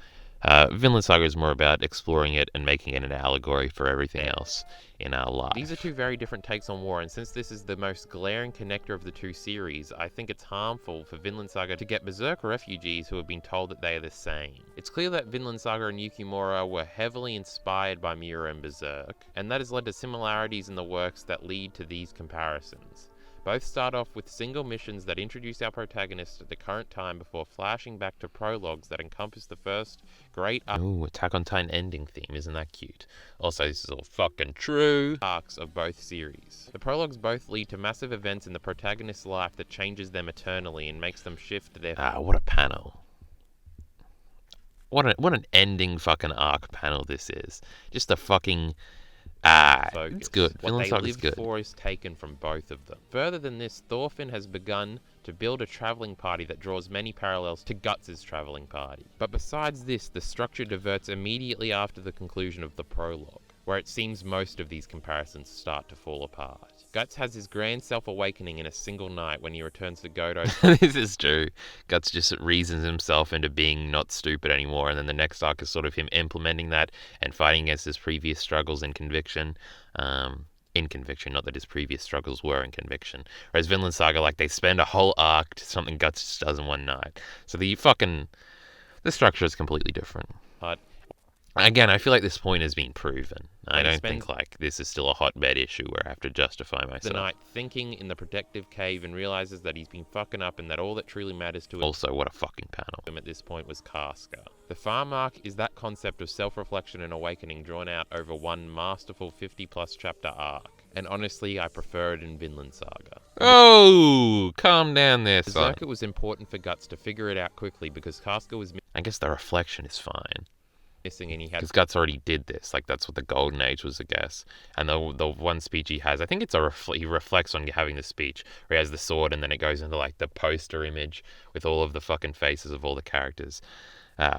Vinland Saga is more about exploring it and making it an allegory for everything else in our life. These are two very different takes on war, and since this is the most glaring connector of the two series, I think it's harmful for Vinland Saga to get Berserk refugees who have been told that they are the same. It's clear that Vinland Saga and Yukimura were heavily inspired by Miura and Berserk, and that has led to similarities in the works that lead to these comparisons. Both start off with single missions that introduce our protagonist at the current time before flashing back to prologues that encompass the first great Attack on Titan ending theme, isn't that cute? Also, this is all fucking true. Arcs of both series. The prologues both lead to massive events in the protagonist's life that changes them eternally and makes them shift their... what a panel. What an ending fucking arc panel this is. Just a fucking... it's good. What they Saga is live good. for is taken from both of them. Further than this, Thorfinn has begun to build a travelling party that draws many parallels to Guts' travelling party. But besides this, the structure diverts immediately after the conclusion of the prologue, where it seems most of these comparisons start to fall apart. Guts has his grand self-awakening in a single night when he returns to Godo's... This is true. Guts just reasons himself into being not stupid anymore, and then the next arc is sort of him implementing that and fighting against his previous struggles in Conviction. In Conviction, not that his previous struggles were in Conviction. Whereas Vinland Saga, like, they spend a whole arc to something Guts just does in one night. So the structure is completely different. Again, I feel like this point has been proven. I don't think like this is still a hotbed issue where I have to justify myself. The night thinking in the protective cave and realizes that he's been fucking up and that all that truly matters to him... Also, what a fucking panel. ...at this point was Karska. The farm arc is that concept of self-reflection and awakening drawn out over one masterful 50-plus chapter arc. And honestly, I prefer it in Vinland Saga. Oh, calm down there, son. Berserk, it was important for Guts to figure it out quickly because Karska was... I guess the reflection is fine. ...missing and he had... Because Guts already did this. Like, that's what the Golden Age was, I guess. And the one speech he has, I think it's he reflects on having the speech where he has the sword and then it goes into, like, the poster image with all of the fucking faces of all the characters.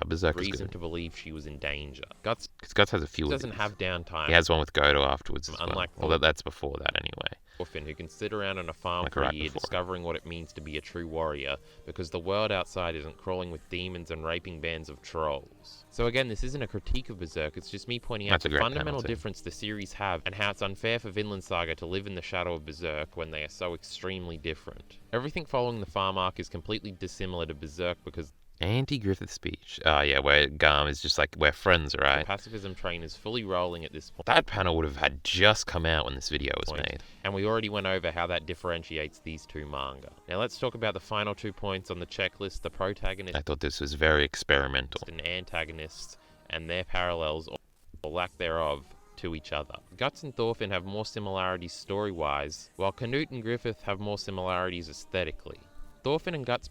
Berserk is reason to believe she was in danger. Guts has a few. Doesn't have downtime. He has one with Godo afterwards. As unlike well, that's before that anyway. orphan who can sit around on a farm Like for a right year before. discovering what it means to be a true warrior because the world outside isn't crawling with demons and raping bands of trolls. So again, this isn't a critique of Berserk, it's just me pointing out That's a the great fundamental penalty. difference the series have and how it's unfair for Vinland Saga to live in the shadow of Berserk when they are so extremely different. Everything following the farm arc is completely dissimilar to Berserk because Anti-Griffith speech. Oh yeah, where Garm is just like, we're friends, the right? pacifism train is fully rolling at this point. That panel would have had just come out when this video was made. And we already went over how that differentiates these two manga. Now let's talk about the final 2 points on the checklist, the protagonist I thought this was very experimental. and antagonists and their parallels or lack thereof to each other. Guts and Thorfinn have more similarities story-wise, while Canute and Griffith have more similarities aesthetically. Thorfinn and Guts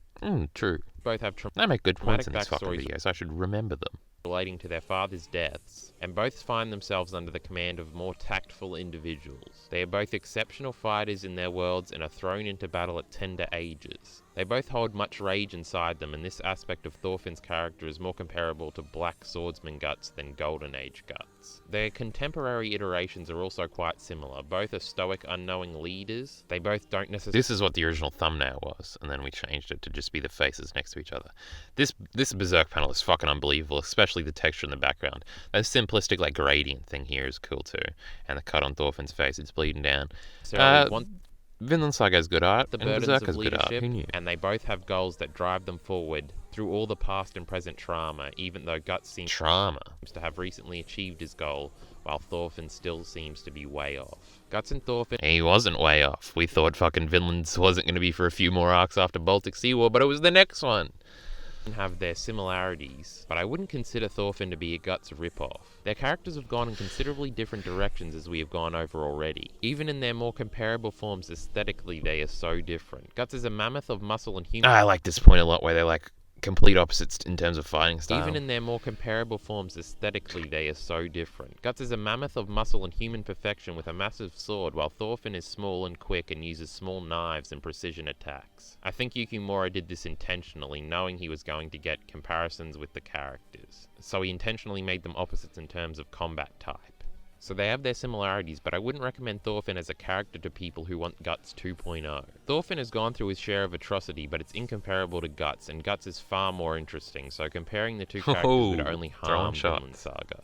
True. both have They make good points in traumatic this fucking backstories video, so I should remember them. relating to their father's deaths, and both find themselves under the command of more tactful individuals. They are both exceptional fighters in their worlds and are thrown into battle at tender ages. They both hold much rage inside them, and this aspect of Thorfinn's character is more comparable to Black Swordsman Guts than Golden Age Guts. Their contemporary iterations are also quite similar. Both are stoic, unknowing leaders. They both don't necessarily... This is what the original thumbnail was, and then we changed it to just be the faces next to each other. This Berserk panel is fucking unbelievable, especially the texture in the background. That simplistic like gradient thing here is cool too, and the cut on Thorfinn's face, it's bleeding down. want Vinland Saga has good art, the and burdens Berserk of has good art. leadership, Who knew? and they both have goals that drive them forward through all the past and present trauma, even though Guts seems Trauma. to have recently achieved his goal, while Thorfinn still seems to be way off. Guts and Thorfinn He wasn't way off. We thought fucking Vinland's wasn't going to be for a few more arcs after Baltic Sea War, but it was the next one. have their similarities, but I wouldn't consider Thorfinn to be a Guts ripoff. Their characters have gone in considerably different directions as we have gone over already. Even in their more comparable forms aesthetically, they are so different. Guts is a mammoth of muscle and human... I like this point a lot, where they're like complete opposites in terms of fighting style. Even in their more comparable forms aesthetically, they are so different. Guts is a mammoth of muscle and human perfection with a massive sword, while Thorfinn is small and quick and uses small knives and precision attacks. I think Yukimura did this intentionally, knowing he was going to get comparisons with the characters. So he intentionally made them opposites in terms of combat type. So they have their similarities, but I wouldn't recommend Thorfinn as a character to people who want Guts 2.0. Thorfinn has gone through his share of atrocity, but it's incomparable to Guts, and Guts is far more interesting, so comparing the two characters would only harm Vinland Saga.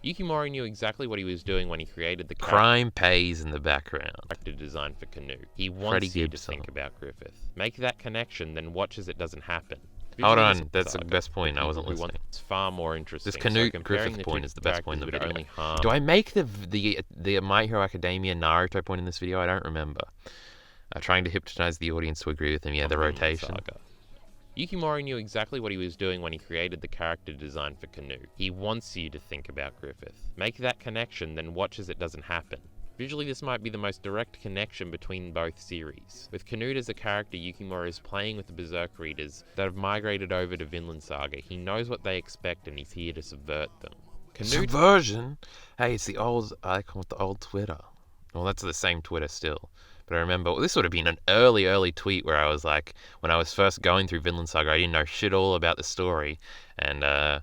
Yukimori knew exactly what he was doing when he created the Crime pays in the background. character design for Canute. He wants you to think about Griffith. Make that connection, then watch as it doesn't happen. Hold on, that's the best point. I wasn't listening. It's far more interesting. This Canute comparing Griffith the point two is the best point in the characters would video. only harm Do I make the My Hero Academia Naruto point in this video? I don't remember. Trying to hypnotize the audience to agree with him. Yeah, the Vinland rotation. Saga. Yukimori knew exactly what he was doing when he created the character design for Canute. He wants you to think about Griffith. Make that connection, then watch as it doesn't happen. Visually, this might be the most direct connection between both series. With Canute as a character, Yukimura is playing with the Berserk readers that have migrated over to Vinland Saga. He knows what they expect and he's here to subvert them. Canute Subversion? Hey, it's the old icon with the old Twitter. Well, that's the same Twitter still. But I remember, this would have been an early tweet where I was like, when I was first going through Vinland Saga, I didn't know shit all about the story. And I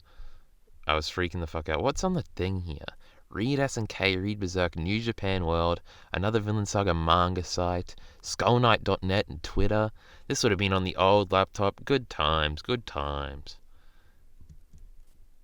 was freaking the fuck out. What's on the thing here? Read SNK, read Berserk, New Japan World, another Vinland Saga manga site, skullknight.net and Twitter. This would have been on the old laptop. Good times, good times.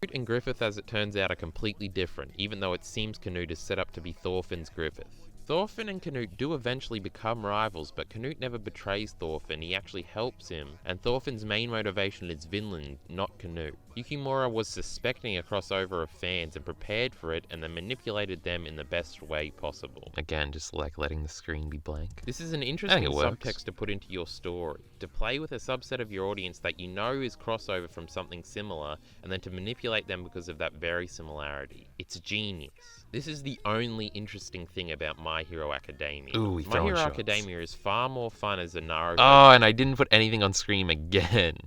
Canute and Griffith, as it turns out, are completely different, even though it seems Canute is set up to be Thorfinn's Griffith. Thorfinn and Canute do eventually become rivals, but Canute never betrays Thorfinn, he actually helps him, and Thorfinn's main motivation is Vinland, not Canute. Yukimura was suspecting a crossover of fans and prepared for it and then manipulated them in the best way possible. Again, just like letting the screen be blank. This is an interesting it works. subtext to put into your story. To play with a subset of your audience that you know is crossover from something similar, and then to manipulate them because of that very similarity. It's genius. This is the only interesting thing about My Hero Academia. Ooh, we My throwing Hero shots. Academia is far more fun as a Naruto Oh, and I didn't put anything on screen again.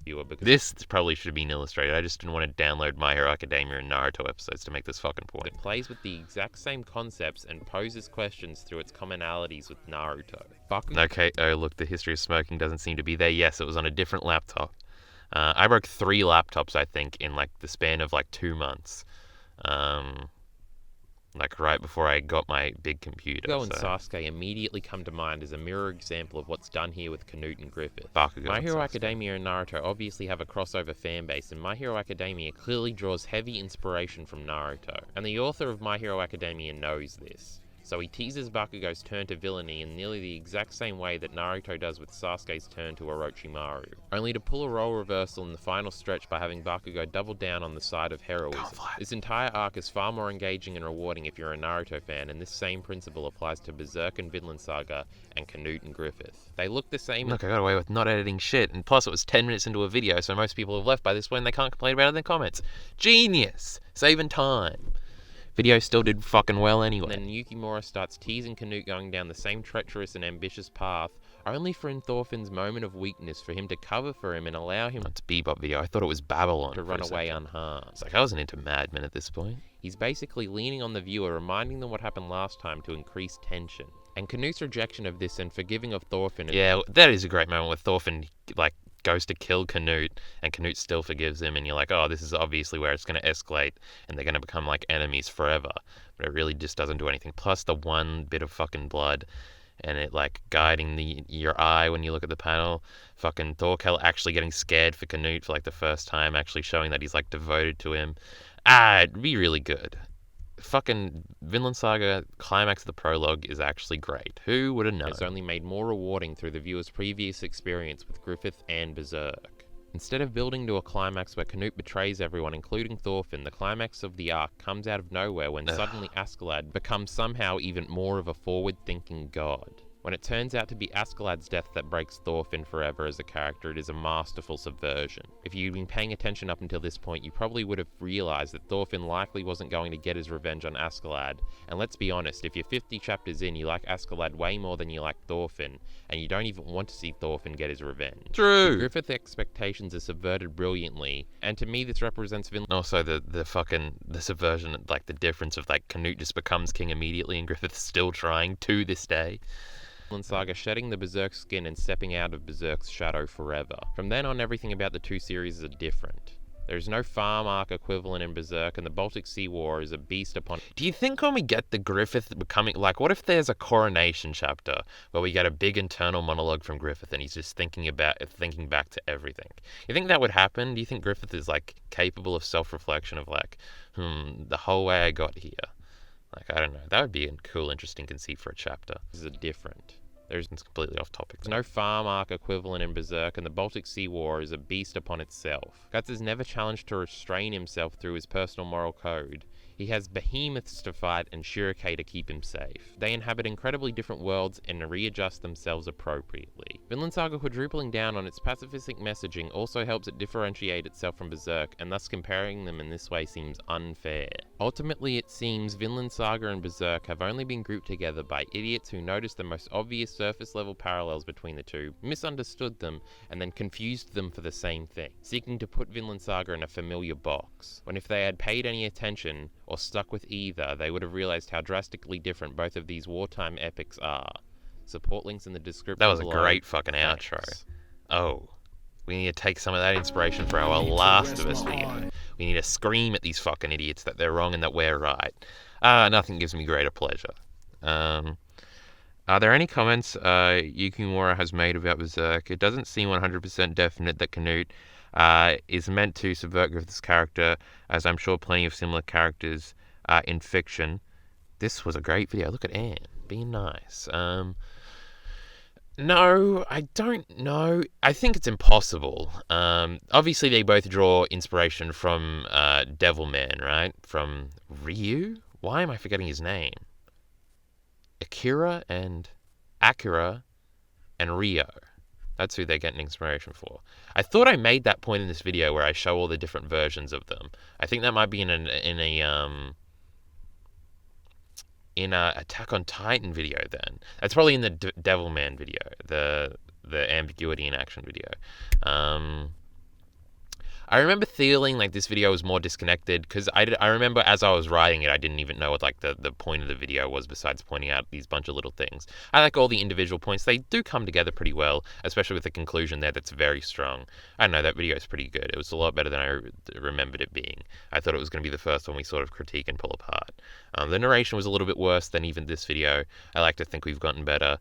viewer because This probably should have been illustrated. I just didn't want to download My Hero Academia and Naruto episodes to make this fucking point. it plays with the exact same concepts and poses questions through its commonalities with Naruto. Bakugo Okay, oh look, the history of smoking doesn't seem to be there. Yes, it was on a different laptop. I broke 3 laptops, I think, in like the span of like 2 months. like right before I got my big computer. Bakugo and Sasuke immediately come to mind as a mirror example of what's done here with Canute and Griffith. Bakugo My and Hero Sasuke. Academia and Naruto obviously have a crossover fanbase, and My Hero Academia clearly draws heavy inspiration from Naruto. And the author of My Hero Academia knows this. So he teases Bakugo's turn to villainy in nearly the exact same way that Naruto does with Sasuke's turn to Orochimaru, only to pull a role reversal in the final stretch by having Bakugo double down on the side of heroism. This entire arc is far more engaging and rewarding if you're a Naruto fan, and this same principle applies to Berserk and Vinland Saga and Canute and Griffith. They look the same. Look, I got away with not editing shit, and plus it was 10 minutes into a video, so most people have left by this point and they can't complain about it in the comments. Genius! Saving time. Video still did fucking well anyway. And then Yukimura starts teasing Canute going down the same treacherous and ambitious path, only for in Thorfinn's moment of weakness for him to cover for him and allow him It's a Bebop video. I thought it was Babylon to for run a away second. unharmed. It's like I wasn't into Mad Men at this point. He's basically leaning on the viewer, reminding them what happened last time to increase tension. And Canute's rejection of this and forgiving of Thorfinn... Yeah, that is a great moment where Thorfinn, like, goes to kill Canute, and Canute still forgives him, and you're like, oh, this is obviously where it's going to escalate, and they're going to become, like, enemies forever. But it really just doesn't do anything. Plus the one bit of fucking blood, and it, like, guiding your eye when you look at the panel. Fucking Thorkel actually getting scared for Canute for, like, the first time, actually showing that he's, like, devoted to him. It'd be really good. Fucking Vinland Saga climax of the prologue is actually great. Who would have known? It's only made more rewarding through the viewer's previous experience with Griffith and Berserk. Instead of building to a climax where Canute betrays everyone, including Thorfinn, the climax of the arc comes out of nowhere when suddenly Askeladd becomes somehow even more of a forward-thinking god. When it turns out to be Askeladd's death that breaks Thorfinn forever as a character, it is a masterful subversion. If you'd been paying attention up until this point, you probably would have realised that Thorfinn likely wasn't going to get his revenge on Askeladd. And let's be honest, if you're 50 chapters in, you like Askeladd way more than you like Thorfinn, and you don't even want to see Thorfinn get his revenge. True. The Griffith expectations are subverted brilliantly, and to me this represents Vinland. Also, the subversion, like, the difference of, like, Canute just becomes king immediately, and Griffith's still trying to this day. Saga shedding the Berserk skin and stepping out of Berserk's shadow forever. From then on, everything about the two series are different. There is no farm arc equivalent in Berserk, and the Baltic Sea War is a beast upon... Do you think when we get the Griffith becoming... Like, what if there's a coronation chapter where we get a big internal monologue from Griffith and he's just thinking back to everything? You think that would happen? Do you think Griffith is, like, capable of self-reflection of, like, the whole way I got here? Like, I don't know. That would be a cool, interesting conceit for a chapter. This is different. It's completely off topic. There's no farm arc equivalent in Berserk, and the Baltic Sea War is a beast upon itself. Guts is never challenged to restrain himself through his personal moral code. He has behemoths to fight and Shirokei to keep him safe. They inhabit incredibly different worlds and readjust themselves appropriately. Vinland Saga quadrupling down on its pacifistic messaging also helps it differentiate itself from Berserk, and thus comparing them in this way seems unfair. Ultimately, it seems Vinland Saga and Berserk have only been grouped together by idiots who noticed the most obvious surface-level parallels between the two, misunderstood them, and then confused them for the same thing, seeking to put Vinland Saga in a familiar box, when if they had paid any attention, or stuck with either, they would have realised how drastically different both of these wartime epics are. Support links in the description That was a below. great fucking outro. Oh, we need to take some of that inspiration for our Last of Us video. We need to scream at these fucking idiots that they're wrong and that we're right. Nothing gives me greater pleasure. Are there any comments Yukimura has made about Berserk? It doesn't seem 100% definite that Canute is meant to subvert Griffith's character, as I'm sure plenty of similar characters in fiction. This was a great video. Look at Anne being nice. No, I don't know. I think it's impossible. Obviously, they both draw inspiration from Devilman, right? From Ryu? Why am I forgetting his name? Akira and Rio. That's who they're getting inspiration for. I thought I made that point in this video where I show all the different versions of them. I think that might be in a Attack on Titan video then. That's probably in the Devilman video, the ambiguity in action video. I remember feeling like this video was more disconnected because I remember as I was writing it, I didn't even know what like the point of the video was besides pointing out these bunch of little things. I like all the individual points. They do come together pretty well, especially with the conclusion there that's very strong. I don't know, that video is pretty good. It was a lot better than I remembered it being. I thought it was going to be the first one we sort of critique and pull apart. The narration was a little bit worse than even this video. I like to think we've gotten better.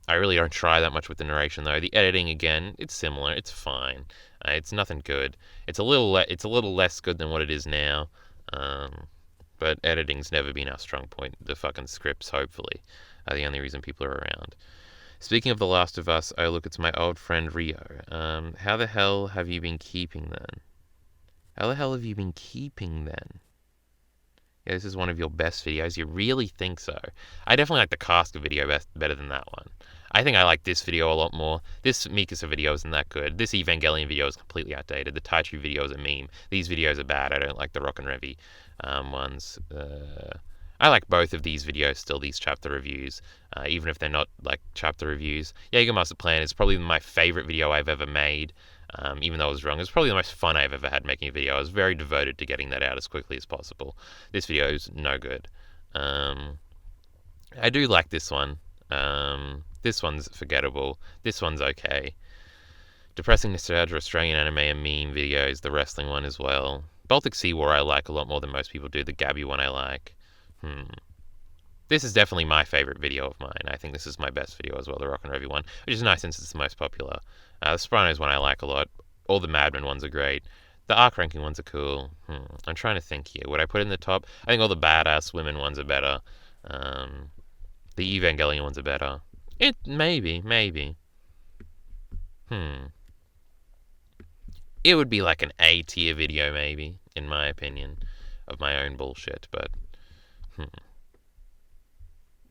I really don't try that much with the narration though. The editing, again, it's similar. It's fine. It's nothing good. It's a little less good than what it is now. But editing's never been our strong point. The fucking scripts, hopefully, are the only reason people are around. Speaking of The Last of Us, oh look, it's my old friend Rio. How the hell have you been keeping then? How the hell have you been keeping then? Yeah, this is one of your best videos. You really think so? I definitely like the Casca video better than that one. I think I like this video a lot more. This Mikasa video isn't that good. This Evangelion video is completely outdated. The Taichu video is a meme. These videos are bad. I don't like the Rock and Revy ones. I like both of these videos still, these chapter reviews, even if they're not like chapter reviews. Jaeger Master Plan is probably my favorite video I've ever made. Even though I was wrong, it was probably the most fun I've ever had making a video. I was very devoted to getting that out as quickly as possible. This video is no good. I do like this one. This one's forgettable. This one's okay. Depressing Nostalgia, Australian Anime and Meme videos, the wrestling one as well. Baltic Sea War I like a lot more than most people do. The Gabby one I like. This is definitely my favorite video of mine. I think this is my best video as well, the Rock and Revy one, which is nice since it's the most popular. The Sopranos one I like a lot. All the Madman ones are great. The arc ranking ones are cool. I'm trying to think here. Would I put it in the top? I think all the Badass Women ones are better. The Evangelion ones are better. Maybe. It would be like an A tier video maybe, in my opinion, of my own bullshit, but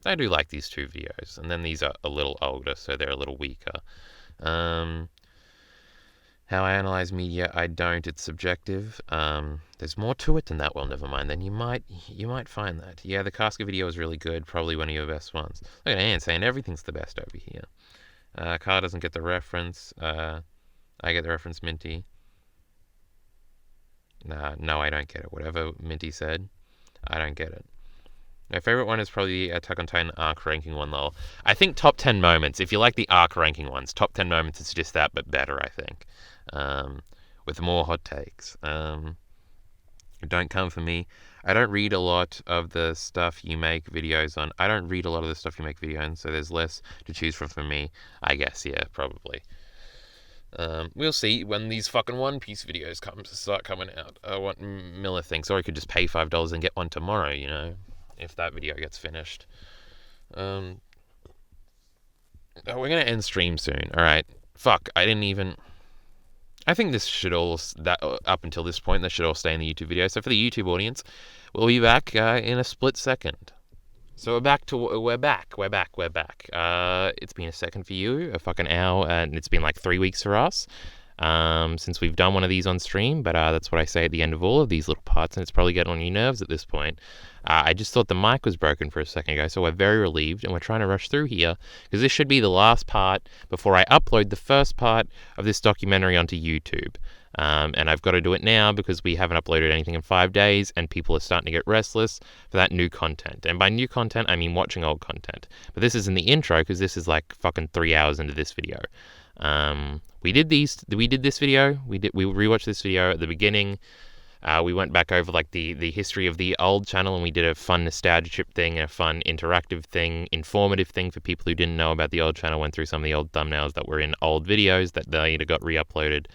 I do like these two videos, and then these are a little older, so they're a little weaker. How I analyze media, I don't. It's subjective. There's more to it than that. Well, never mind. Then you might find that. Yeah, the Casca video is really good. Probably one of your best ones. Look at Anne saying everything's the best over here. Car doesn't get the reference. I get the reference, Minty. No, I don't get it. Whatever Minty said, I don't get it. My favorite one is probably the Attack on Titan arc ranking one, though. I think top 10 moments, if you like the arc ranking ones, top 10 moments is just that, but better, I think. With more hot takes. Don't come for me. I don't read a lot of the stuff you make videos on. So there's less to choose from for me. I guess, yeah, probably. We'll see when these fucking One Piece videos start coming out. What Miller thinks, or he could just pay $5 and get one tomorrow, you know, if that video gets finished. We're gonna end stream soon. All right. Fuck. I think this should all up until this point, this should all stay in the YouTube video. So for the YouTube audience, we'll be back in a split second. So we're back. It's been a second for you, a fucking hour, and it's been like 3 weeks for us since we've done one of these on stream. But that's what I say at the end of all of these little parts, and it's probably getting on your nerves at this point. I just thought the mic was broken for a second ago, so we're very relieved, and we're trying to rush through here because this should be the last part before I upload the first part of this documentary onto YouTube. And I've got to do it now because we haven't uploaded anything in 5 days, and people are starting to get restless for that new content. And by new content, I mean watching old content. But this is in the intro because this is like fucking 3 hours into this video. We did this video. We rewatched this video at the beginning. We went back over like the history of the old channel, and we did a fun nostalgia trip thing, a fun interactive thing, informative thing for people who didn't know about the old channel. Went through some of the old thumbnails that were in old videos that later got re-uploaded.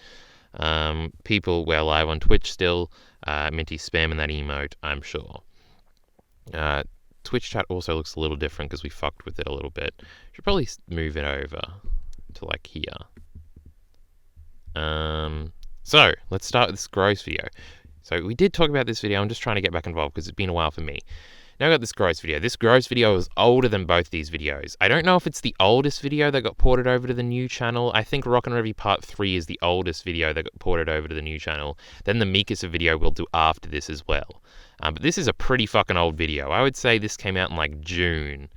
We're live on Twitch still. Minty spamming that emote, I'm sure. Twitch chat also looks a little different because we fucked with it a little bit. Should probably move it over to like here. So let's start with this gross video. So we did talk about this video. I'm just trying to get back involved because it's been a while for me. Now I got this gross video. This gross video is older than both these videos. I don't know if it's the oldest video that got ported over to the new channel. I think Rock and Revy Part 3 is the oldest video that got ported over to the new channel. Then the Mikasa video we'll do after this as well. But this is a pretty fucking old video. I would say this came out in like June.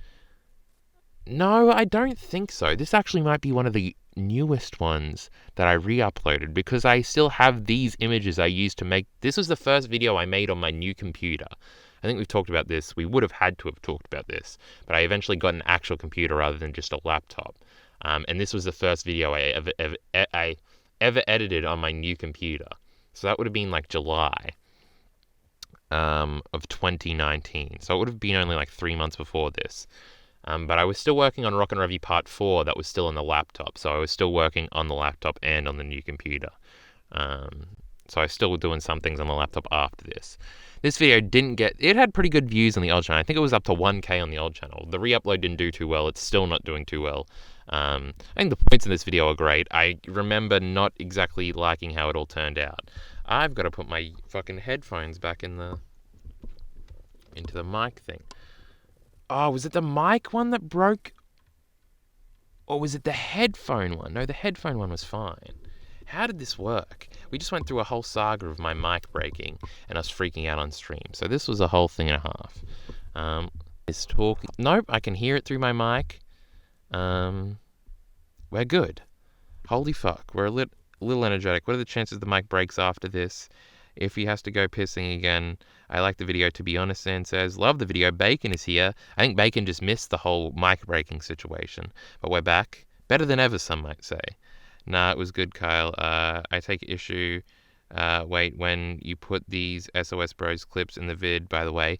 No, I don't think so. This actually might be one of the newest ones that I re-uploaded because I still have these images I used to make. This was the first video I made on my new computer. I think we've talked about this. We would have had to have talked about this, but I eventually got an actual computer rather than just a laptop. And this was the first video I ever edited on my new computer. So that would have been like July of 2019. So it would have been only like 3 months before this. But I was still working on Rock and Review Part 4 that was still on the laptop. So I was still working on the laptop and on the new computer. So I was still doing some things on the laptop after this. This video it had pretty good views on the old channel. I think it was up to 1K on the old channel. The re-upload didn't do too well. It's still not doing too well. I think the points in this video are great. I remember not exactly liking how it all turned out. I've got to put my fucking headphones back into the mic thing. Oh, was it the mic one that broke? Or was it the headphone one? No, the headphone one was fine. How did this work? We just went through a whole saga of my mic breaking and us freaking out on stream. So this was a whole thing and a half. It's talking. Nope, I can hear it through my mic. We're good. Holy fuck, we're a little energetic. What are the chances the mic breaks after this? If he has to go pissing again, I like the video, to be honest, and says, love the video, Bacon is here. I think Bacon just missed the whole mic breaking situation. But we're back. Better than ever, some might say. Nah, it was good, Kyle. I take issue. Wait, when you put these SOS Bros clips in the vid, by the way.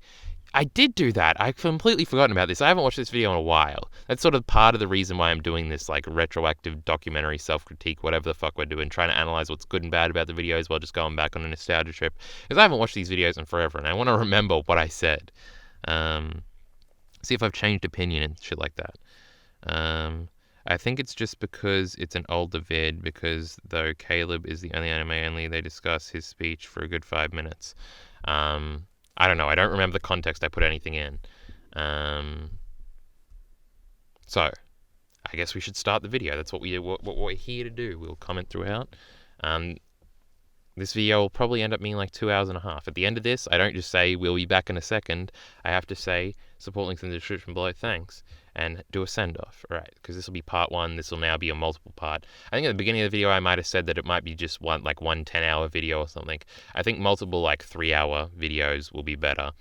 I did do that. I've completely forgotten about this. I haven't watched this video in a while. That's sort of part of the reason why I'm doing this, like, retroactive documentary self-critique, whatever the fuck we're doing, trying to analyze what's good and bad about the videos while just going back on a nostalgia trip. Because I haven't watched these videos in forever, and I want to remember what I said. See if I've changed opinion and shit like that. I think it's just because it's an older vid, because though Caleb is the only anime only, they discuss his speech for a good 5 minutes. I don't know. I don't remember the context I put anything in. So, I guess we should start the video. That's what we're here to do. We'll comment throughout. This video will probably end up being like 2 hours and a half. At the end of this, I don't just say, we'll be back in a second. I have to say, support links in the description below, thanks. And do a send-off, right? Because this will be part 1. This will now be a multiple part. I think at the beginning of the video, I might have said that it might be just one 10-hour video or something. I think multiple 3-hour videos will be better.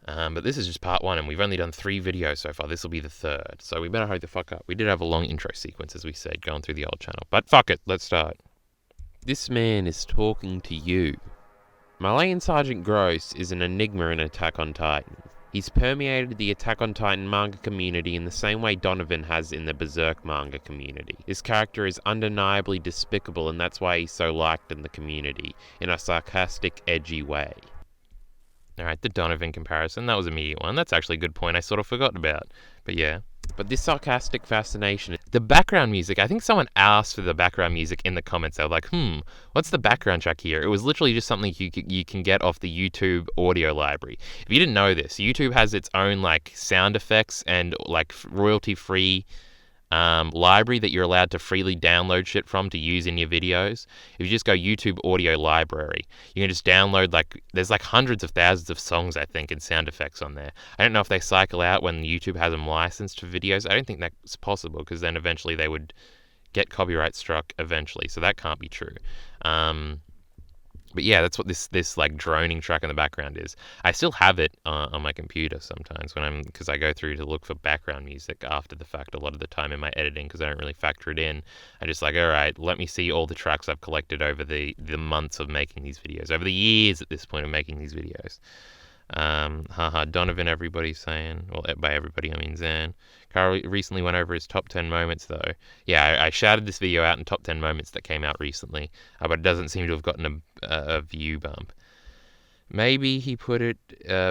But this is just part 1, and we've only done 3 videos so far. This will be the 3rd. So we better hurry the fuck up. We did have a long intro sequence, as we said, going through the old channel. But fuck it, let's start. This man is talking to you. Malayan Sergeant Gross is an enigma in Attack on Titan. He's permeated the Attack on Titan manga community in the same way Donovan has in the Berserk manga community. His character is undeniably despicable, and that's why he's so liked in the community, in a sarcastic, edgy way. Alright, the Donovan comparison, that was an immediate one. That's actually a good point I sort of forgot about. But yeah. But this sarcastic fascination, the background music, I think someone asked for the background music in the comments. They were like, what's the background track here? It was literally just something you can get off the YouTube audio library. If you didn't know this, YouTube has its own sound effects and royalty-free library that you're allowed to freely download shit from to use in your videos. If you just go YouTube audio library, you can just download there's hundreds of thousands of songs, I think, and sound effects on there. I don't know if they cycle out when YouTube has them licensed for videos. I don't think that's possible, because then eventually they would get copyright struck eventually, so that can't be true. But yeah, that's what this droning track in the background is. I still have it on my computer sometimes because I go through to look for background music after the fact a lot of the time in my editing, because I don't really factor it in. I just all right, let me see all the tracks I've collected over the months of making these videos, over the years at this point of making these videos. Donovan, everybody's saying. Well, by everybody, I mean Zan. Carl recently went over his top 10 moments, though. Yeah, I shouted this video out in top 10 moments that came out recently, but it doesn't seem to have gotten a view bump. Maybe he put it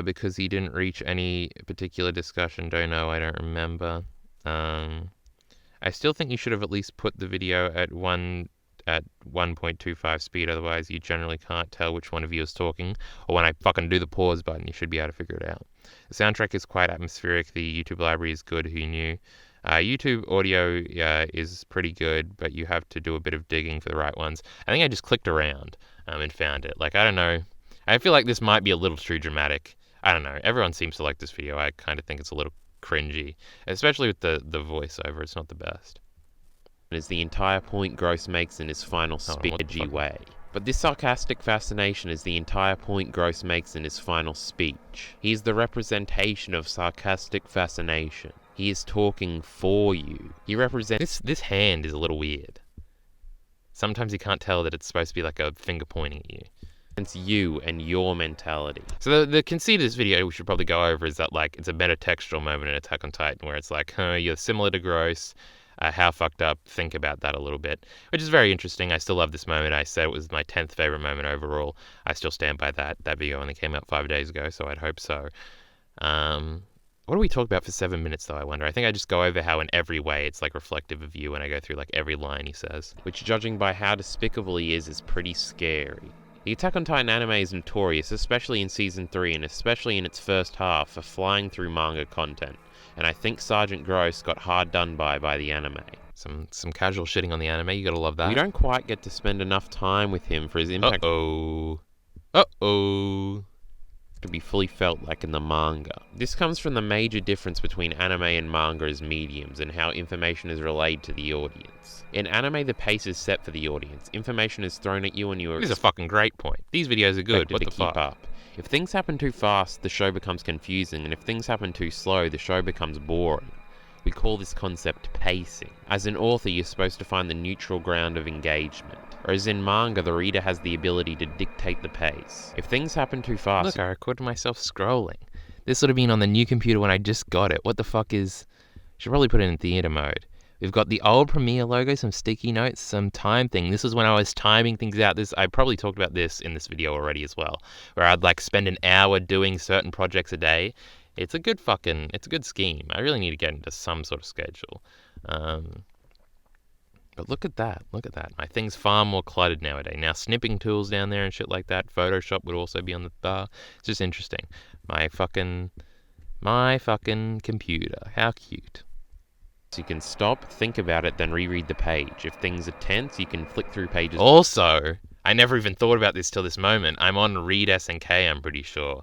because he didn't reach any particular discussion. Don't know, I don't remember. I still think you should have at least put the video at 1.25 speed, otherwise you generally can't tell which one of you is talking, or when I fucking do the pause button, you should be able to figure it out. The soundtrack is quite atmospheric. The YouTube library is good. Who knew? YouTube audio is pretty good, but you have to do a bit of digging for the right ones. I think I just clicked around and found it. I don't know. I feel like this might be a little too dramatic. I don't know. Everyone seems to like this video. I kind of think it's a little cringy, especially with the voiceover. It's not the best. is the entire point Gross makes in his final speech way. But this sarcastic fascination is the entire point Gross makes in his final speech. He is the representation of sarcastic fascination. He is talking for you. He represents... This hand is a little weird. Sometimes you can't tell that it's supposed to be like a finger pointing at you. It's you and your mentality. So the conceit of this video we should probably go over is that, like, it's a metatextual moment in Attack on Titan where it's like, you're similar to Gross. How fucked up, think about that a little bit, which is very interesting. I still love this moment. I said it was my 10th favorite moment overall. I still stand by that. That video only came out 5 days ago, so I'd hope so. What do we talk about for 7 minutes, though, I wonder? I think I just go over how in every way it's, like, reflective of you, and I go through, like, every line he says, which, judging by how despicable he is pretty scary. The Attack on Titan anime is notorious, especially in Season 3, and especially in its first half, for flying through manga content. And I think Sergeant Gross got hard done by the anime. Some casual shitting on the anime, you gotta love that. We don't quite get to spend enough time with him for his impact to be fully felt like in the manga. This comes from the major difference between anime and manga as mediums and how information is relayed to the audience. In anime, the pace is set for the audience. Information is thrown at you and you are... This is a fucking great point. These videos are good. What the fuck? Keep up. If things happen too fast, the show becomes confusing, and if things happen too slow, the show becomes boring. We call this concept pacing. As an author, you're supposed to find the neutral ground of engagement. Whereas in manga, the reader has the ability to dictate the pace. If things happen too fast... Look, I recorded myself scrolling. This would have been on the new computer when I just got it. What the fuck is... Should probably put it in theater mode. We've got the old Premiere logo, some sticky notes, some time thing. This was when I was timing things out. I probably talked about this in this video already as well, where I'd like spend an hour doing certain projects a day. It's a good scheme. I really need to get into some sort of schedule. But look at that. My thing's far more cluttered nowadays. Now snipping tools down there and shit like that. Photoshop would also be on the bar. It's just interesting. My fucking computer. How cute. So you can stop, think about it, then reread the page. If things are tense, you can flick through pages. Also, I never even thought about this till this moment. I'm on Read SNK, I'm pretty sure.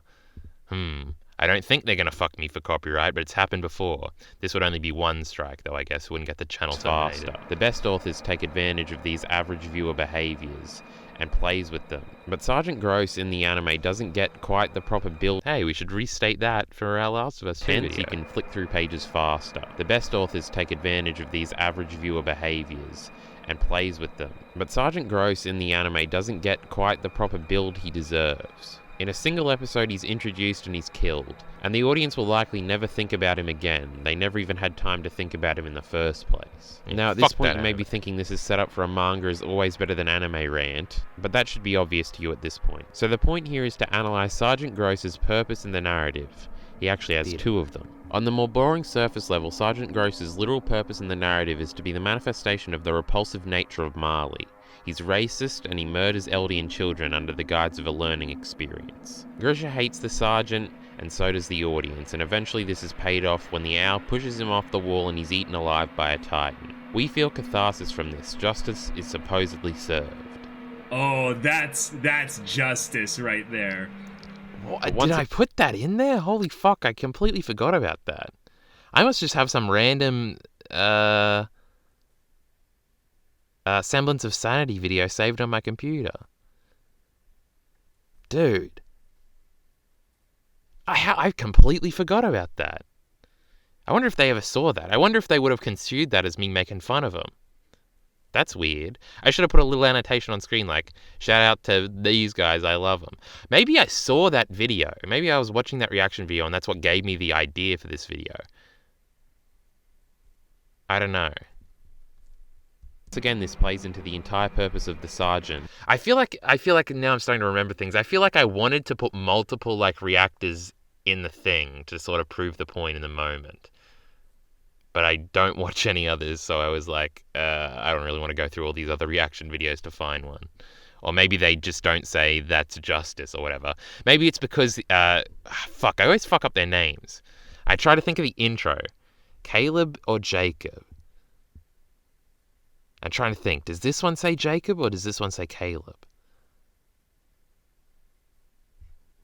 I don't think they're going to fuck me for copyright, but it's happened before. This would only be one strike, though I guess. Wouldn't get the channel terminated. The best authors take advantage of these average viewer behaviors and plays with them. But Sergeant Gross in the anime doesn't get quite the proper build. Hey, we should restate that for our Last of Us 2 video. You can flick through pages faster. The best authors take advantage of these average viewer behaviors and plays with them. But Sergeant Gross in the anime doesn't get quite the proper build he deserves. In a single episode, he's introduced and he's killed, and the audience will likely never think about him again. They never even had time to think about him in the first place. Now, at this point, you may be thinking this is set up for a manga is always better than anime rant, but that should be obvious to you at this point. So the point here is to analyze Sergeant Gross's purpose in the narrative. He actually has two of them. On the more boring surface level, Sergeant Gross's literal purpose in the narrative is to be the manifestation of the repulsive nature of Marley. He's racist and he murders Eldian children under the guise of a learning experience. Grisha hates the sergeant and so does the audience, and eventually this is paid off when the owl pushes him off the wall and he's eaten alive by a titan. We feel catharsis from this. Justice is supposedly served. Oh, that's justice right there. Did I put that in there? Holy fuck, I completely forgot about that. I must just have some random semblance of sanity video saved on my computer. Dude. I completely forgot about that. I wonder if they ever saw that. I wonder if they would have construed that as me making fun of them. That's weird. I should have put a little annotation on screen like, shout out to these guys, I love them. Maybe I saw that video. Maybe I was watching that reaction video and that's what gave me the idea for this video. I don't know. Once again, this plays into the entire purpose of the sergeant. I feel like now I'm starting to remember things. I feel like I wanted to put multiple like reactors in the thing to sort of prove the point in the moment. But I don't watch any others, so I was like, I don't really want to go through all these other reaction videos to find one. Or maybe they just don't say that's justice or whatever. Maybe it's because, I always fuck up their names. I try to think of the intro. Caleb or Jacob? I'm trying to think, does this one say Jacob or does this one say Caleb?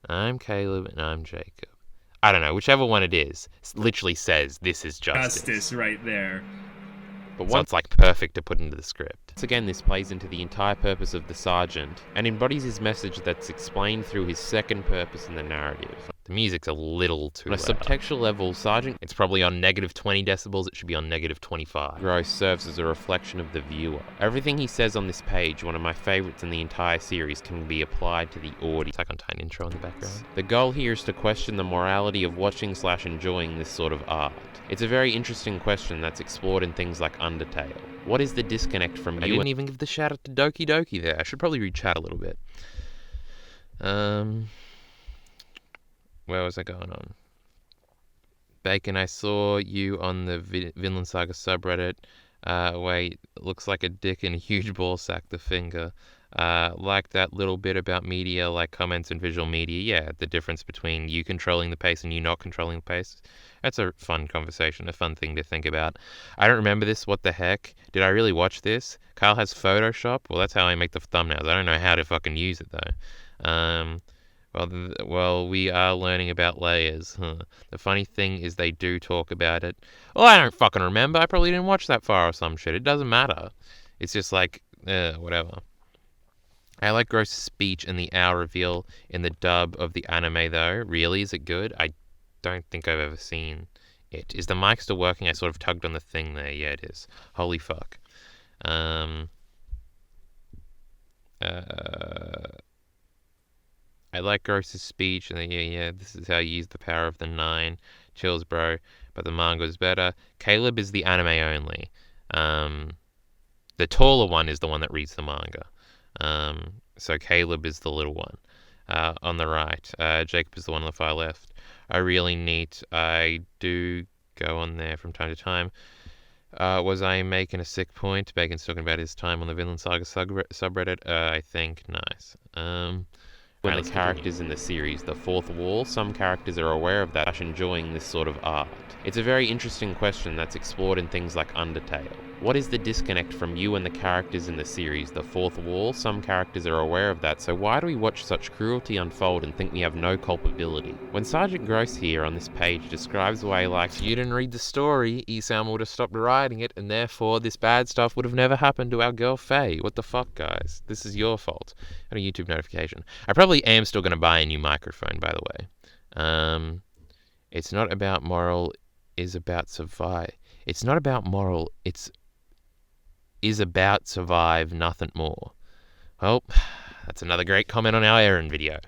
I'm Caleb and I'm Jacob. I don't know, whichever one it is, literally says this is justice. Justice right there. but once it's like perfect to put into the script. Once again, this plays into the entire purpose of the Sergeant, and embodies his message that's explained through his second purpose in the narrative. The music's a little too loud. On a subtextual level, Sergeant, it's probably on negative 20 decibels, it should be on negative 25. Gross serves as a reflection of the viewer. Everything he says on this page, one of my favourites in the entire series, can be applied to the audience. Attack on Titan intro in the background. The goal here is to question the morality of watching/enjoying this sort of art. It's a very interesting question that's explored in things like Undertale. What is the disconnect from you? I didn't even give the shout out to Doki Doki there. I should probably read chat a little bit. Where was I going on? Bacon, I saw you on the Vinland Saga subreddit. Wait, looks like a dick and a huge ball sack the finger. Like that little bit about media, like comments and visual media. Yeah, the difference between you controlling the pace and you not controlling the pace. That's a fun conversation, a fun thing to think about. I don't remember this. What the heck? Did I really watch this? Kyle has Photoshop? Well, that's how I make the thumbnails. I don't know how to fucking use it, though. Well, we are learning about layers. The funny thing is they do talk about it. Well, I don't fucking remember. I probably didn't watch that far or some shit. It doesn't matter. It's just like, whatever. I like Gross's speech and the hour reveal in the dub of the anime, though. Really? Is it good? I don't think I've ever seen it. Is the mic still working? I sort of tugged on the thing there. Yeah, it is. Holy fuck. I like Gross's speech, and yeah, this is how you use the power of the 9. Chills, bro. But the manga is better. Caleb is the anime only. The taller one is the one that reads the manga. So Caleb is the little one. On the right. Jacob is the one on the far left. Really neat. I do go on there from time to time. Was I making a sick point? Bacon's talking about his time on the Vinland Saga subreddit. I think. Nice. When the characters in the series, the fourth wall, some characters are aware of that, enjoying this sort of art. It's a very interesting question that's explored in things like Undertale. What is the disconnect from you and the characters in the series, the fourth wall? Some characters are aware of that, so why do we watch such cruelty unfold and think we have no culpability? When Sergeant Gross here on this page describes why, like, you didn't read the story, Isam would have stopped writing it, and therefore this bad stuff would have never happened to our girl Faye. What the fuck, guys? This is your fault. And a YouTube notification. I probably am still going to buy a new microphone, by the way. It's not about moral, is about survive. It's not about moral, it's is about survive, nothing more. Well, that's another great comment on our Aaron video.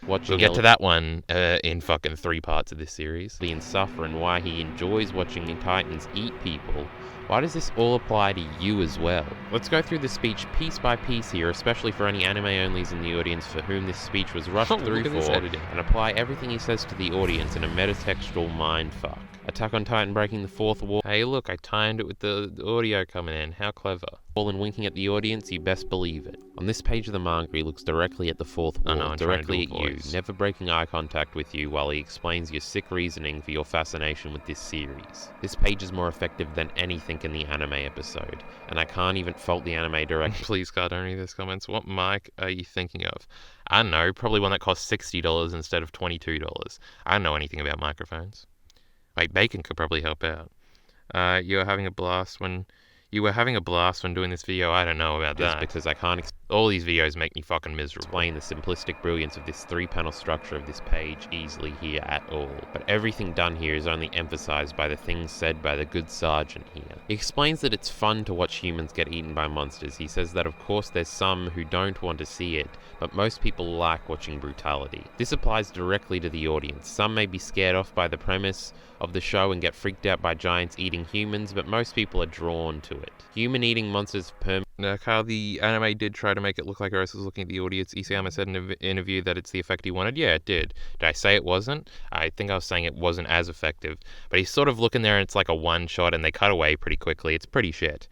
We'll get to that one in fucking 3 parts of this series. Being suffer and why he enjoys watching the Titans eat people. Why does this all apply to you as well? Let's go through the speech piece by piece here, especially for any anime-onlys in the audience for whom this speech was rushed through for, and apply everything he says to the audience in a metatextual mindfuck. Attack on Titan breaking the fourth wall. Hey look, I timed it with the audio coming in. How clever. All and winking at the audience, you best believe it. On this page of the manga, he looks directly at the fourth wall, directly at you, never breaking eye contact with you while he explains your sick reasoning for your fascination with this series. This page is more effective than anything in the anime episode, and I can't even fault the anime director. Please, God, don't read these comments. What mic are you thinking of? I don't know, probably one that costs $60 instead of $22. I don't know anything about microphones. Wait, Bacon could probably help out. You were having a blast when doing this video. I don't know about that. Because I can't. All these videos make me fucking miserable. Explain the simplistic brilliance of this 3-panel structure of this page easily here at all. But everything done here is only emphasized by the things said by the good sergeant here. He explains that it's fun to watch humans get eaten by monsters. He says that of course there's some who don't want to see it, but most people like watching brutality. This applies directly to the audience. Some may be scared off by the premise of the show and get freaked out by giants eating humans, but most people are drawn to it. Human-eating monsters Now, Kyle, the anime did try to make it look like Earth was looking at the audience. Isayama said in an interview that it's the effect he wanted. Yeah, it did. Did I say it wasn't? I think I was saying it wasn't as effective. But he's sort of looking there and it's like a one-shot and they cut away pretty quickly. It's pretty shit.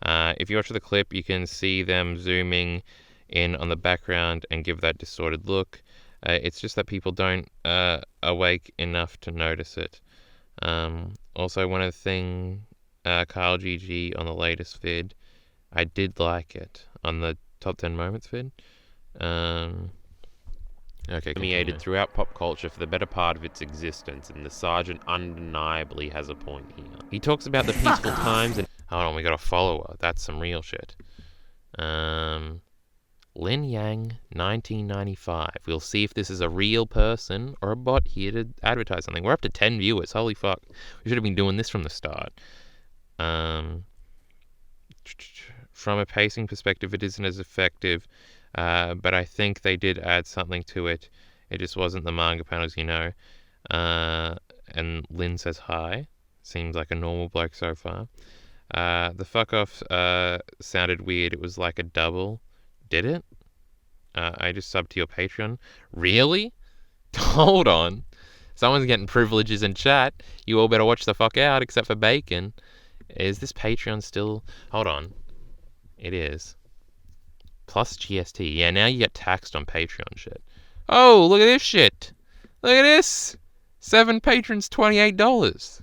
If you watch the clip, you can see them zooming in on the background and give that distorted look. It's just that people don't awake enough to notice it. Also, one of the things, Kyle GG on the latest vid, I did like it on the top 10 moments vid. Okay, permeated throughout pop culture for the better part of its existence, and the sergeant undeniably has a point here. He talks about the peaceful times and Hold on, we got a follower. That's some real shit. Lin Yang, 1995. We'll see if this is a real person or a bot here to advertise something. We're up to 10 viewers. Holy fuck. We should have been doing this from the start. From a pacing perspective, it isn't as effective, but I think they did add something to it. It just wasn't the manga panels, you know. And Lin says hi. Seems like a normal bloke so far. The fuck off sounded weird. It was like a double. Did it? I just subbed to your Patreon. Really? Hold on. Someone's getting privileges in chat. You all better watch the fuck out, except for Bacon. Is this Patreon still... Hold on. It is. Plus GST. Yeah, now you get taxed on Patreon shit. Oh, look at this shit. Look at this. 7 patrons, $28.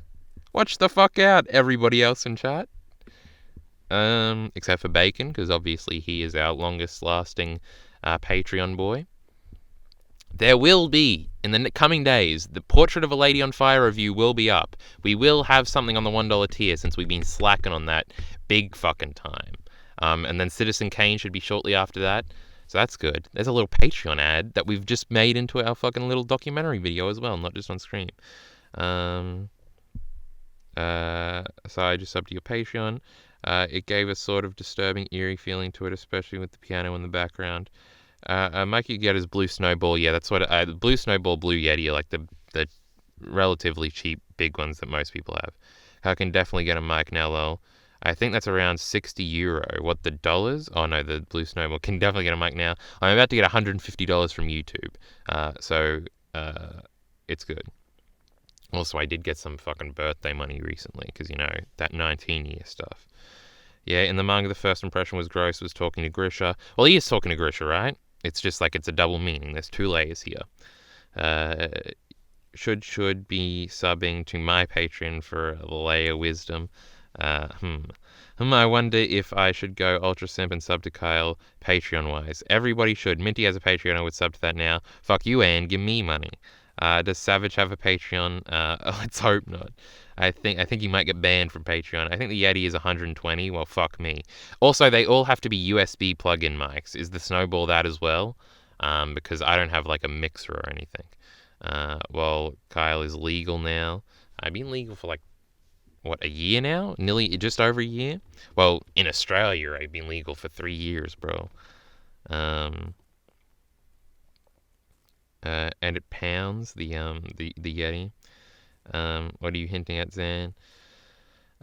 Watch the fuck out, everybody else in chat. Except for Bacon, because obviously he is our longest lasting Patreon boy. There will be, in the coming days, the Portrait of a Lady on Fire review will be up. We will have something on the $1 tier since we've been slacking on that big fucking time. And then Citizen Kane should be shortly after that. So that's good. There's a little Patreon ad that we've just made into our fucking little documentary video as well, not just on screen. So I just subbed to your Patreon. It gave a sort of disturbing, eerie feeling to it, especially with the piano in the background. Mic you get is Blue Snowball. Yeah, that's what Blue Snowball, Blue Yeti are like the relatively cheap big ones that most people have. I can definitely get a mic now, lol. I think that's around €60. What, the dollars? Oh no, the Blue Snowball. Can definitely get a mic now. I'm about to get $150 from YouTube. So it's good. Also, I did get some fucking birthday money recently, because, you know, that 19-year stuff. Yeah, in the manga, the first impression was Gross was talking to Grisha. Well, he is talking to Grisha, right? It's just like it's a double meaning. There's 2 layers here. Should be subbing to my Patreon for a layer wisdom. I wonder if I should go Ultra Simp and sub to Kyle Patreon-wise. Everybody should. Minty has a Patreon. I would sub to that now. Fuck you, Ann. Give me money. Does Savage have a Patreon? Let's hope not. I think he might get banned from Patreon. I think the Yeti is 120. Well, fuck me. Also, they all have to be USB plug-in mics. Is the Snowball that as well? Because I don't have like a mixer or anything. Well, Kyle is legal now. I've been legal for like, what, a year now? Nearly, just over a year? Well, in Australia, I've been legal for 3 years, bro. And it pounds the Yeti. What are you hinting at, Zan?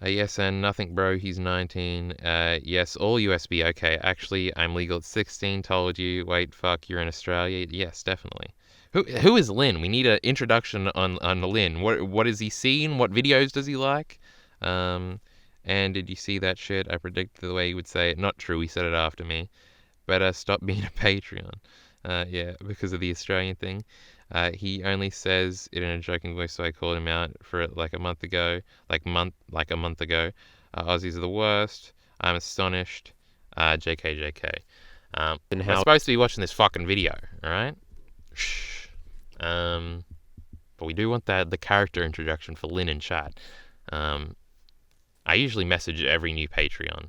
Yes, and nothing, bro. He's 19. Yes, all USB. Okay, actually, I'm legal at 16. Told you. Wait, fuck, you're in Australia. Yes, definitely. Who is Lin? We need an introduction on Lin. What has he seen? What videos does he like? And did you see that shit? I predicted the way he would say it. Not true. He said it after me. Better stop being a Patreon. Yeah, because of the Australian thing. He only says it in a joking voice, so I called him out for it like a month ago. Aussies are the worst. I'm astonished. JK. We're supposed to be watching this fucking video, alright? Shh. But we do want the character introduction for Lin in chat. I usually message every new patron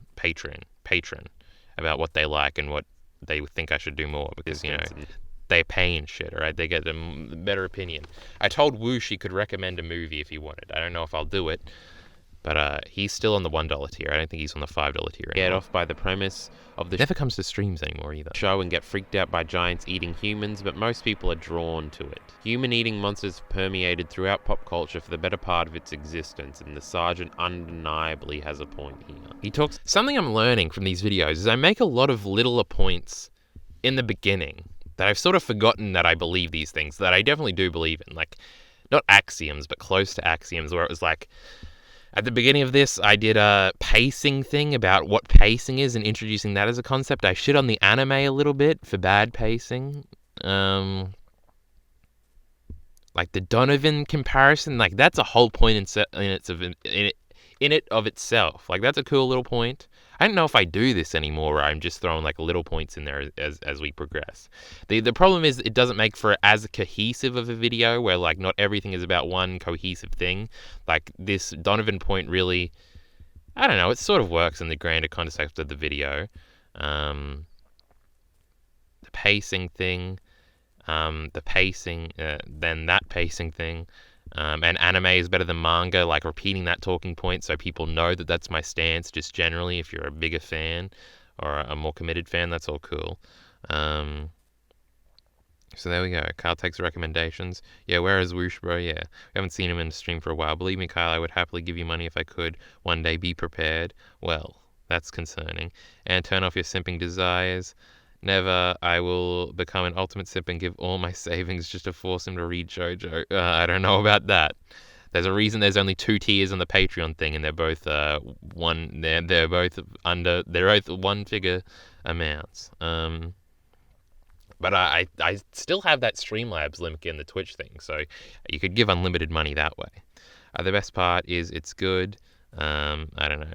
about what they like and what they think I should do more, because, you know, they pay and shit, alright? They get a better opinion. I told Wu she could recommend a movie if he wanted. I don't know if I'll do it, but he's still on the $1 tier. I don't think he's on the $5 tier anymore. Get off by the premise of the never comes to streams anymore either. Show and get freaked out by giants eating humans, but most people are drawn to it. Human-eating monsters permeated throughout pop culture for the better part of its existence, and the Sergeant undeniably has a point here. He talks... Something I'm learning from these videos is I make a lot of littler points in the beginning that I've sort of forgotten that I believe these things, that I definitely do believe in. Like, not axioms, but close to axioms, where it was like... At the beginning of this, I did a pacing thing about what pacing is and introducing that as a concept. I shit on the anime a little bit for bad pacing. Like the Donovan comparison, like that's a whole point in it of itself. Like that's a cool little point. I don't know if I do this anymore, where I'm just throwing like little points in there as we progress. The problem is it doesn't make for as cohesive of a video, where like not everything is about one cohesive thing. Like this Donovan point really I don't know, it sort of works in the grander context of the video. The pacing thing, then that pacing thing, and anime is better than manga, like repeating that talking point so people know that that's my stance, just generally, if you're a bigger fan or a more committed fan, that's all cool. So there we go. Kyle takes recommendations. Yeah, where is Whoosh, bro? Yeah. We haven't seen him in the stream for a while. Believe me, Kyle, I would happily give you money if I could. One day, be prepared. Well, that's concerning. And turn off your simping desires. Never. I will become an ultimate simp and give all my savings just to force him to read JoJo. I don't know about that. There's a reason there's only 2 tiers on the Patreon thing, and they're both they're both one-figure amounts. But I still have that Streamlabs link in the Twitch thing, so you could give unlimited money that way. The best part is it's good. I don't know.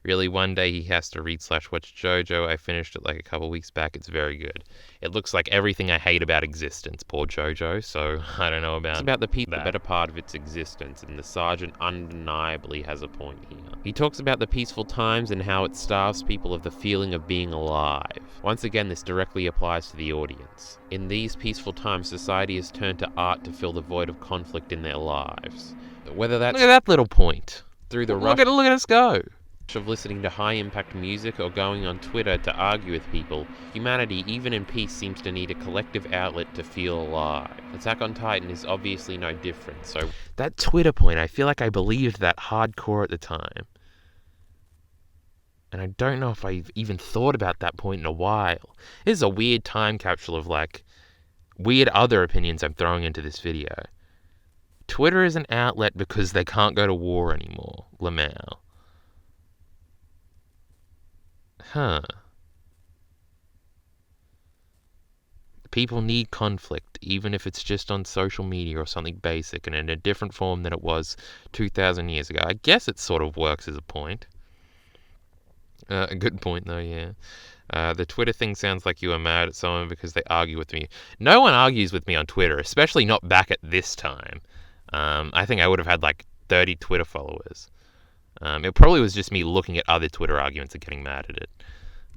Really, one day he has to read/watch JoJo. I finished it like a couple weeks back. It's very good. It looks like everything I hate about existence, poor JoJo, so I don't know about It's about the people, the better part of its existence, and the Sergeant undeniably has a point here. He talks about the peaceful times and how it starves people of the feeling of being alive. Once again, this directly applies to the audience. In these peaceful times, society has turned to art to fill the void of conflict in their lives. Whether that's Look at that little point. through the Look at us go. of listening to high-impact music or going on Twitter to argue with people, humanity, even in peace, seems to need a collective outlet to feel alive. Attack on Titan is obviously no different, so That Twitter point, I feel like I believed that hardcore at the time. And I don't know if I've even thought about that point in a while. This is a weird time capsule of, like, weird other opinions I'm throwing into this video. Twitter is an outlet because they can't go to war anymore, Lamau. Huh. People need conflict, even if it's just on social media or something basic and in a different form than it was 2,000 years ago. I guess it sort of works as a point. A good point, though, yeah. The Twitter thing sounds like you were mad at someone because they argue with me. No one argues with me on Twitter, especially not back at this time. I think I would have had like 30 Twitter followers. It probably was just me looking at other Twitter arguments and getting mad at it.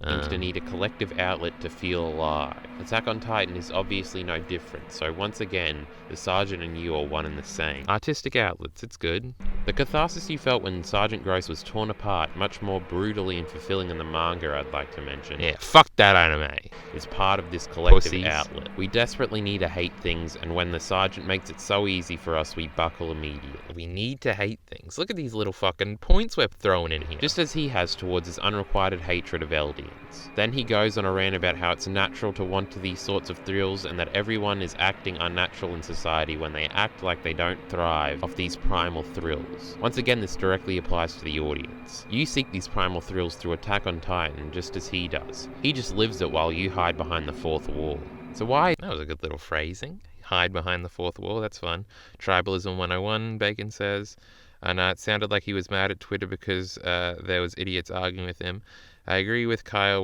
seems to need a collective outlet to feel alive. Attack on Titan is obviously no different, so once again, the Sergeant and you are one and the same. Artistic outlets, it's good. The catharsis you felt when Sergeant Gross was torn apart, much more brutally and fulfilling in the manga, I'd like to mention, Yeah, fuck that anime. is part of this collective Pussies. outlet. We desperately need to hate things, and when the Sergeant makes it so easy for us, we buckle immediately. We need to hate things. Look at these little fucking points we're throwing in here. Just as he has towards his unrequited hatred of Eldians. Then he goes on a rant about how it's natural to want these sorts of thrills and that everyone is acting unnatural in society when they act like they don't thrive off these primal thrills. Once again, this directly applies to the audience. You seek these primal thrills through Attack on Titan just as he does. He just lives it while you hide behind the fourth wall. So why? That was a good little phrasing. Hide behind the fourth wall, that's fun. Tribalism 101, Bacon says. And it sounded like he was mad at Twitter because there was idiots arguing with him. I agree with Kyle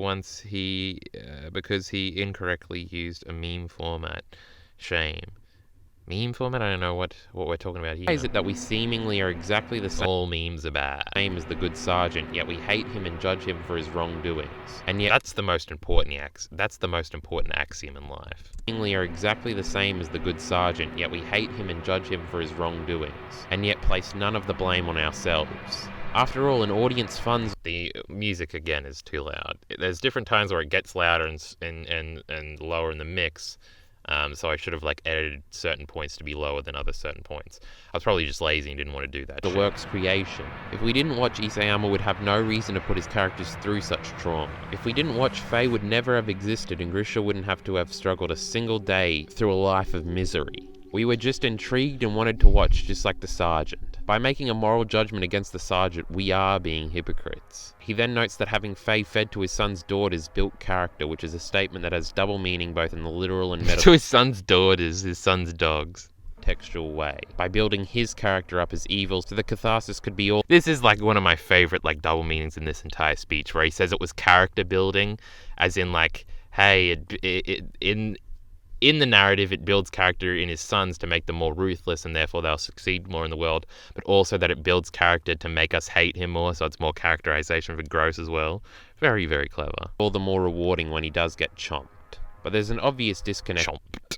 because he incorrectly used a meme format. Shame. Meme format? I don't know what we're talking about here. Why is it that we seemingly are exactly the same All memes are bad. as the good Sergeant, yet we hate him and judge him for his wrongdoings? And yet That's the most important axiom in life. seemingly are exactly the same as the good Sergeant, yet we hate him and judge him for his wrongdoings, and yet place none of the blame on ourselves. After all, an audience funds The music again is too loud. There's different times where it gets louder and lower in the mix. So I should have like edited certain points to be lower than other certain points. I was probably just lazy and didn't want to do that. the work's creation. If we didn't watch, Isayama would have no reason to put his characters through such trauma. If we didn't watch, Faye would never have existed and Grisha wouldn't have to have struggled a single day through a life of misery. We were just intrigued and wanted to watch, just like the Sergeant. By making a moral judgment against the Sergeant, we are being hypocrites. He then notes that having Faye fed to his son's daughters built character, which is a statement that has double meaning both in the literal and To his son's daughters, his son's dogs. textual way. By building his character up as evil, so the catharsis could be all This is like one of my favorite like double meanings in this entire speech, where he says it was character building, as in like, hey, in the narrative, it builds character in his sons to make them more ruthless and therefore they'll succeed more in the world, but also that it builds character to make us hate him more, so it's more characterization for Gross as well. Very, very clever. All the more rewarding when he does get chomped. But there's an obvious disconnect. Chomped.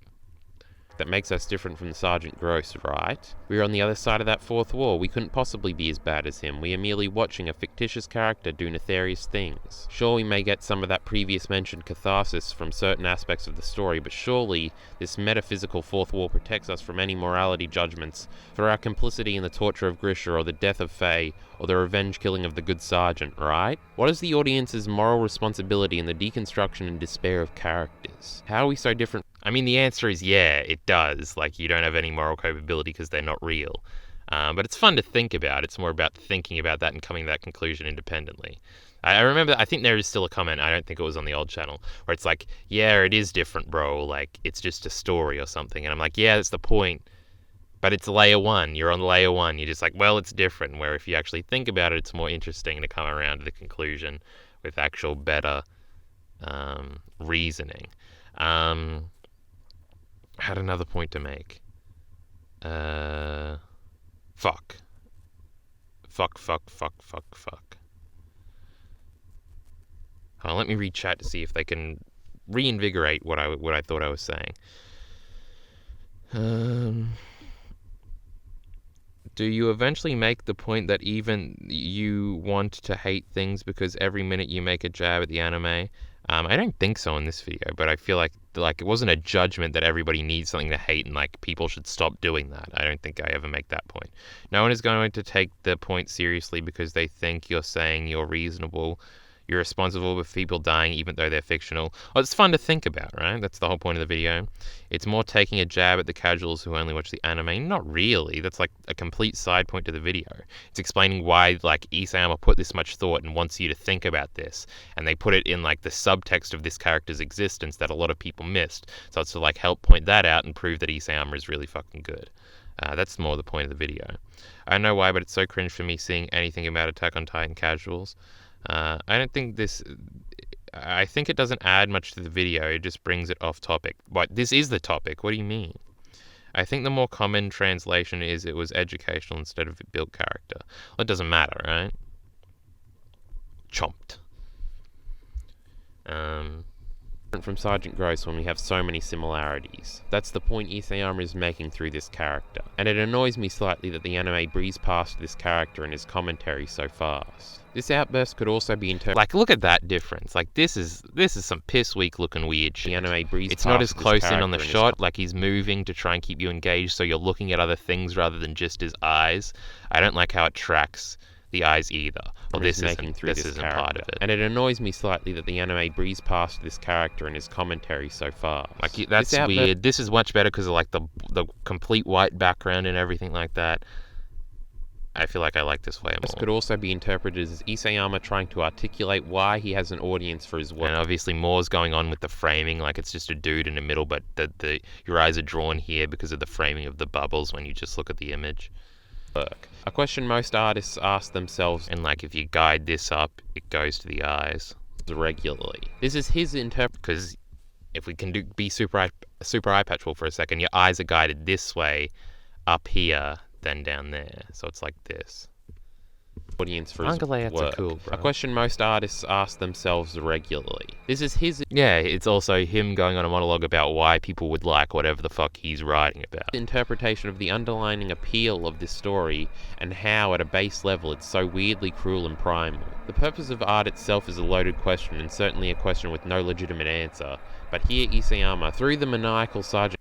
That makes us different from Sergeant Gross, right? We're on the other side of that fourth wall. We couldn't possibly be as bad as him. We are merely watching a fictitious character do nefarious things. Sure, we may get some of that previous mentioned catharsis from certain aspects of the story, but surely this metaphysical fourth wall protects us from any morality judgments for our complicity in the torture of Grisha or the death of Faye or the revenge killing of the good sergeant, right? What is the audience's moral responsibility in the deconstruction and despair of characters? How are we so different? I mean, the answer is yeah, it does. Like, you don't have any moral culpability because they're not real. But it's fun to think about. It's more about thinking about that and coming to that conclusion independently. I remember, I think there is still a comment, I don't think it was on the old channel, where it's like, yeah, it is different, bro. Like, it's just a story or something. And I'm like, yeah, that's the point. But it's layer one. You're on layer one. You're just like, well, it's different. Where if you actually think about it, it's more interesting to come around to the conclusion with actual better reasoning. Had another point to make. Fuck. Hold on, let me read chat to see if they can reinvigorate what I thought I was saying. Do you eventually make the point that even you want to hate things because every minute you make a jab at the anime? I don't think so in this video, but I feel like it wasn't a judgment that everybody needs something to hate and like people should stop doing that. I don't think I ever make that point. No one is going to take the point seriously because they think you're saying you're reasonable. You're responsible with people dying even though they're fictional. Well, it's fun to think about, right? That's the whole point of the video. It's more taking a jab at the casuals who only watch the anime. Not really. That's like a complete side point to the video. It's explaining why like Isayama put this much thought and wants you to think about this. And they put it in like the subtext of this character's existence that a lot of people missed. So it's to like help point that out and prove that Isayama is really fucking good. That's more the point of the video. I don't know why, but it's so cringe for me seeing anything about Attack on Titan casuals. I don't think this... I think it doesn't add much to the video, it just brings it off topic. But this is the topic, what do you mean? I think the more common translation is it was educational instead of it built character. Well, it doesn't matter, right? Chomped. From Sergeant Gross when we have so many similarities. That's the point Isayama is making through this character. And it annoys me slightly that the anime breezed past this character in his commentary so fast. This outburst could also be interpreted like, look at that difference. Like, this is some piss weak looking weird shit. The anime breezed it's not as close in on the shot, like he's moving to try and keep you engaged so you're looking at other things rather than just his eyes. I don't like how it tracks the eyes either. Well, this isn't part of it. And it annoys me slightly that the anime breezed past this character in his commentary so far. Like, that's weird. This is much better because of like the complete white background and everything like that. I feel like I like this way more. This could also be interpreted as Isayama trying to articulate why he has an audience for his work. And obviously more's going on with the framing, like it's just a dude in the middle, but your eyes are drawn here because of the framing of the bubbles when you just look at the image. A question most artists ask themselves, and like if you guide this up, it goes to the eyes regularly. This is his because if we can be super eye patchful for a second, your eyes are guided this way, up here, then down there. So it's like this. Audience for his work. Cool, a question most artists ask themselves regularly. This is his... Yeah, it's also him going on a monologue about why people would like whatever the fuck he's writing about. Interpretation of the underlying appeal of this story and how at a base level it's so weirdly cruel and primal. The purpose of art itself is a loaded question and certainly a question with no legitimate answer. But here Isayama, through the maniacal Sergeant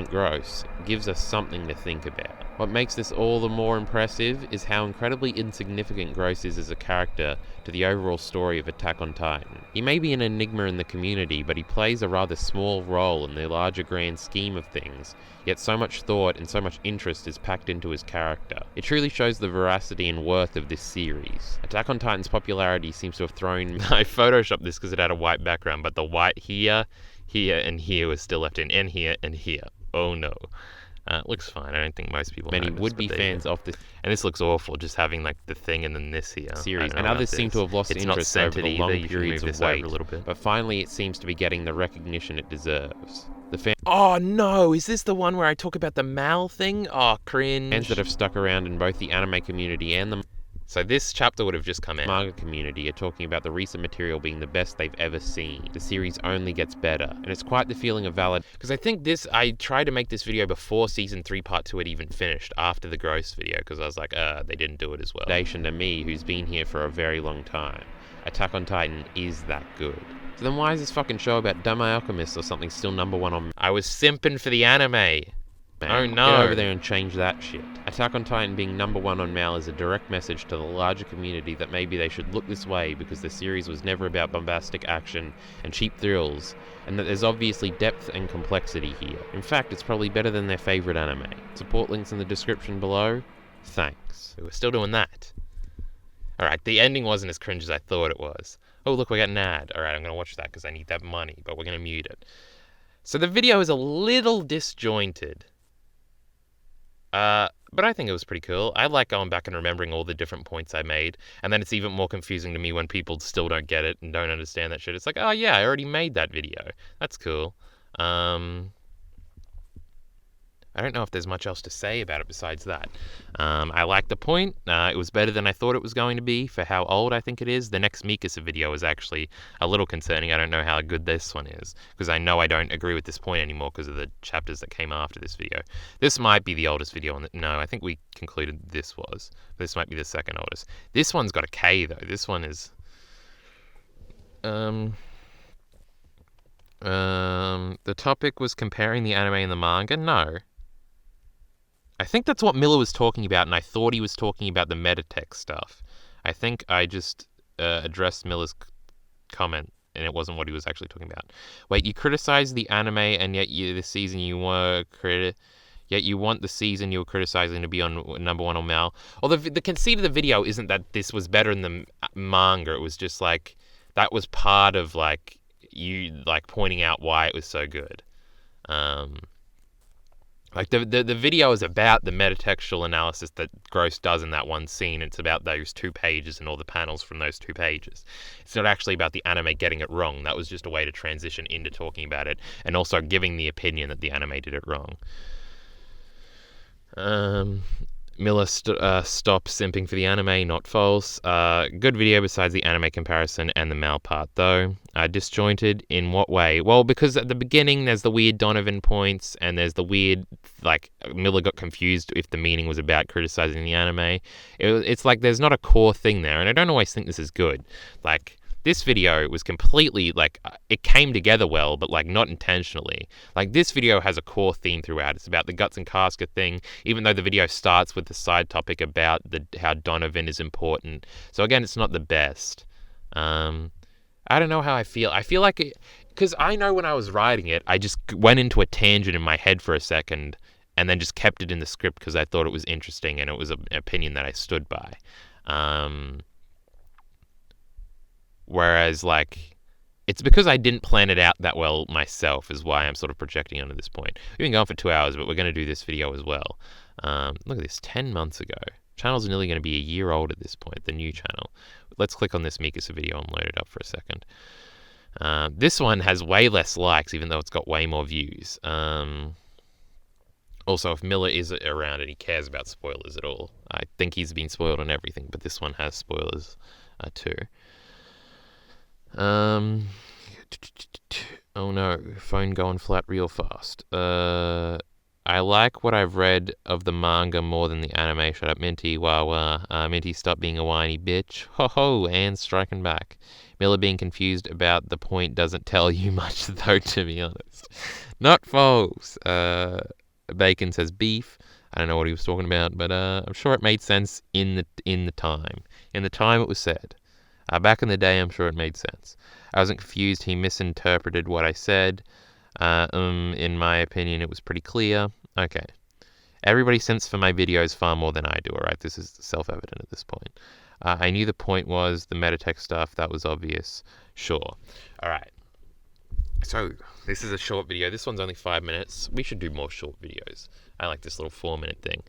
Gross, gives us something to think about. What makes this all the more impressive is how incredibly insignificant Gross is as a character to the overall story of Attack on Titan. He may be an enigma in the community, but he plays a rather small role in the larger grand scheme of things, yet so much thought and so much interest is packed into his character. It truly shows the veracity and worth of this series. Attack on Titan's popularity seems to have thrown... I photoshopped this because it had a white background, but the white here, and here was still left in, and here, and here. Oh no. It looks fine. I don't think most people many would-be fans of this. And this looks awful, just having like the thing and then this here. Series. And others seem to have lost interest over the long periods of wait. But finally it seems to be getting the recognition it deserves. Oh no, is this the one where I talk about the Mal thing? Oh, cringe. Fans that have stuck around in both the anime community and the... So this chapter would have just come out. The manga community are talking about the recent material being the best they've ever seen. The series only gets better. And it's quite the feeling of valid... Because I think I tried to make this video before Season 3 Part 2 had even finished, after the Gross video, because I was like, they didn't do it as well. Nation to me, who's been here for a very long time. Attack on Titan is that good. So then why is this fucking show about dumb alchemists or something still #1 on... I was simping for the anime! Oh no! Get over there and change that shit. Attack on Titan being #1 on Mal is a direct message to the larger community that maybe they should look this way because the series was never about bombastic action and cheap thrills, and that there's obviously depth and complexity here. In fact, it's probably better than their favourite anime. Support links in the description below. Thanks. We're still doing that. Alright, the ending wasn't as cringe as I thought it was. Oh look, we got an ad. Alright, I'm going to watch that because I need that money, but we're going to mute it. So the video is a little disjointed. But I think it was pretty cool. I like going back and remembering all the different points I made, and then it's even more confusing to me when people still don't get it and don't understand that shit. It's like, oh yeah, I already made that video. That's cool. I don't know if there's much else to say about it besides that. I like the point. It was better than I thought it was going to be for how old I think it is. The next Mikasa video is actually a little concerning. I don't know how good this one is, because I know I don't agree with this point anymore because of the chapters that came after this video. This might be the oldest video on the... No, I think we concluded this was. This might be the second oldest. This one's got a K, though. This one is... The topic was comparing the anime and the manga? No. I think that's what Miller was talking about, and I thought he was talking about the metatext stuff. I think I just addressed Miller's comment, and it wasn't what he was actually talking about. Wait, you criticize the anime, and yet yet you want the season you were criticizing to be on #1 on Mal. Although the conceit of the video isn't that this was better than the manga. It was just like that was part of like you like pointing out why it was so good. Like the video is about the metatextual analysis that Gross does in that one scene. It's about those 2 pages and all the panels from those 2 pages. It's not actually about the anime getting it wrong. That was just a way to transition into talking about it and also giving the opinion that the anime did it wrong. Miller stop simping for the anime, not false. Good video besides the anime comparison and the Mal part, though. Disjointed in what way? Well, because at the beginning there's the weird Donovan points, and there's the weird, like, Miller got confused if the meaning was about criticizing the anime. It's like there's not a core thing there, and I don't always think this is good. Like, this video was completely, like, it came together well, but, like, not intentionally. Like, this video has a core theme throughout. It's about the Guts and Casca thing, even though the video starts with the side topic about how Donovan is important. So, again, it's not the best. I don't know how I feel. I feel like because I know when I was writing it, I just went into a tangent in my head for a second, and then just kept it in the script because I thought it was interesting, and it was an opinion that I stood by. Whereas, like, it's because I didn't plan it out that well myself is why I'm sort of projecting onto this point. We've been going for 2 hours, but we're going to do this video as well. Look at this, 10 months ago. Channel's nearly going to be a year old at this point, the new channel. Let's click on this Mikasa video and load it up for a second. This one has way less likes, even though it's got way more views. Also, if Miller is around and he cares about spoilers at all, I think he's been spoiled on everything, but this one has spoilers too. Oh no, phone going flat real fast. I like what I've read of the manga more than the anime. Shut up, Minty. Wah wah. Minty, stop being a whiny bitch. Ho ho, and striking back. Miller being confused about the point doesn't tell you much, though, to be honest. Not false. Bacon says beef. I don't know what he was talking about, but I'm sure it made sense in the time. In the time it was said. Back in the day, I'm sure it made sense. I wasn't confused. He misinterpreted what I said. In my opinion, it was pretty clear. Okay. Everybody simps for my videos far more than I do, alright? This is self-evident at this point. I knew the point was the metatext stuff. That was obvious. Sure. Alright. So, this is a short video. This one's only 5 minutes. We should do more short videos. I like this little 4-minute thing.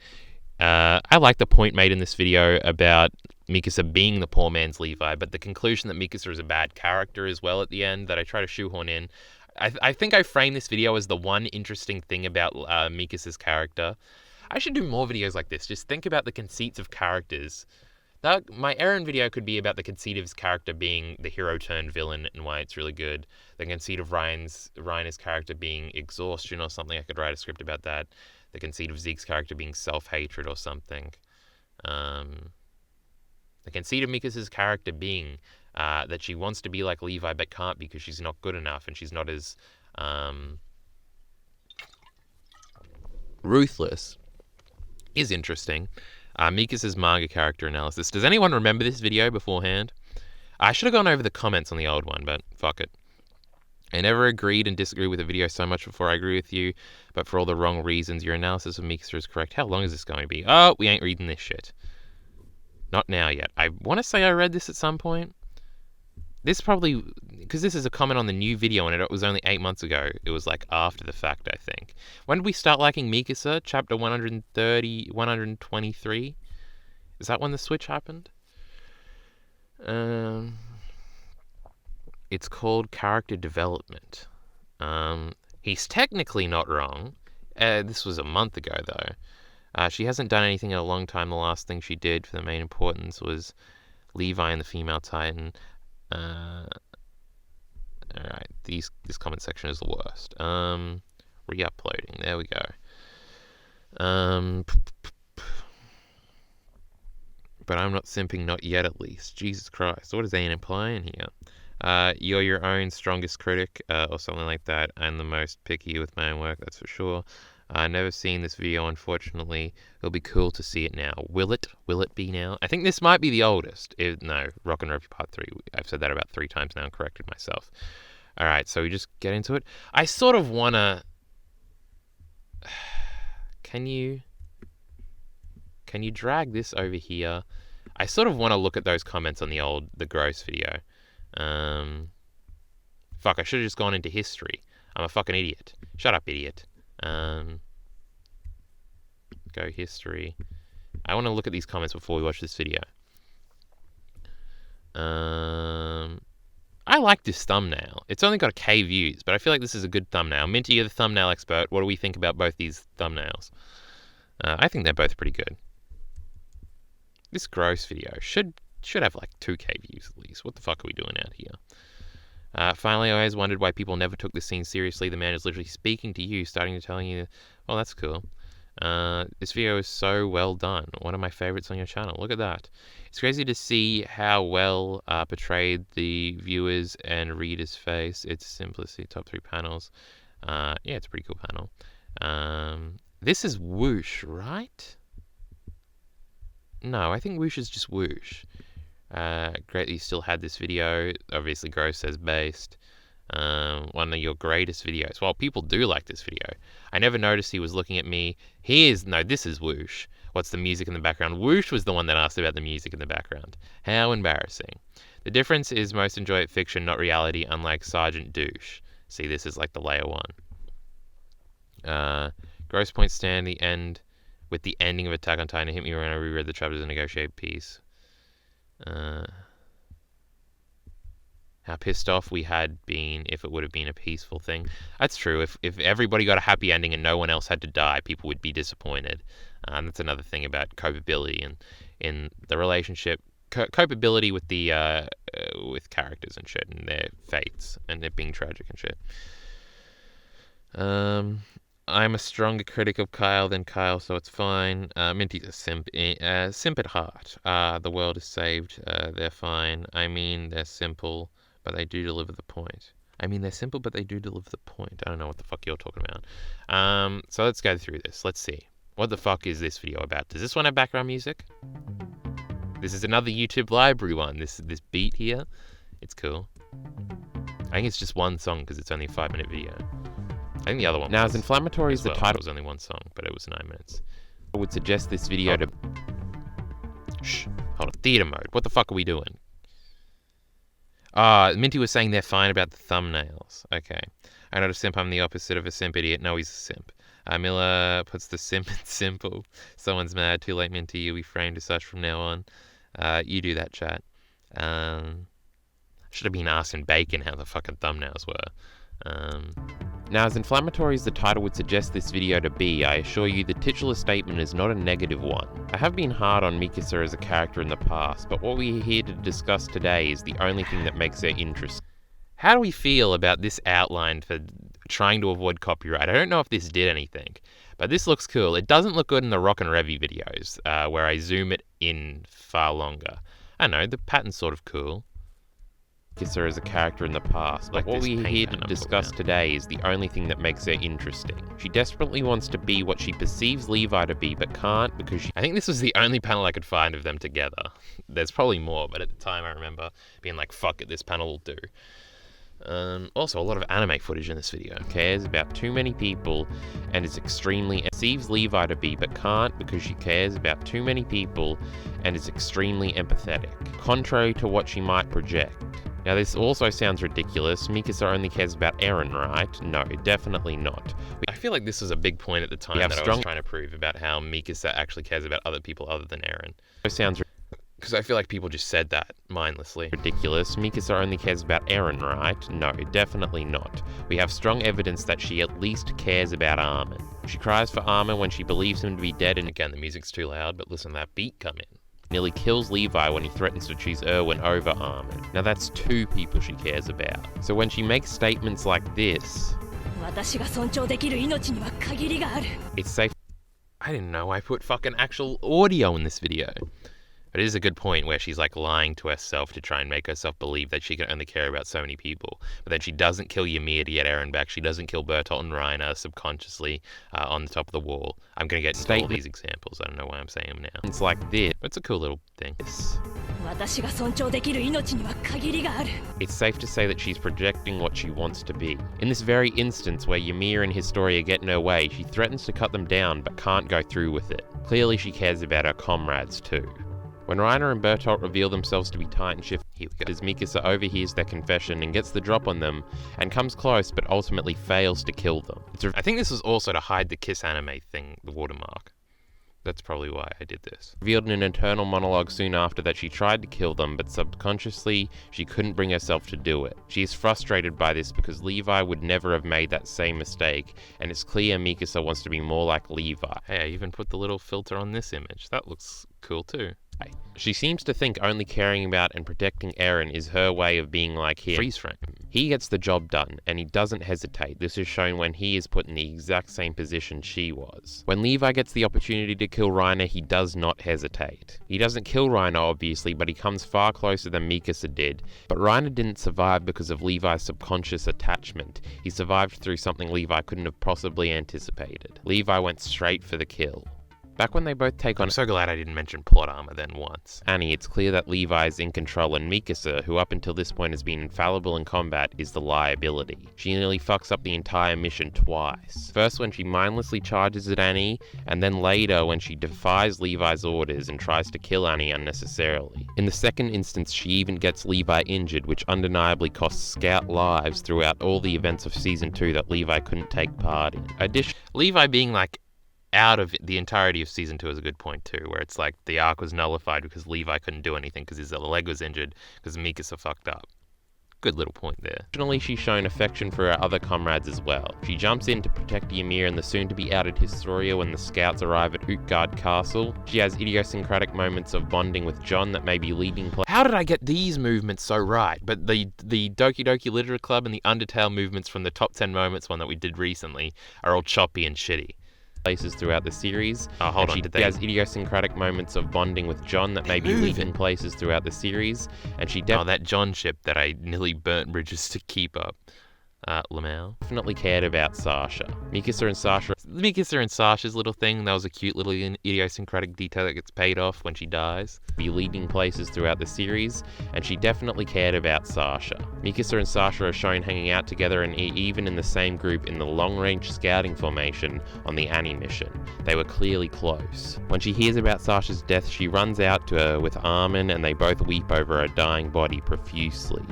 I like the point made in this video about Mikasa being the poor man's Levi, but the conclusion that Mikasa is a bad character as well at the end that I try to shoehorn in. I think I framed this video as the one interesting thing about Mikas's character. I should do more videos like this. Just think about the conceits of characters. My Eren video could be about the conceit of his character being the hero turned villain and why it's really good. The conceit of Reiner's character being exhaustion or something. I could write a script about that. The conceit of Zeke's character being self-hatred or something. The conceit of Mikas's character being that she wants to be like Levi but can't because she's not good enough and she's not as ruthless is interesting. Mikas's manga character analysis. Does anyone remember this video beforehand? I should have gone over the comments on the old one, but fuck it. I never agreed and disagreed with a video so much before I agree with you, but for all the wrong reasons. Your analysis of Mikasa is correct. How long is this going to be? Oh, we ain't reading this shit. Not now yet. I want to say I read this at some point. This probably, because this is a comment on the new video and it was only 8 months ago. It was like after the fact, I think. When did we start liking Mikasa? Chapter 130, 123? Is that when the switch happened? It's called character development. He's technically not wrong. This was a month ago, though. She hasn't done anything in a long time. The last thing she did for the main importance was Levi and the female Titan. Alright, this comment section is the worst. Re-uploading, there we go. But I'm not simping, not yet at least. Jesus Christ, what is Ian implying here? You're your own strongest critic, or something like that. I'm the most picky with my own work, that's for sure. Never seen this video, unfortunately. It'll be cool to see it now. Will it? Will it be now? I think this might be the oldest. No, Rock and Rope Part 3. I've said that about 3 times now and corrected myself. Alright, so we just get into it. I sort of want to... Can you drag this over here? I sort of want to look at those comments on the Gross video. Fuck, I should have just gone into history. I'm a fucking idiot. Shut up, idiot. Go history. I want to look at these comments before we watch this video. I like this thumbnail. It's only got a K views, but I feel like this is a good thumbnail. Minty, you're the thumbnail expert. What do we think about both these thumbnails? I think they're both pretty good. This Gross video should have like 2K views at least. What the fuck are we doing out here? Finally, I always wondered why people never took this scene seriously. The man is literally speaking to you, starting to tell you, oh, that's cool. This video is so well done. One of my favorites on your channel. Look at that. It's crazy to see how well portrayed the viewers and readers' face. It's simplicity, top 3 panels. Yeah, it's a pretty cool panel. This is Whoosh, right? No, I think Whoosh is just Whoosh. Great that you still had this video. Obviously, Gross says based. One of your greatest videos. Well, people do like this video. I never noticed he was looking at me. No, this is Whoosh. What's the music in the background? Whoosh was the one that asked about the music in the background. How embarrassing. The difference is most enjoy it fiction, not reality, unlike Sergeant Douche. See, this is like the layer 1. Gross point stand the end with the ending of Attack on Titan. It hit me when I reread the chapters and negotiate peace. How pissed off we had been if it would have been a peaceful thing. That's true. If everybody got a happy ending and no one else had to die, people would be disappointed. And that's another thing about copability and in the relationship. Copability with the with characters and shit and their fates and it being tragic and shit. I'm a stronger critic of Kyle than Kyle, so it's fine. Minty's a simp at heart. The world is saved. They're fine. I mean, they're simple, but they do deliver the point. I don't know what the fuck you're talking about. So let's go through this. Let's see. What the fuck is this video about? Does this one have background music? This is another YouTube library one. This beat here. It's cool. I think it's just one song because it's only a 5-minute video. I think the other one. Now, as inflammatory as the title, it was only one song, but it was 9 minutes. I would suggest this video to. Shh. Hold on. Theater mode. What the fuck are we doing? Minty was saying they're fine about the thumbnails. Okay. I'm not a simp. I'm the opposite of a simp idiot. No, he's a simp. Miller puts the simp in simple. Someone's mad. Too late, Minty. You'll be framed as such from now on. You do that, chat. Should have been asking Bacon how the fucking thumbnails were. Now, as inflammatory as the title would suggest this video to be, I assure you the titular statement is not a negative one. I have been hard on Mikasa as a character in the past, but what we are here to discuss today is the only thing that makes her interesting. How do we feel about this outline for trying to avoid copyright? I don't know if this did anything, but this looks cool. It doesn't look good in the Rock and Revy videos, where I zoom it in far longer. I don't know, the pattern's sort of cool. Mikasa as a character in the past, but what we're here to discuss today is the only thing that makes her interesting. She desperately wants to be what she perceives Levi to be, but can't because I think this was the only panel I could find of them together. There's probably more, but at the time I remember being like, fuck it, this panel will do. Also, a lot of anime footage in this video. Cares about too many people and is extremely perceives Levi to be, but can't because she cares about too many people and is extremely empathetic, contrary to what she might project. Now, this also sounds ridiculous. Mikasa only cares about Eren, right? No, definitely not. I feel like this was a big point at the time that I was trying to prove about how Mikasa actually cares about other people other than Eren. It sounds because I feel like people just said that mindlessly. Ridiculous. Mikasa only cares about Eren, right? No, definitely not. We have strong evidence that she at least cares about Armin. She cries for Armin when she believes him to be dead, and again, the music's too loud, but listen to that beat come in. Nearly kills Levi when he threatens to choose Erwin over Armin. Now that's two people she cares about. So when she makes statements like this, it's safe. I didn't know I put fucking actual audio in this video. But it is a good point where she's like lying to herself to try and make herself believe that she can only care about so many people. But then she doesn't kill Ymir to get Eren back. She doesn't kill Bertolt and Reiner subconsciously on the top of the wall. I'm going to get into all these examples. I don't know why I'm saying them now. It's like this. It's a cool little thing. It's safe to say that she's projecting what she wants to be. In this very instance where Ymir and Historia get in her way, she threatens to cut them down but can't go through with it. Clearly she cares about her comrades too. When Reiner and Bertolt reveal themselves to be Titan Shift, here we go, as Mikasa overhears their confession and gets the drop on them, and comes close but ultimately fails to kill them. I think this was also to hide the Kiss anime thing, the watermark. That's probably why I did this. Revealed in an internal monologue soon after that she tried to kill them, but subconsciously she couldn't bring herself to do it. She is frustrated by this because Levi would never have made that same mistake, and it's clear Mikasa wants to be more like Levi. Hey, I even put the little filter on this image. That looks cool too. She seems to think only caring about and protecting Eren is her way of being like him. Freeze frame. He gets the job done, and he doesn't hesitate. This is shown when he is put in the exact same position she was. When Levi gets the opportunity to kill Reiner, he does not hesitate. He doesn't kill Reiner, obviously, but he comes far closer than Mikasa did. But Reiner didn't survive because of Levi's subconscious attachment. He survived through something Levi couldn't have possibly anticipated. Levi went straight for the kill. Back when they both take on... I'm so glad I didn't mention plot armor then once. Annie, it's clear that Levi is in control, and Mikasa, who up until this point has been infallible in combat, is the liability. She nearly fucks up the entire mission twice. First when she mindlessly charges at Annie, and then later when she defies Levi's orders and tries to kill Annie unnecessarily. In the second instance, she even gets Levi injured, which undeniably costs Scout lives throughout all the events of Season 2 that Levi couldn't take part in. Levi being like out of the entirety of Season 2 is a good point too, where it's like the arc was nullified because Levi couldn't do anything because his leg was injured because Mikasa fucked up. Good little point there. Additionally, she's shown affection for her other comrades as well. She jumps in to protect Ymir and the soon-to-be outed Historia when the scouts arrive at Utgard Castle. She has idiosyncratic moments of bonding with John that may be leading... How did I get these movements so right? But the Doki Doki Literature Club and the Undertale movements from the Top 10 Moments one that we did recently are all choppy and shitty. Places throughout the series. She has idiosyncratic moments of bonding with John that may be leaving places throughout the series, and she that John ship that I nearly burnt bridges to keep up. Lamau definitely cared about Sasha. Mikasa and Sasha's little thing, that was a cute little idiosyncratic detail that gets paid off when she dies. Be leading places throughout the series, and she definitely cared about Sasha. Mikasa and Sasha are shown hanging out together and even in the same group in the long-range scouting formation on the Annie mission. They were clearly close. When she hears about Sasha's death, she runs out to her with Armin, and they both weep over her dying body profusely.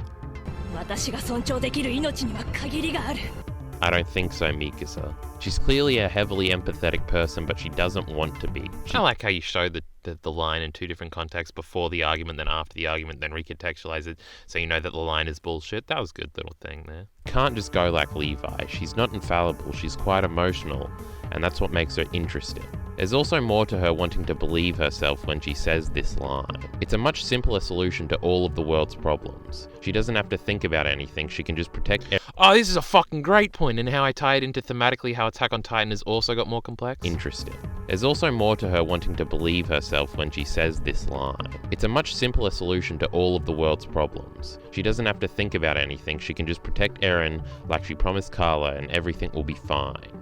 I don't think so, Mikasa. She's clearly a heavily empathetic person, but she doesn't want to be. I like how you show the line in two different contexts, before the argument, then after the argument, then recontextualize it so you know that the line is bullshit. That was a good little thing there. Can't just go like Levi. She's not infallible, she's quite emotional, and that's what makes her interesting. There's also more to her wanting to believe herself when she says this line. It's a much simpler solution to all of the world's problems. She doesn't have to think about anything, she can just protect Oh, this is a fucking great point, and how I tie it into thematically how Attack on Titan has also got more complex. interesting. There's also more to her wanting to believe herself when she says this line. It's a much simpler solution to all of the world's problems. She doesn't have to think about anything, she can just protect Eren like she promised Carla and everything will be fine.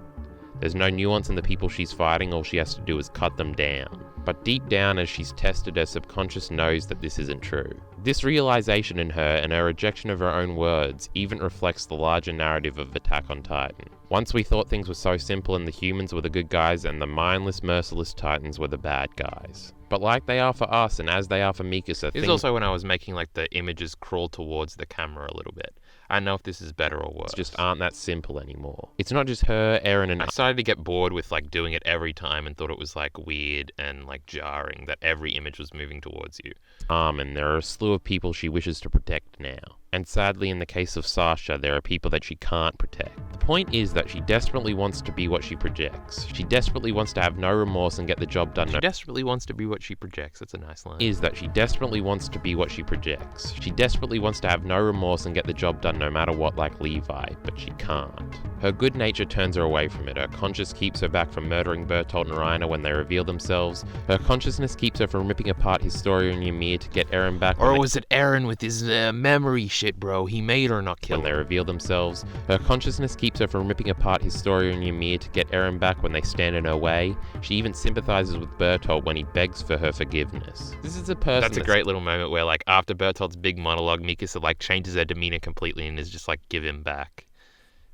There's no nuance in the people she's fighting, all she has to do is cut them down. But deep down, as she's tested, her subconscious knows that this isn't true. This realization in her and her rejection of her own words even reflects the larger narrative of Attack on Titan. Once we thought things were so simple and the humans were the good guys and the mindless, merciless Titans were the bad guys. But like they are for us and as they are for Mikasa, This is also when I was making like the images crawl towards the camera a little bit. I don't know if this is better or worse. just aren't that simple anymore. It's not just her, Eren, and I started to get bored with like doing it every time and thought it was like weird and like jarring that every image was moving towards you. Armin. There are a slew of people she wishes to protect now. And sadly, in the case of Sasha, there are people that she can't protect. The point is that she desperately wants to be what she projects. She desperately wants to have no remorse and get the job done. She desperately wants to be what she projects. That's a nice line. Is that she desperately wants to be what she projects. She desperately wants to have no remorse and get the job done no matter what, like Levi, but she can't. Her good nature turns her away from it. Her conscience keeps her back from murdering Bertolt and Reiner when they reveal themselves. Her consciousness keeps her from ripping apart Historia and Ymir to get Eren back. Or was it Eren with his memory shit, bro? He made her not kill when they her. reveal themselves. Her consciousness keeps her from ripping apart Historia and Ymir to get Eren back when they stand in her way. She even sympathizes with Bertolt when he begs for her forgiveness. This is a person That's a great little moment where like after Bertolt's big monologue, Mikasa like changes her demeanor completely and is just like, give him back.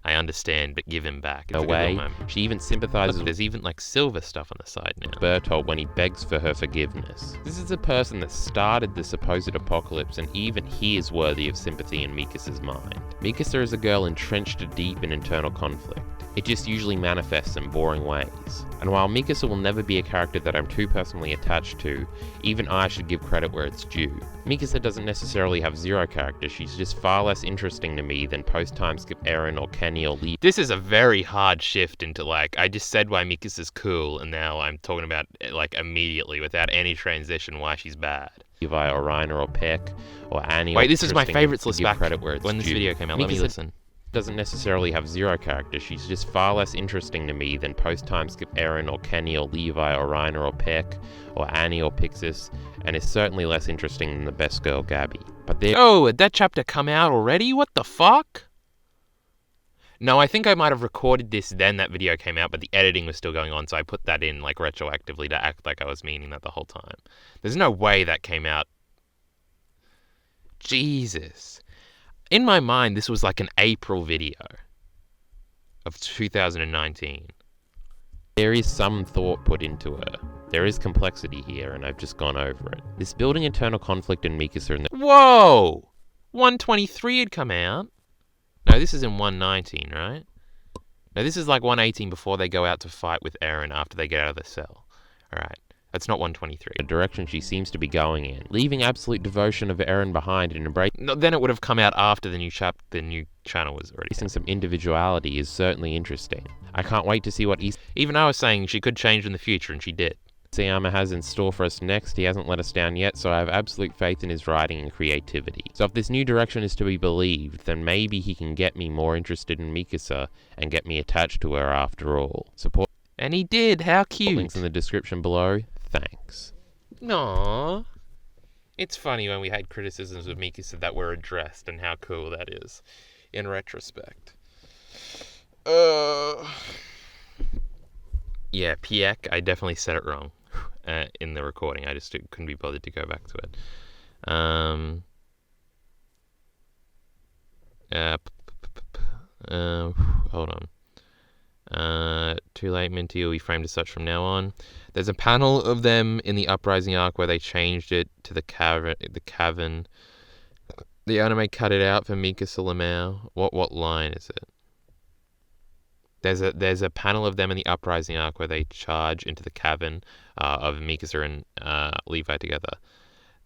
I understand, but give him back. It's a good little moment. She even sympathizes Look, there's even like silver stuff on the side now. Bertolt when he begs for her forgiveness. This is a person that started the supposed apocalypse, and even he is worthy of sympathy in Mikasa's mind. Mikasa is a girl entrenched deep in internal conflict. It just usually manifests in boring ways. And while Mikasa will never be a character that I'm too personally attached to, even I should give credit where it's due. Mikasa doesn't necessarily have zero character, she's just far less interesting to me than post-time skip Eren or Kenny or Lee. This is a very hard shift into like, I just said why Mikasa's cool, and now I'm talking about like immediately without any transition why she's bad. Levi or Reiner or Peck or Annie. Wait, this is my favorites list give back credit where it's when this due. video came out. Let me Mikasa listen. doesn't necessarily have zero character, she's just far less interesting to me than post-time skip Eren or Kenny or Levi or Reiner or Peck or Annie or Pixis, and is certainly less interesting than the best girl Gabby. But there— Oh, had that chapter come out already? What the fuck? No, I think I might have recorded this then that video came out, but the editing was still going on, so I put that in like retroactively to act like I was meaning that the whole time. There's no way that came out. Jesus. In my mind, this was like an April video of 2019. There is some thought put into her. There is complexity here, and I've just gone over it. This building internal conflict in Mikasa and the— Whoa! 123 had come out. No, this is in 119, right? No, this is like 118 before they go out to fight with Eren after they get out of the cell. Alright, that's not 123. direction she seems to be going in, leaving absolute devotion of Eren behind and embracing No, then it would have come out after the new channel was already out. some individuality is certainly interesting. I can't wait to see what Even I was saying she could change in the future, and she did. Isayama has in store for us next. He hasn't let us down yet, so I have absolute faith in his writing and creativity. So if this new direction is to be believed, then maybe he can get me more interested in Mikasa and get me attached to her after all. Support And he did. How cute. links in the description below. Thanks. Aww. It's funny when we had criticisms of Mikasa that were addressed and how cool that is in retrospect. Yeah, Piek, I definitely said it wrong in the recording. I just couldn't be bothered to go back to it. Hold on. Too late, Minty will be framed as such from now on. There's a panel of them in the Uprising arc where they changed it to the cavern. The anime cut it out for Mika Salamau. What line is it? There's a panel of them in the Uprising arc where they charge into the cavern of Mikasa and Levi together.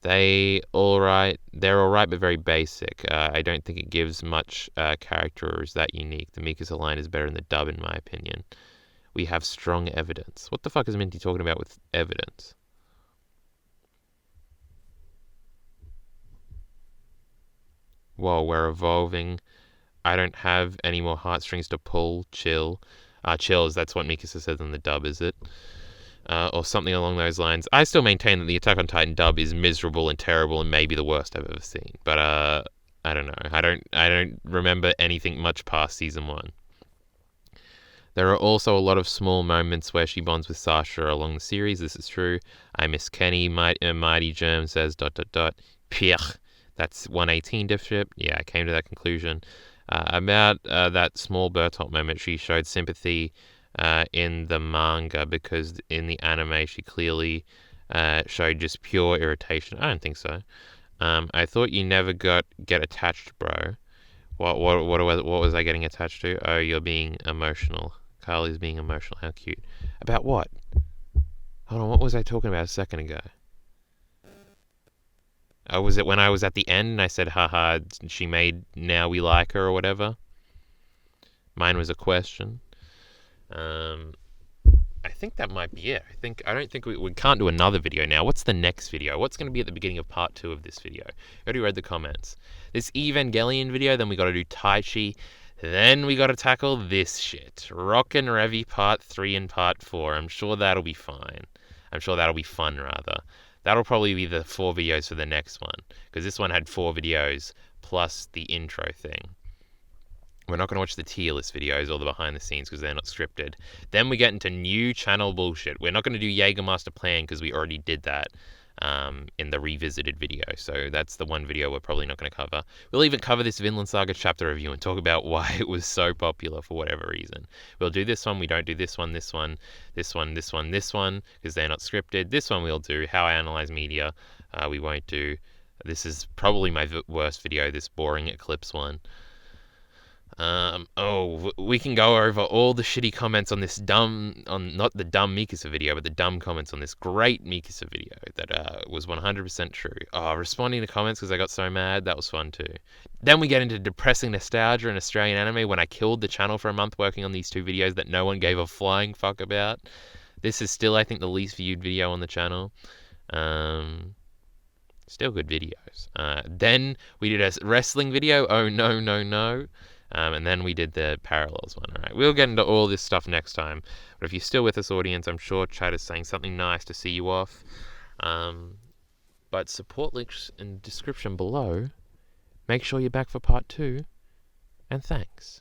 They're all right, but very basic. I don't think it gives much character or is that unique. The Mikasa line is better in the dub, in my opinion. We have strong evidence. What the fuck is Minty talking about with evidence? Whoa, we're evolving. I don't have any more heartstrings to pull. Chill. Chills, that's what Mikasa says in the dub, is it? Or something along those lines. I still maintain that the Attack on Titan dub is miserable and terrible and maybe the worst I've ever seen. But I don't know. I don't remember anything much past season 1. There are also a lot of small moments where she bonds with Sasha along the series. This is true. I miss Kenny. Mighty Germ says ... Pierre. That's 118 dipshit. Yeah, I came to that conclusion. About that small Bertolt moment, she showed sympathy in the manga because in the anime she clearly showed just pure irritation. I don't think so. I thought you never get attached, bro. What was I getting attached to? Oh, you're being emotional. Carly's being emotional. How cute. About what? Hold on, what was I talking about a second ago? Oh, was it when I was at the end and I said, haha, she made Now We Like Her or whatever? Mine was a question. I think that might be it. I don't think we can't do another video now. What's the next video? What's going to be at the beginning of part 2 of this video? I already read the comments. This Evangelion video, then we got to do Tai Chi. Then we got to tackle this shit. Rockin' Revy part 3 and part 4. I'm sure that'll be fine. I'm sure that'll be fun, rather. That'll probably be the 4 videos for the next one. Because this one had 4 videos plus the intro thing. We're not going to watch the tier list videos or the behind the scenes because they're not scripted. Then we get into new channel bullshit. We're not going to do Jägermaster Plan because we already did that in the revisited video. So that's the one video we're probably not going to cover. We'll even cover this Vinland Saga chapter review and talk about why it was so popular for whatever reason. We'll do this one. We don't do this one, this one, this one, this one, this one because they're not scripted. This one we'll do. How I Analyze Media. We won't do. This is probably my worst video, this boring Eclipse one. We can go over all the shitty comments on this not the dumb Mikasa video, but the dumb comments on this great Mikasa video that was 100% true. Responding to comments because I got so mad, that was fun too. Then we get into depressing nostalgia in Australian anime when I killed the channel for a month working on these 2 videos that no one gave a flying fuck about. This is still, I think, the least viewed video on the channel. Still good videos. Then we did a wrestling video. Oh, no, no, no. And then we did the Parallels one. All right, we'll get into all this stuff next time. But if you're still with us, audience, I'm sure chat is saying something nice to see you off. But support links in the description below. Make sure you're back for part 2. And thanks.